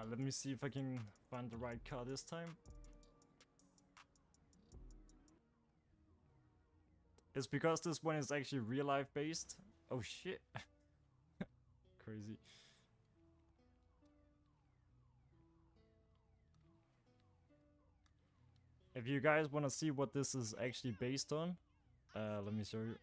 Let me see if I can find the right car this time. It's because this one is actually real life based. Oh shit. Crazy. If you guys want to see what this is actually based on, let me show you.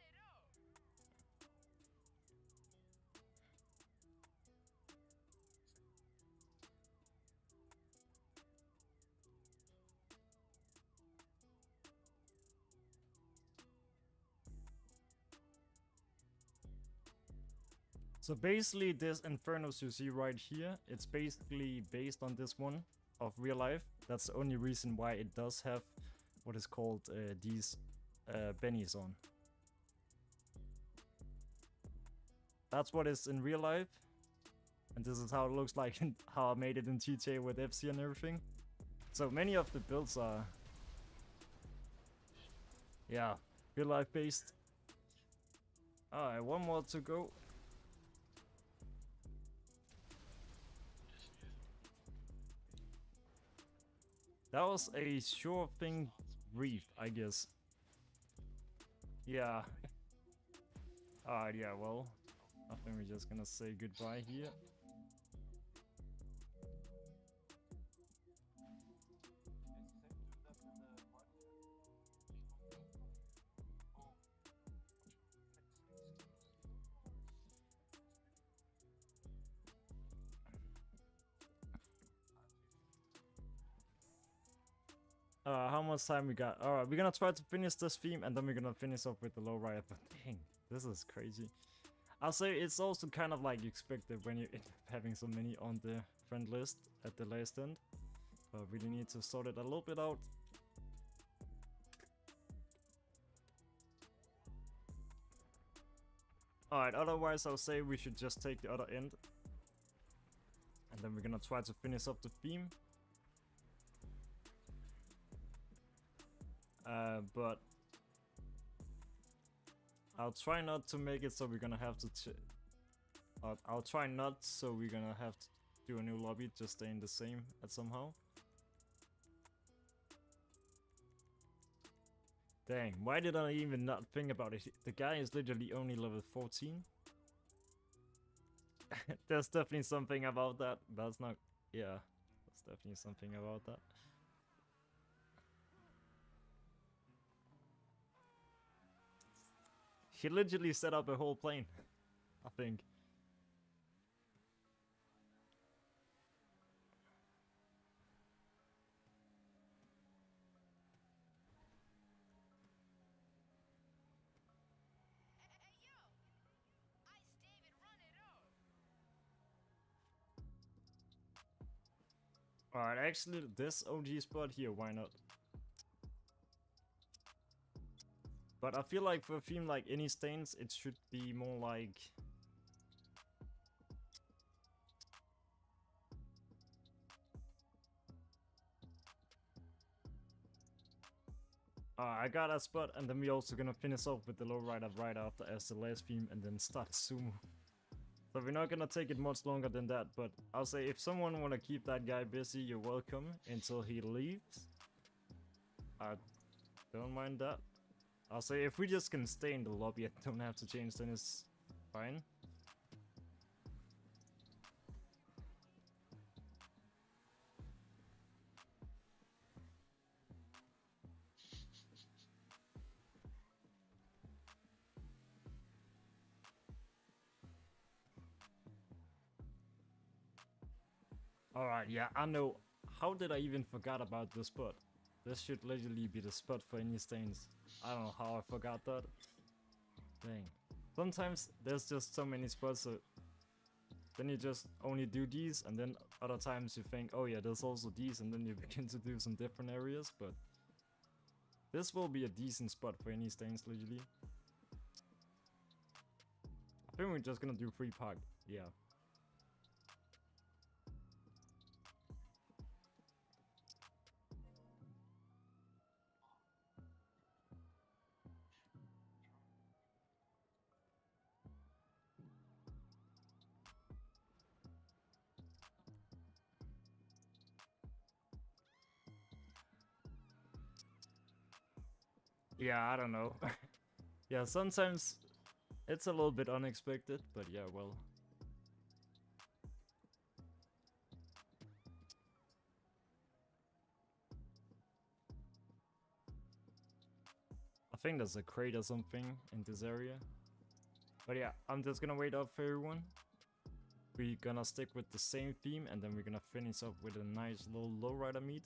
So basically this Infernos you see right here, it's basically based on this one of real life. That's the only reason why it does have what is called these bennies on. That's what is in real life. And this is how it looks like and how I made it in GTA with EPSI and everything. So many of the builds are, yeah, real life based. Alright, one more to go. That was a sure thing reef, I guess. Yeah. Alright, yeah, well, I think we're just gonna say goodbye here. How much time we got? Alright, we're gonna try to finish this theme and then we're gonna finish up with the low riot. But dang, this is crazy. I'll say it's also kind of like expected when you end up having so many on the friend list at the last end. But really need to sort it a little bit out. Alright, otherwise I'll say we should just take the other end. And then we're gonna try to finish up the theme. But I'll try not to make it so we're gonna have to I'll try not so we're gonna have to do a new lobby, just staying the same at somehow. Dang, why did I even not think about it? The guy is literally only level 14. There's definitely something about that. That's not, yeah, there's definitely something about that. He literally set up a whole plane, I think. Alright, actually, this OG spot here, why not? But I feel like for a theme like any stains, it should be more like... I got a spot, and then we're also gonna finish off with the lowrider right after as the last theme, and then start sumo. So we're not gonna take it much longer than that, but I'll say if someone wanna keep that guy busy, you're welcome until he leaves. I don't mind that. I'll say if we just can stay in the lobby and don't have to change, then it's fine. Alright, yeah, I know. How did I even forgot about this spot? This should literally be the spot for any stains. I don't know how I forgot that. Dang. Sometimes there's just so many spots, so then you just only do these, and then other times you think, oh yeah, there's also these, and then you begin to do some different areas, but this will be a decent spot for any stains, literally. I think we're just gonna do free park, yeah. Yeah, I don't know. Yeah, sometimes it's a little bit unexpected, but yeah, well. I think there's a crate or something in this area. But yeah, I'm just gonna wait up for everyone. We're gonna stick with the same theme, and then we're gonna finish up with a nice little lowrider meet.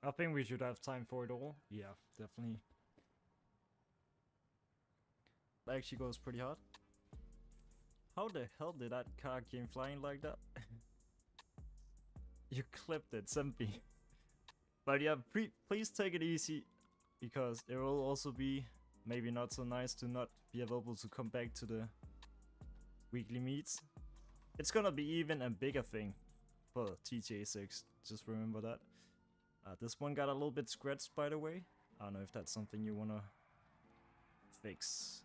I think we should have time for it all. Yeah, definitely. That actually goes pretty hard. How the hell did that car came flying like that? You clipped it, Sempi. But yeah, please take it easy, because it will also be maybe not so nice to not be able to come back to the weekly meets. It's gonna be even a bigger thing for GTA 6, just remember that. This one got a little bit scratched, by the way. I don't know if that's something you wanna fix.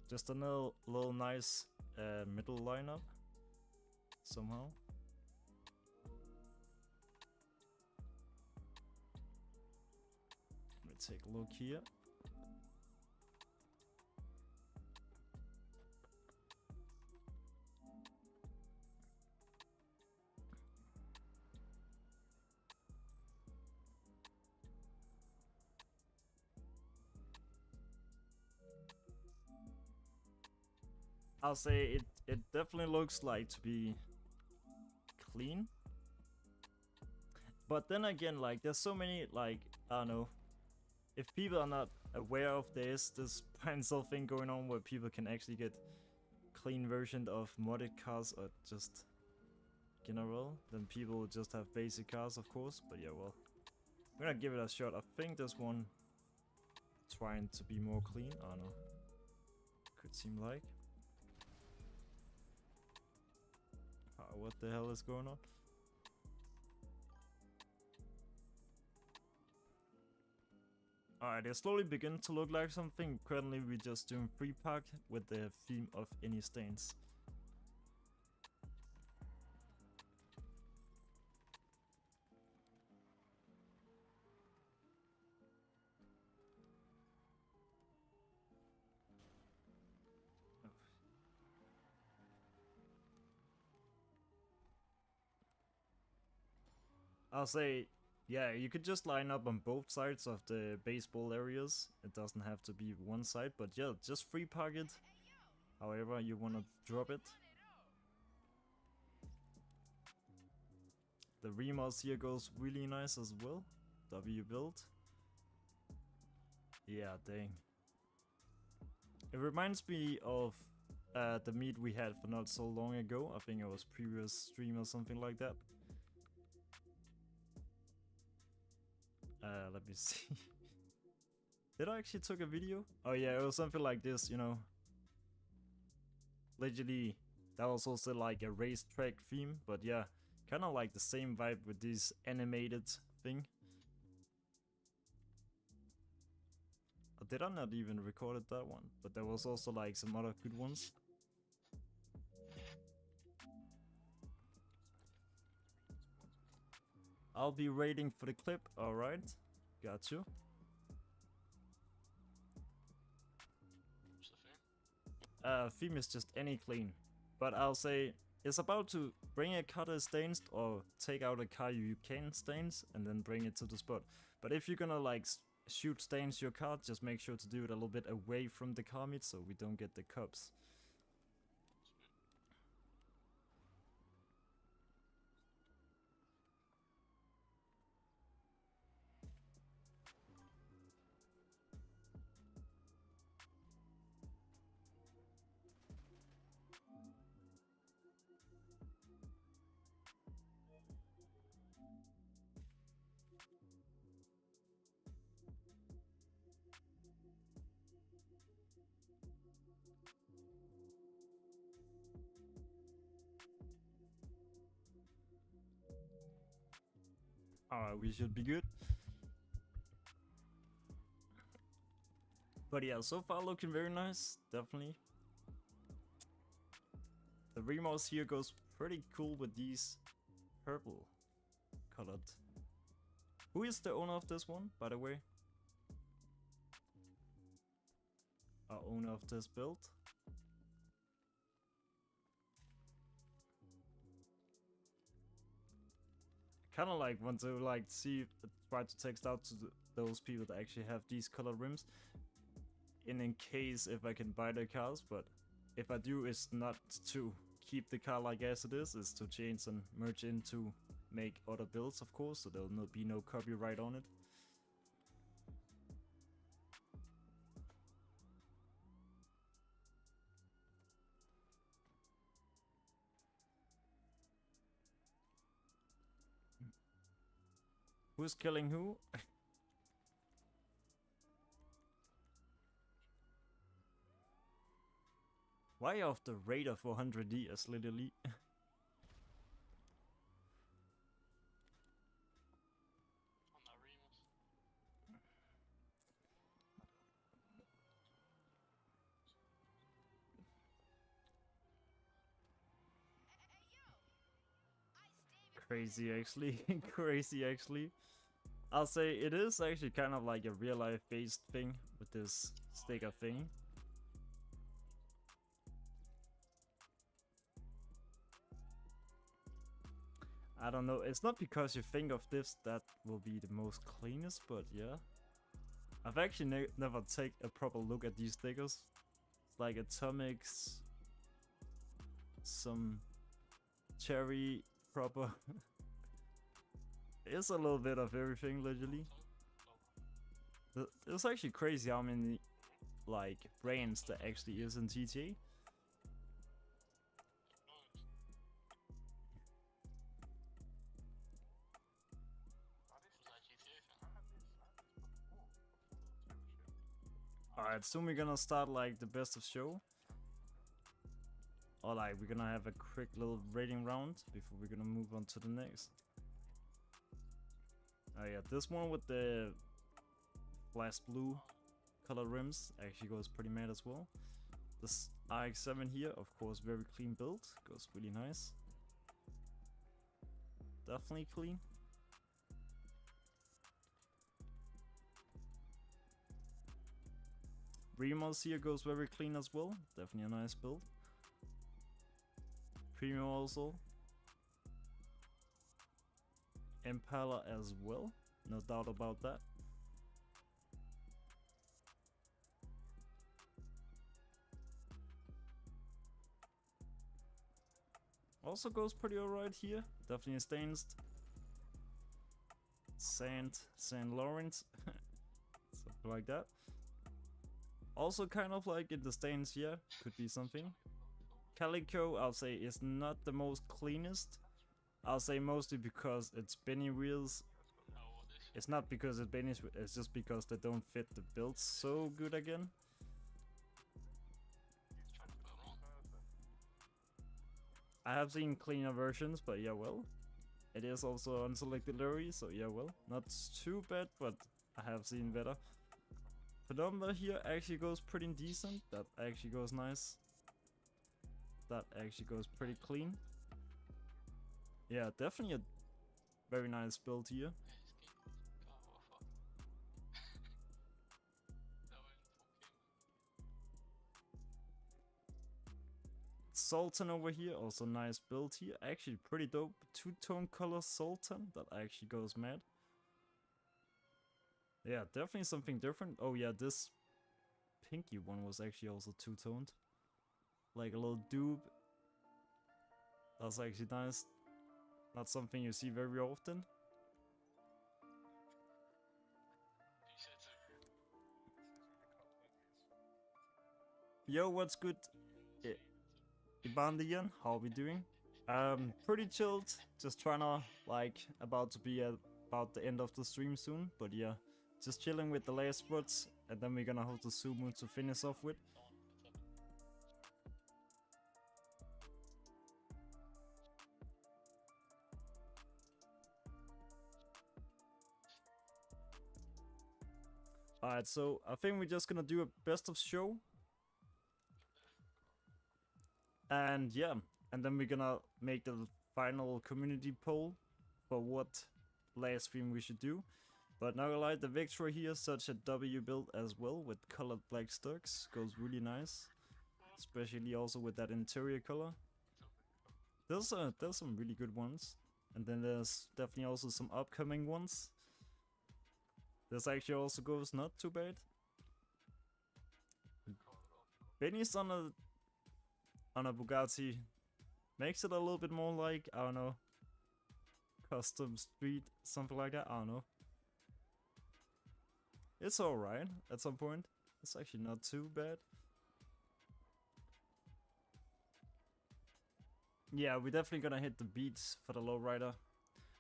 Just a little nice middle lineup somehow. Let me take a look here. I'll say it definitely looks like to be clean. But then again, like, there's so many, like, I don't know. If people are not aware of this pencil thing going on where people can actually get clean version of modded cars or just general, then people will just have basic cars, of course. But yeah, well, I'm gonna give it a shot. I think this one trying to be more clean. I don't know. Could seem like. What the hell is going on? Alright, they slowly begin to look like something. Currently we're just doing free park with the theme of any stains. I'll say, yeah, you could just line up on both sides of the baseball areas. It doesn't have to be one side, but yeah, just free park it. however you want to drop it. The remodels here goes really nice as well. W build. Yeah, dang. It reminds me of the meat we had for not so long ago. I think it was previous stream or something like that. Let me see. Did I actually took a video? Oh yeah, it was something like this, you know. Literally, that was also like a racetrack theme, but yeah, kind of like the same vibe with this animated thing. Or did I not even recorded that one? But there was also like some other good ones. I'll be waiting for the clip, alright. Got you. Theme is just any clean. But I'll say it's about to bring a car that is stained or take out a car you can stains and then bring it to the spot. But if you're gonna like shoot stains your car, just make sure to do it a little bit away from the car meat so we don't get the cups. Alright, we should be good. But yeah, so far looking very nice, definitely. The remodels here goes pretty cool with these purple colored. Who is the owner of this one, by the way? Our owner of this build. Kind of like want to like see, try to text out to those people that actually have these colored rims, in case if I can buy their cars. But if I do, it's not to keep the car like as it is to change and merge into make other builds, of course, so there'll be no copyright on it. Who's killing who? Why off the radar for 100 years, literally? Crazy actually, crazy actually. I'll say it is actually kind of like a real life based thing with this sticker thing. I don't know, it's not because you think of this that will be the most cleanest, but yeah. I've actually never take a proper look at these stickers. It's like atomics, some cherry proper. It's a little bit of everything, literally. It's actually crazy how many like brands there actually is in GTA. Alright, soon we're gonna start like the best of show. Or like we're gonna have a quick little rating round before we're gonna move on to the next. Oh yeah, this one with the flash blue color rims actually goes pretty mad as well. This RX-7 here, of course, very clean build, goes really nice. Definitely clean. Remodels here goes very clean as well, definitely a nice build. Premium also. Impala as well, no doubt about that. Also goes pretty alright here. Definitely stains. St. Lawrence. Something like that. Also kind of like in the stains here. Could be something. Calico, I'll say, is not the most cleanest. I'll say mostly because it's Benny wheels. It's not because it's Benny's, it's just because they don't fit the build so good again. I have seen cleaner versions, but yeah, well. It is also unselected lorry, so yeah, well. Not too bad, but I have seen better. Penumbra here actually goes pretty decent. That actually goes nice. That actually goes pretty clean. Yeah, definitely a very nice build here. Sultan over here, also nice build here. Actually pretty dope. Two-tone color Sultan, that actually goes mad. Yeah, definitely something different. Oh yeah, this pinky one was actually also two-toned. Like a little dupe. That's actually nice. Not something you see very often. Yo, what's good? Bandito, how we doing? Pretty chilled. Just trying to, like, about to be at about the end of the stream soon. But yeah, just chilling with the last spots. And then we're gonna hold the sumo to finish off with. Alright, so I think we're just gonna do a best of show. And yeah, and then we're gonna make the final community poll for what last stream we should do. But not gonna lie, the Victra here, such a W build as well, with colored black studs, goes really nice. Especially also with that interior color. There's some really good ones. And then there's definitely also some upcoming ones. This actually also goes not too bad. Benny's on a Bugatti makes it a little bit more like, I don't know, custom street, something like that, I don't know. It's alright at some point. It's actually not too bad. Yeah, we're definitely gonna hit the beats for the lowrider.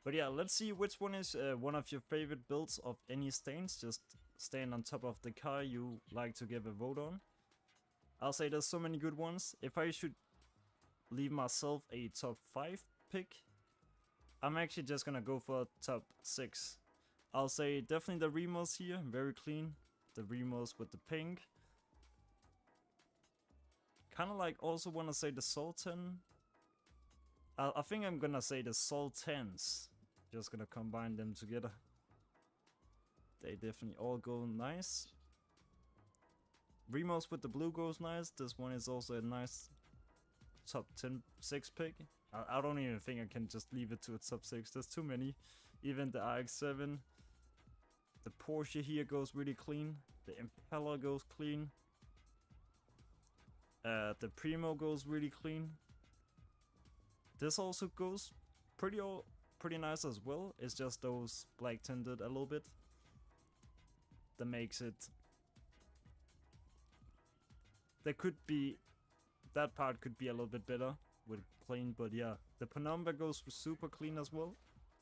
But yeah, let's see which one is one of your favorite builds of any stains. Just stand on top of the car you like to give a vote on. I'll say there's so many good ones. If I should leave myself a top 5 pick, I'm actually just gonna go for top 6. I'll say definitely the Remos here, very clean. The Remos with the pink. Kinda like also wanna say the Sultan. I think I'm gonna say the Sultans. Just gonna combine them together. They definitely all go nice. Remos with the blue goes nice. This one is also a nice top 6 pick. I don't even think I can just leave it to a top 6. There's too many. Even the RX-7. The Porsche here goes really clean. The Impala goes clean. The Primo goes really clean. This also goes pretty nice as well. It's just those black tinted a little bit that makes it. That part could be a little bit better with clean, but yeah, the Penumbra goes super clean as well.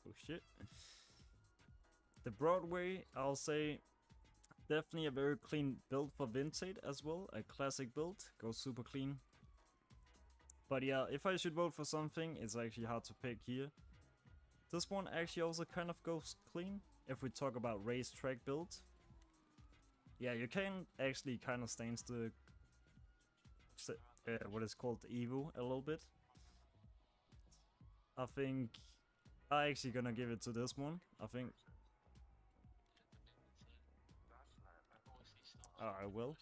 Oh shit. The Broadway, I'll say, definitely a very clean build for vintage as well. A classic build, goes super clean. But yeah, if I should vote for something, it's actually hard to pick here. This one actually also kind of goes clean, if we talk about racetrack build. Yeah, you can actually kind of stains the what is called the Evo a little bit. I think I'm actually gonna give it to this one. I think I will.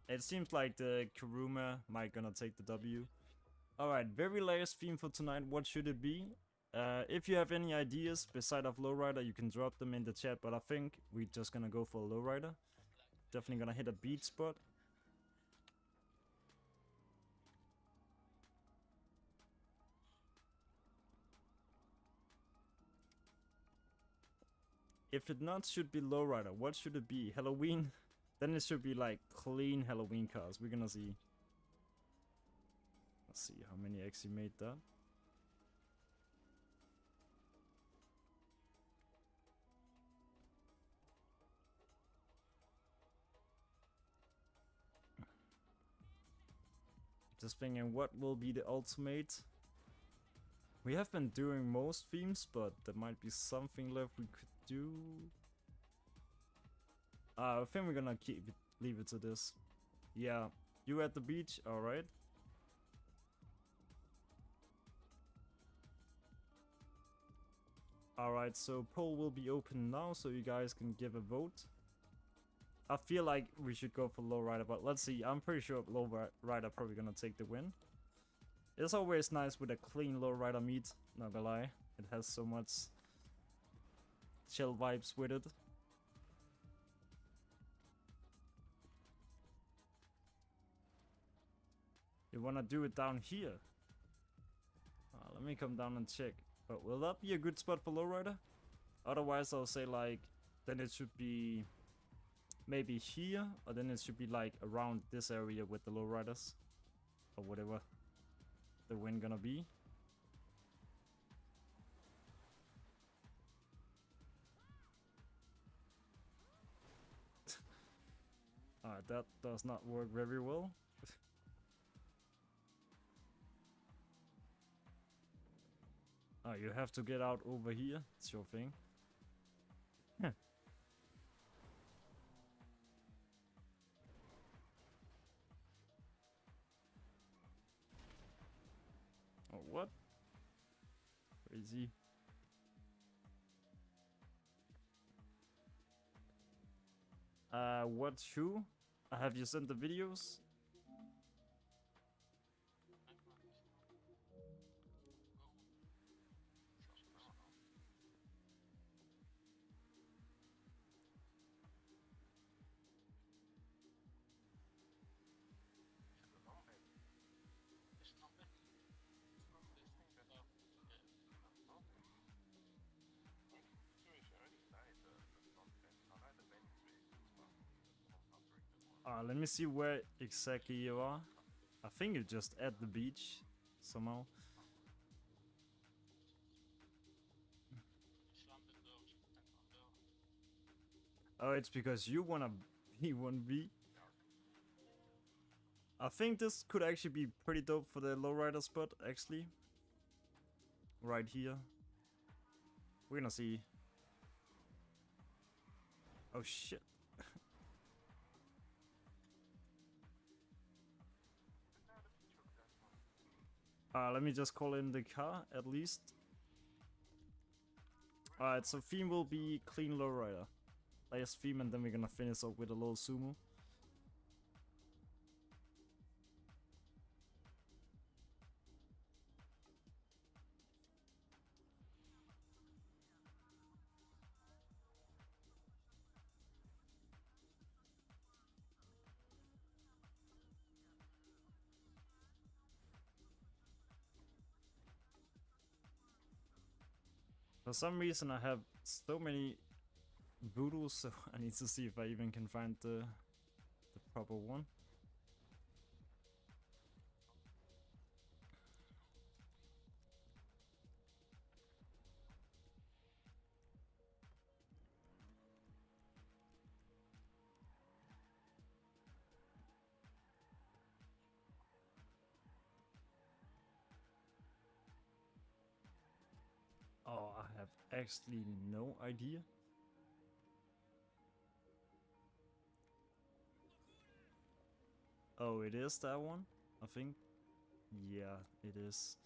It seems like the Kuruma might gonna take the W. Alright, very last theme for tonight. What should it be? If you have any ideas beside of lowrider, you can drop them in the chat. But I think we're just gonna go for a lowrider. Definitely gonna hit a beat spot. If it not should be lowrider, what should it be? Halloween? Then it should be like clean Halloween cars. We're gonna see. Let's see how many actually made that. Just thinking what will be the ultimate. We have been doing most themes, but there might be something left we could do. I think we're gonna leave it to this. Yeah, you at the beach, alright. Alright, so poll will be open now, so you guys can give a vote. I feel like we should go for lowrider, but let's see. I'm pretty sure lowrider probably gonna take the win. It's always nice with a clean lowrider meet, not gonna lie. It has so much chill vibes with it. You wanna do it down here? Let me come down and check. But will that be a good spot for lowrider? Otherwise I'll say like, then it should be maybe here, or then it should be like around this area with the lowriders, or whatever the win gonna be. Alright, that does not work very well. Oh, you have to get out over here. It's your thing. Oh, what? Crazy. What shoe? Have you sent the videos? Let me see where exactly you are. I think you're just at the beach somehow. Oh, it's because you wanna be 1v. I think this could actually be pretty dope for the lowrider spot, actually. Right here. We're gonna see. Oh shit. Let me just call in the car, at least. Alright, so theme will be clean lowrider. Last theme, and then we're gonna finish up with a little sumo. For some reason I have so many voodoos, so I need to see if I even can find the proper one. Oh, I have actually no idea. Oh, it is that one, I think. Yeah, it is.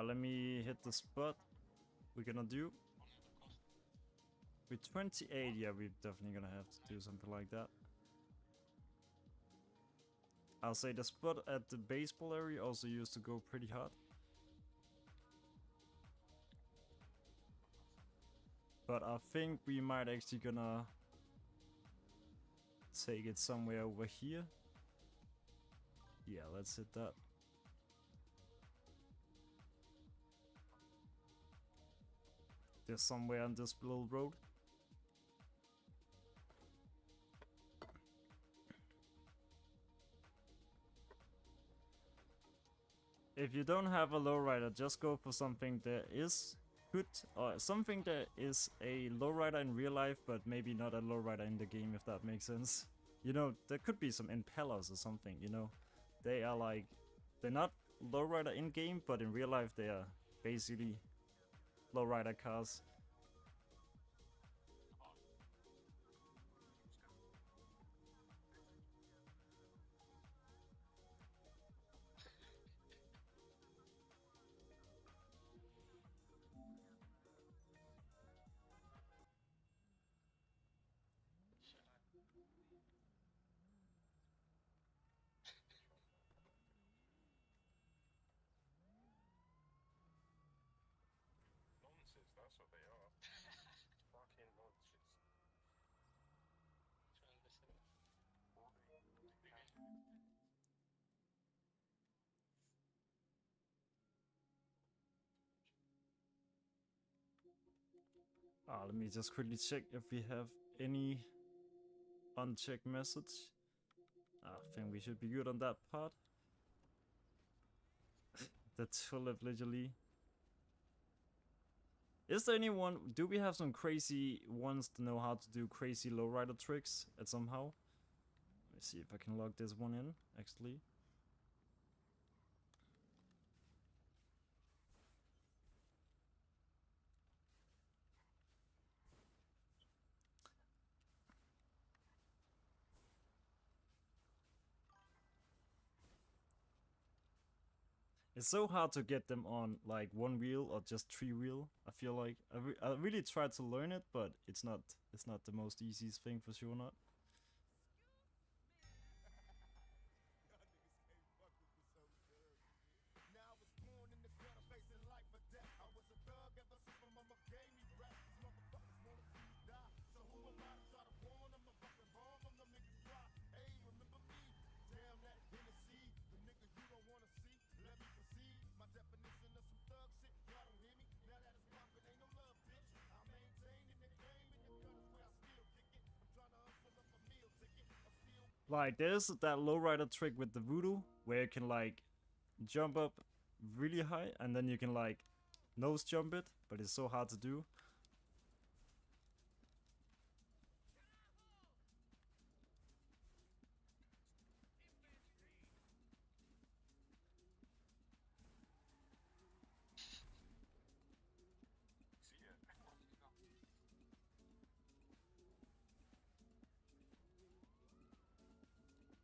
Let me hit the spot we're gonna do. With 28, yeah, we're definitely gonna have to do something like that. I'll say the spot at the baseball area also used to go pretty hard. But I think we might actually gonna take it somewhere over here. Yeah, let's hit that. There's somewhere on this little road. If you don't have a lowrider, just go for something that is good, or something that is a lowrider in real life, but maybe not a lowrider in the game, if that makes sense. You know, there could be some impellers or something, you know. They are like, they're not lowrider in game, but in real life they are basically lowrider cars. Nonsense, that's what they are. Fucking nonsense. Trying to listen. Let me just quickly check if we have any unchecked message. I think we should be good on that part. The tulip literally. Is there anyone? Do we have some crazy ones to know how to do crazy lowrider tricks at somehow? Let me see if I can log this one in, actually. It's so hard to get them on like one wheel or just three wheel. I feel like I really tried to learn it, but it's not the most easiest thing for sure not. Like there's that lowrider trick with the voodoo where you can like jump up really high and then you can like nose jump it, but it's so hard to do.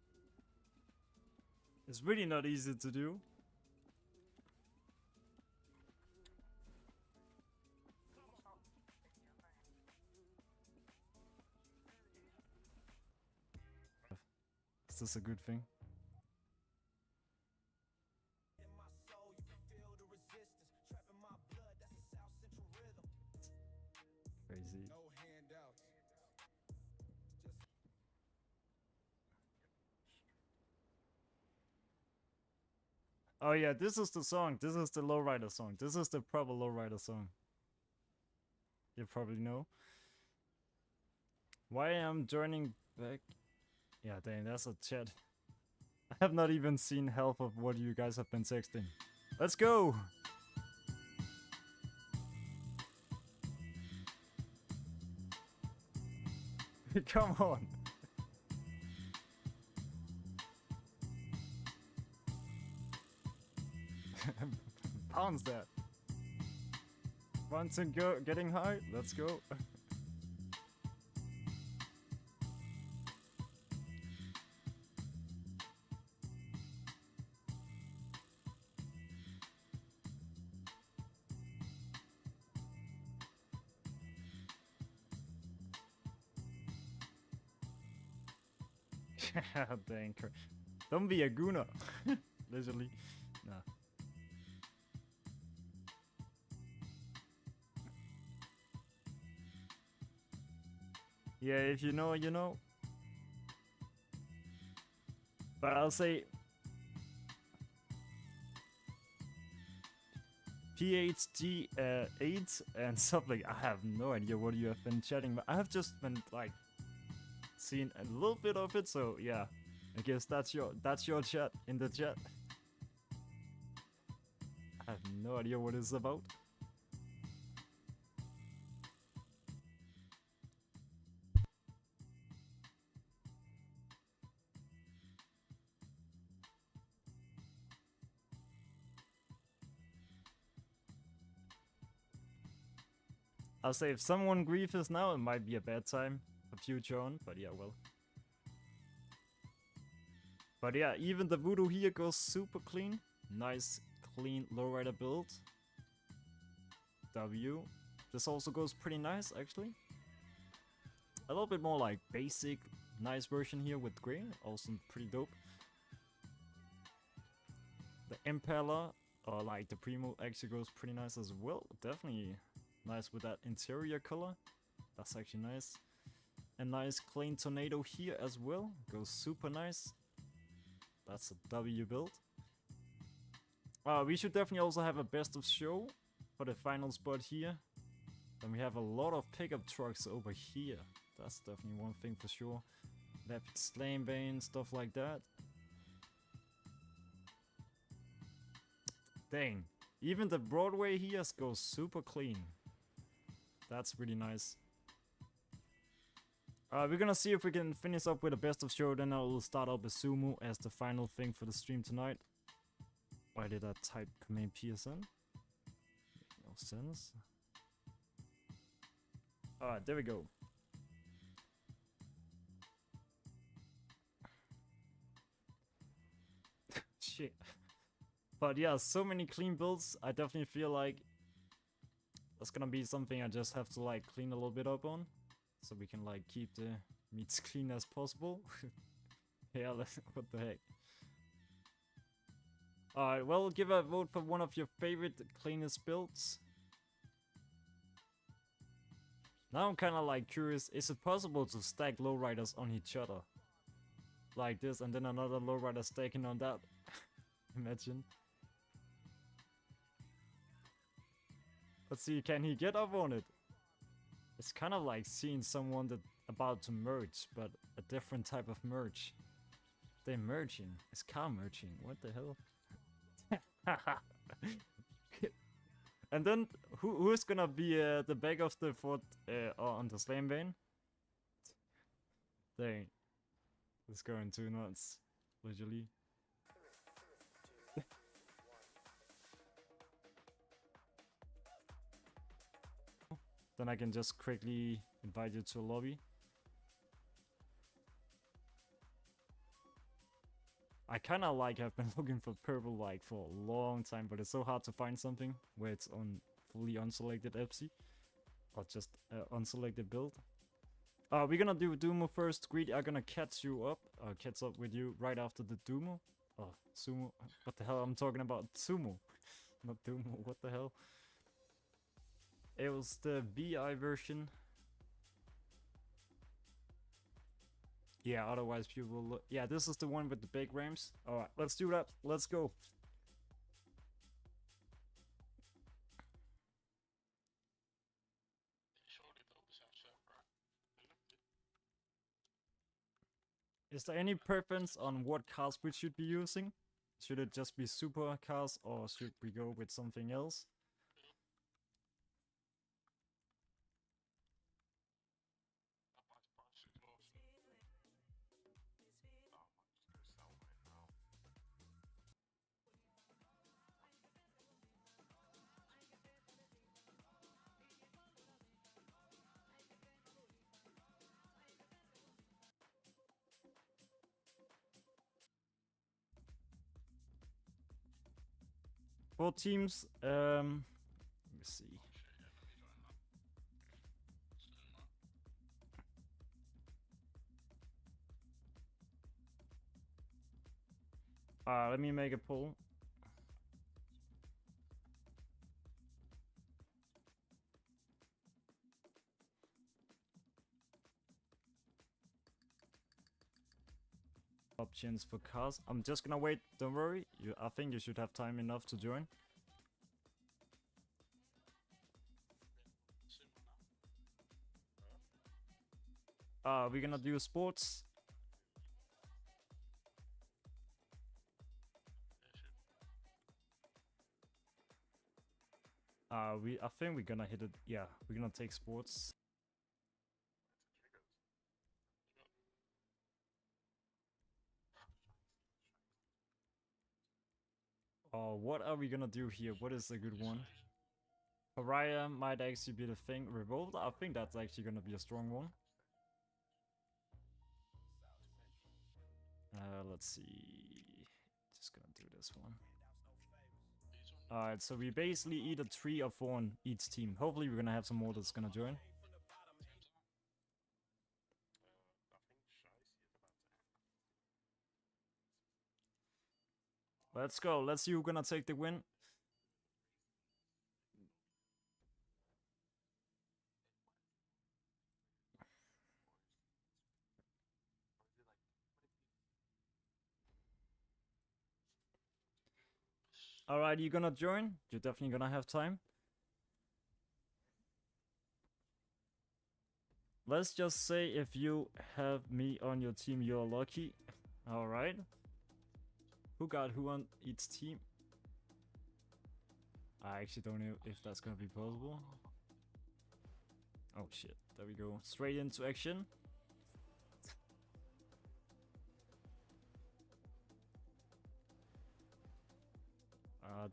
See it? It's really not easy to do. Is this a good thing? Crazy. Oh yeah, this is the song. This is the lowrider song. This is the proper lowrider song. You probably know. Why I'm joining back? Yeah, dang, that's a chat. I have not even seen half of what you guys have been texting. Let's go! Come on! Pounds that. Once and go, getting high. Let's go. Dang. Don't be a gooner. Literally. Nah. Yeah, if you know, you know. But I'll say PhD 8 and something. I have no idea what you have been chatting, but I have just been like seen a little bit of it. So yeah, I guess that's your chat in the chat. I have no idea what it's about. I'll say if someone grieves now, it might be a bad time for future on, but yeah, well. But yeah, even the voodoo here goes super clean. Nice, clean lowrider build. W. This also goes pretty nice, actually. A little bit more like basic, nice version here with gray. Also pretty dope. The Impaler, or like the Primo, actually goes pretty nice as well. Definitely nice with that interior color. That's actually nice. A nice clean Tornado here as well. Goes super nice. That's a W build. We should definitely also have a best of show for the final spot here. Then we have a lot of pickup trucks over here. That's definitely one thing for sure. Rapid Slam Bane, stuff like that. Dang. Even the Broadway here goes super clean. That's really nice. We're gonna see if we can finish up with a best of show. Then I will start up a sumo as the final thing for the stream tonight. Why did I type command PSN? No sense. Alright, there we go. Shit. But yeah, so many clean builds. I definitely feel like that's gonna be something I just have to like clean a little bit up on. So we can like keep the meats clean as possible. Yeah, what the heck. Alright, well, give a vote for one of your favorite cleanest builds. Now I'm kinda like curious, is it possible to stack lowriders on each other? Like this, and then another lowrider stacking on that? Imagine. Let's see, can he get up on it? It's kind of like seeing someone that about to merge, but a different type of merge. They're merging. It's car merging. What the hell? And then who's gonna be the back of the fort on the slam vein? Dang, it's going too nuts, literally. Then I can just quickly invite you to a lobby. I kind of like have been looking for purple like for a long time, but it's so hard to find something where it's on fully unselected EPSI or just unselected build. We're gonna do Dumo first. Greedy are gonna catch up with you right after the Dumo. Oh, Sumo. What the hell? I'm talking about Sumo, not Dumo. What the hell? It was the BI version. Yeah, otherwise people will look. Yeah, this is the one with the big ramps. Alright, let's do that. Let's go. Is there any preference on what cars we should be using? Should it just be super cars or should we go with something else? Four teams. Let me see. Let me make a poll. Options for cars. I'm just gonna wait. Don't worry. I think you should have time enough to join. We're gonna do sports. I think we're gonna hit it. Yeah, we're gonna take sports. What are we gonna do here? What is a good one? Pariah might actually be the thing. Revolt, I think that's actually gonna be a strong one. Let's see. Just gonna do this one. Alright, so we basically either 3 or 4 on each team. Hopefully we're gonna have some more that's gonna join. Let's go. Let's see who's gonna take the win. Alright, you gonna join? You're definitely gonna have time. Let's just say if you have me on your team, you're lucky. Alright. Who got who on each team? I actually don't know if that's gonna be possible. Oh shit, there we go. Straight into action.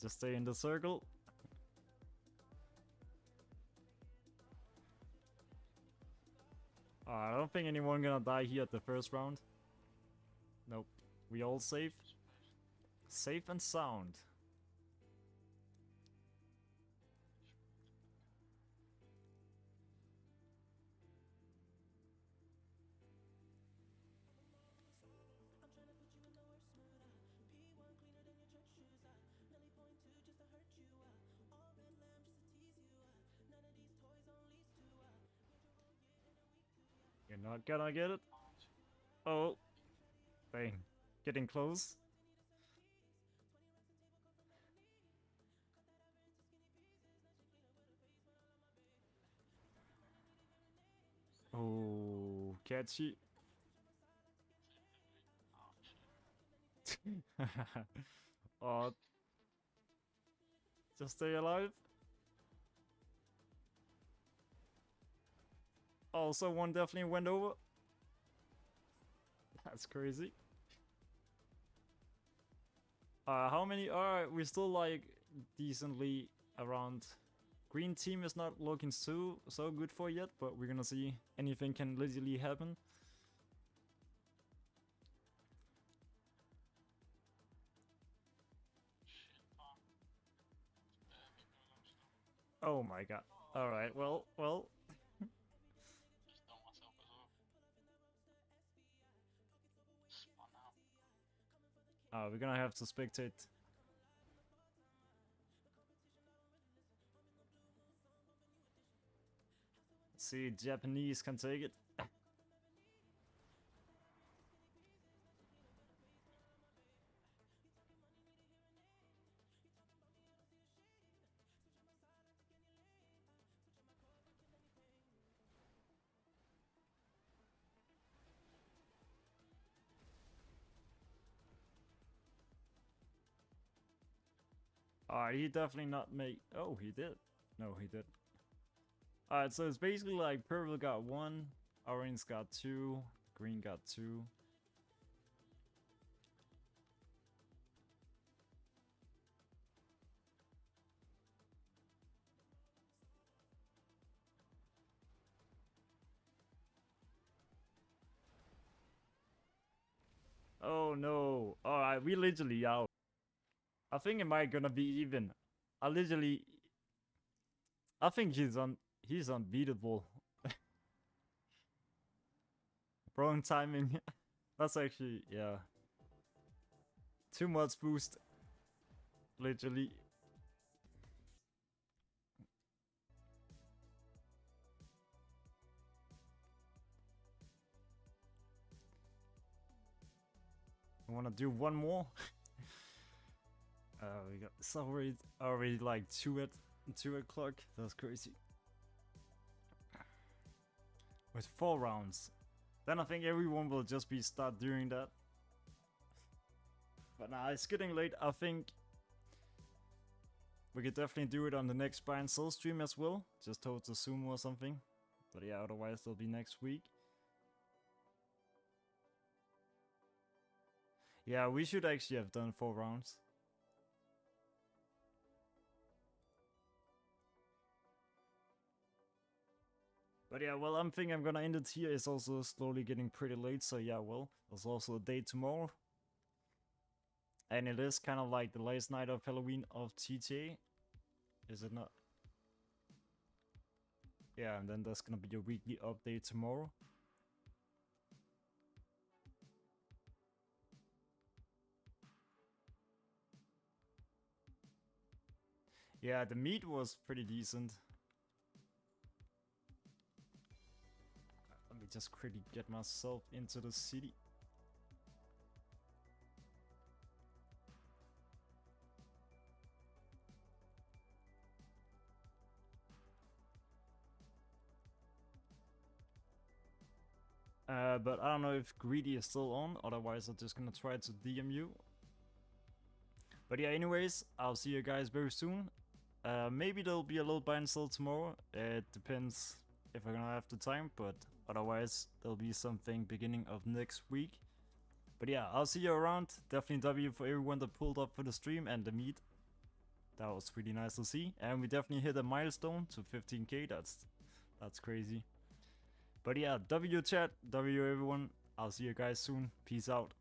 Just stay in the circle. I don't think anyone gonna die here at the first round. Nope. We all safe. Safe and sound. You're not gonna get it? Oh. Bang. Getting close. Oh, catchy. Oh. Just stay alive. Oh, someone definitely went over. That's crazy. How many? Alright, we're still like decently around. Green team is not looking so good for yet, but we're gonna see. Anything can literally happen. Oh my god. Alright, well. We're gonna have to spectate. See, Japanese can take it. Alright, he definitely not make. Oh, he did. No, he did. Alright, so it's basically like purple got 1, orange got 2, green got 2. Oh no. Alright, we literally out. I think it might gonna be even. I think he's unbeatable. Wrong timing. That's actually, yeah. Too much boost. Literally. I wanna do one more. We got it's already like 2 o'clock. That's crazy. With 4 rounds. Then I think everyone will just be start doing that. But nah, it's getting late. I think we could definitely do it on the next buy and sell stream as well. Just towards the Zoom or something. But yeah, otherwise it'll be next week. Yeah, we should actually have done 4 rounds. But yeah, well, I'm thinking I'm gonna end it here. It's also slowly getting pretty late, so yeah, well, there's also a day tomorrow. And it is kind of like the last night of Halloween of TTA. Is it not? Yeah, and then there's gonna be a weekly update tomorrow. Yeah, the meat was pretty decent. Let me just quickly get myself into the city. But I don't know if Greedy is still on, otherwise I'm just gonna try to DM you. But yeah, anyways, I'll see you guys very soon. Maybe there'll be a little buy and sell tomorrow. It depends if I'm gonna have the time, but otherwise there'll be something beginning of next week. But yeah, I'll see you around. Definitely W for everyone that pulled up for the stream and the meet. That was really nice to see. And we definitely hit a milestone to 15k. That's crazy. But yeah, W chat, W everyone. I'll see you guys soon. Peace out.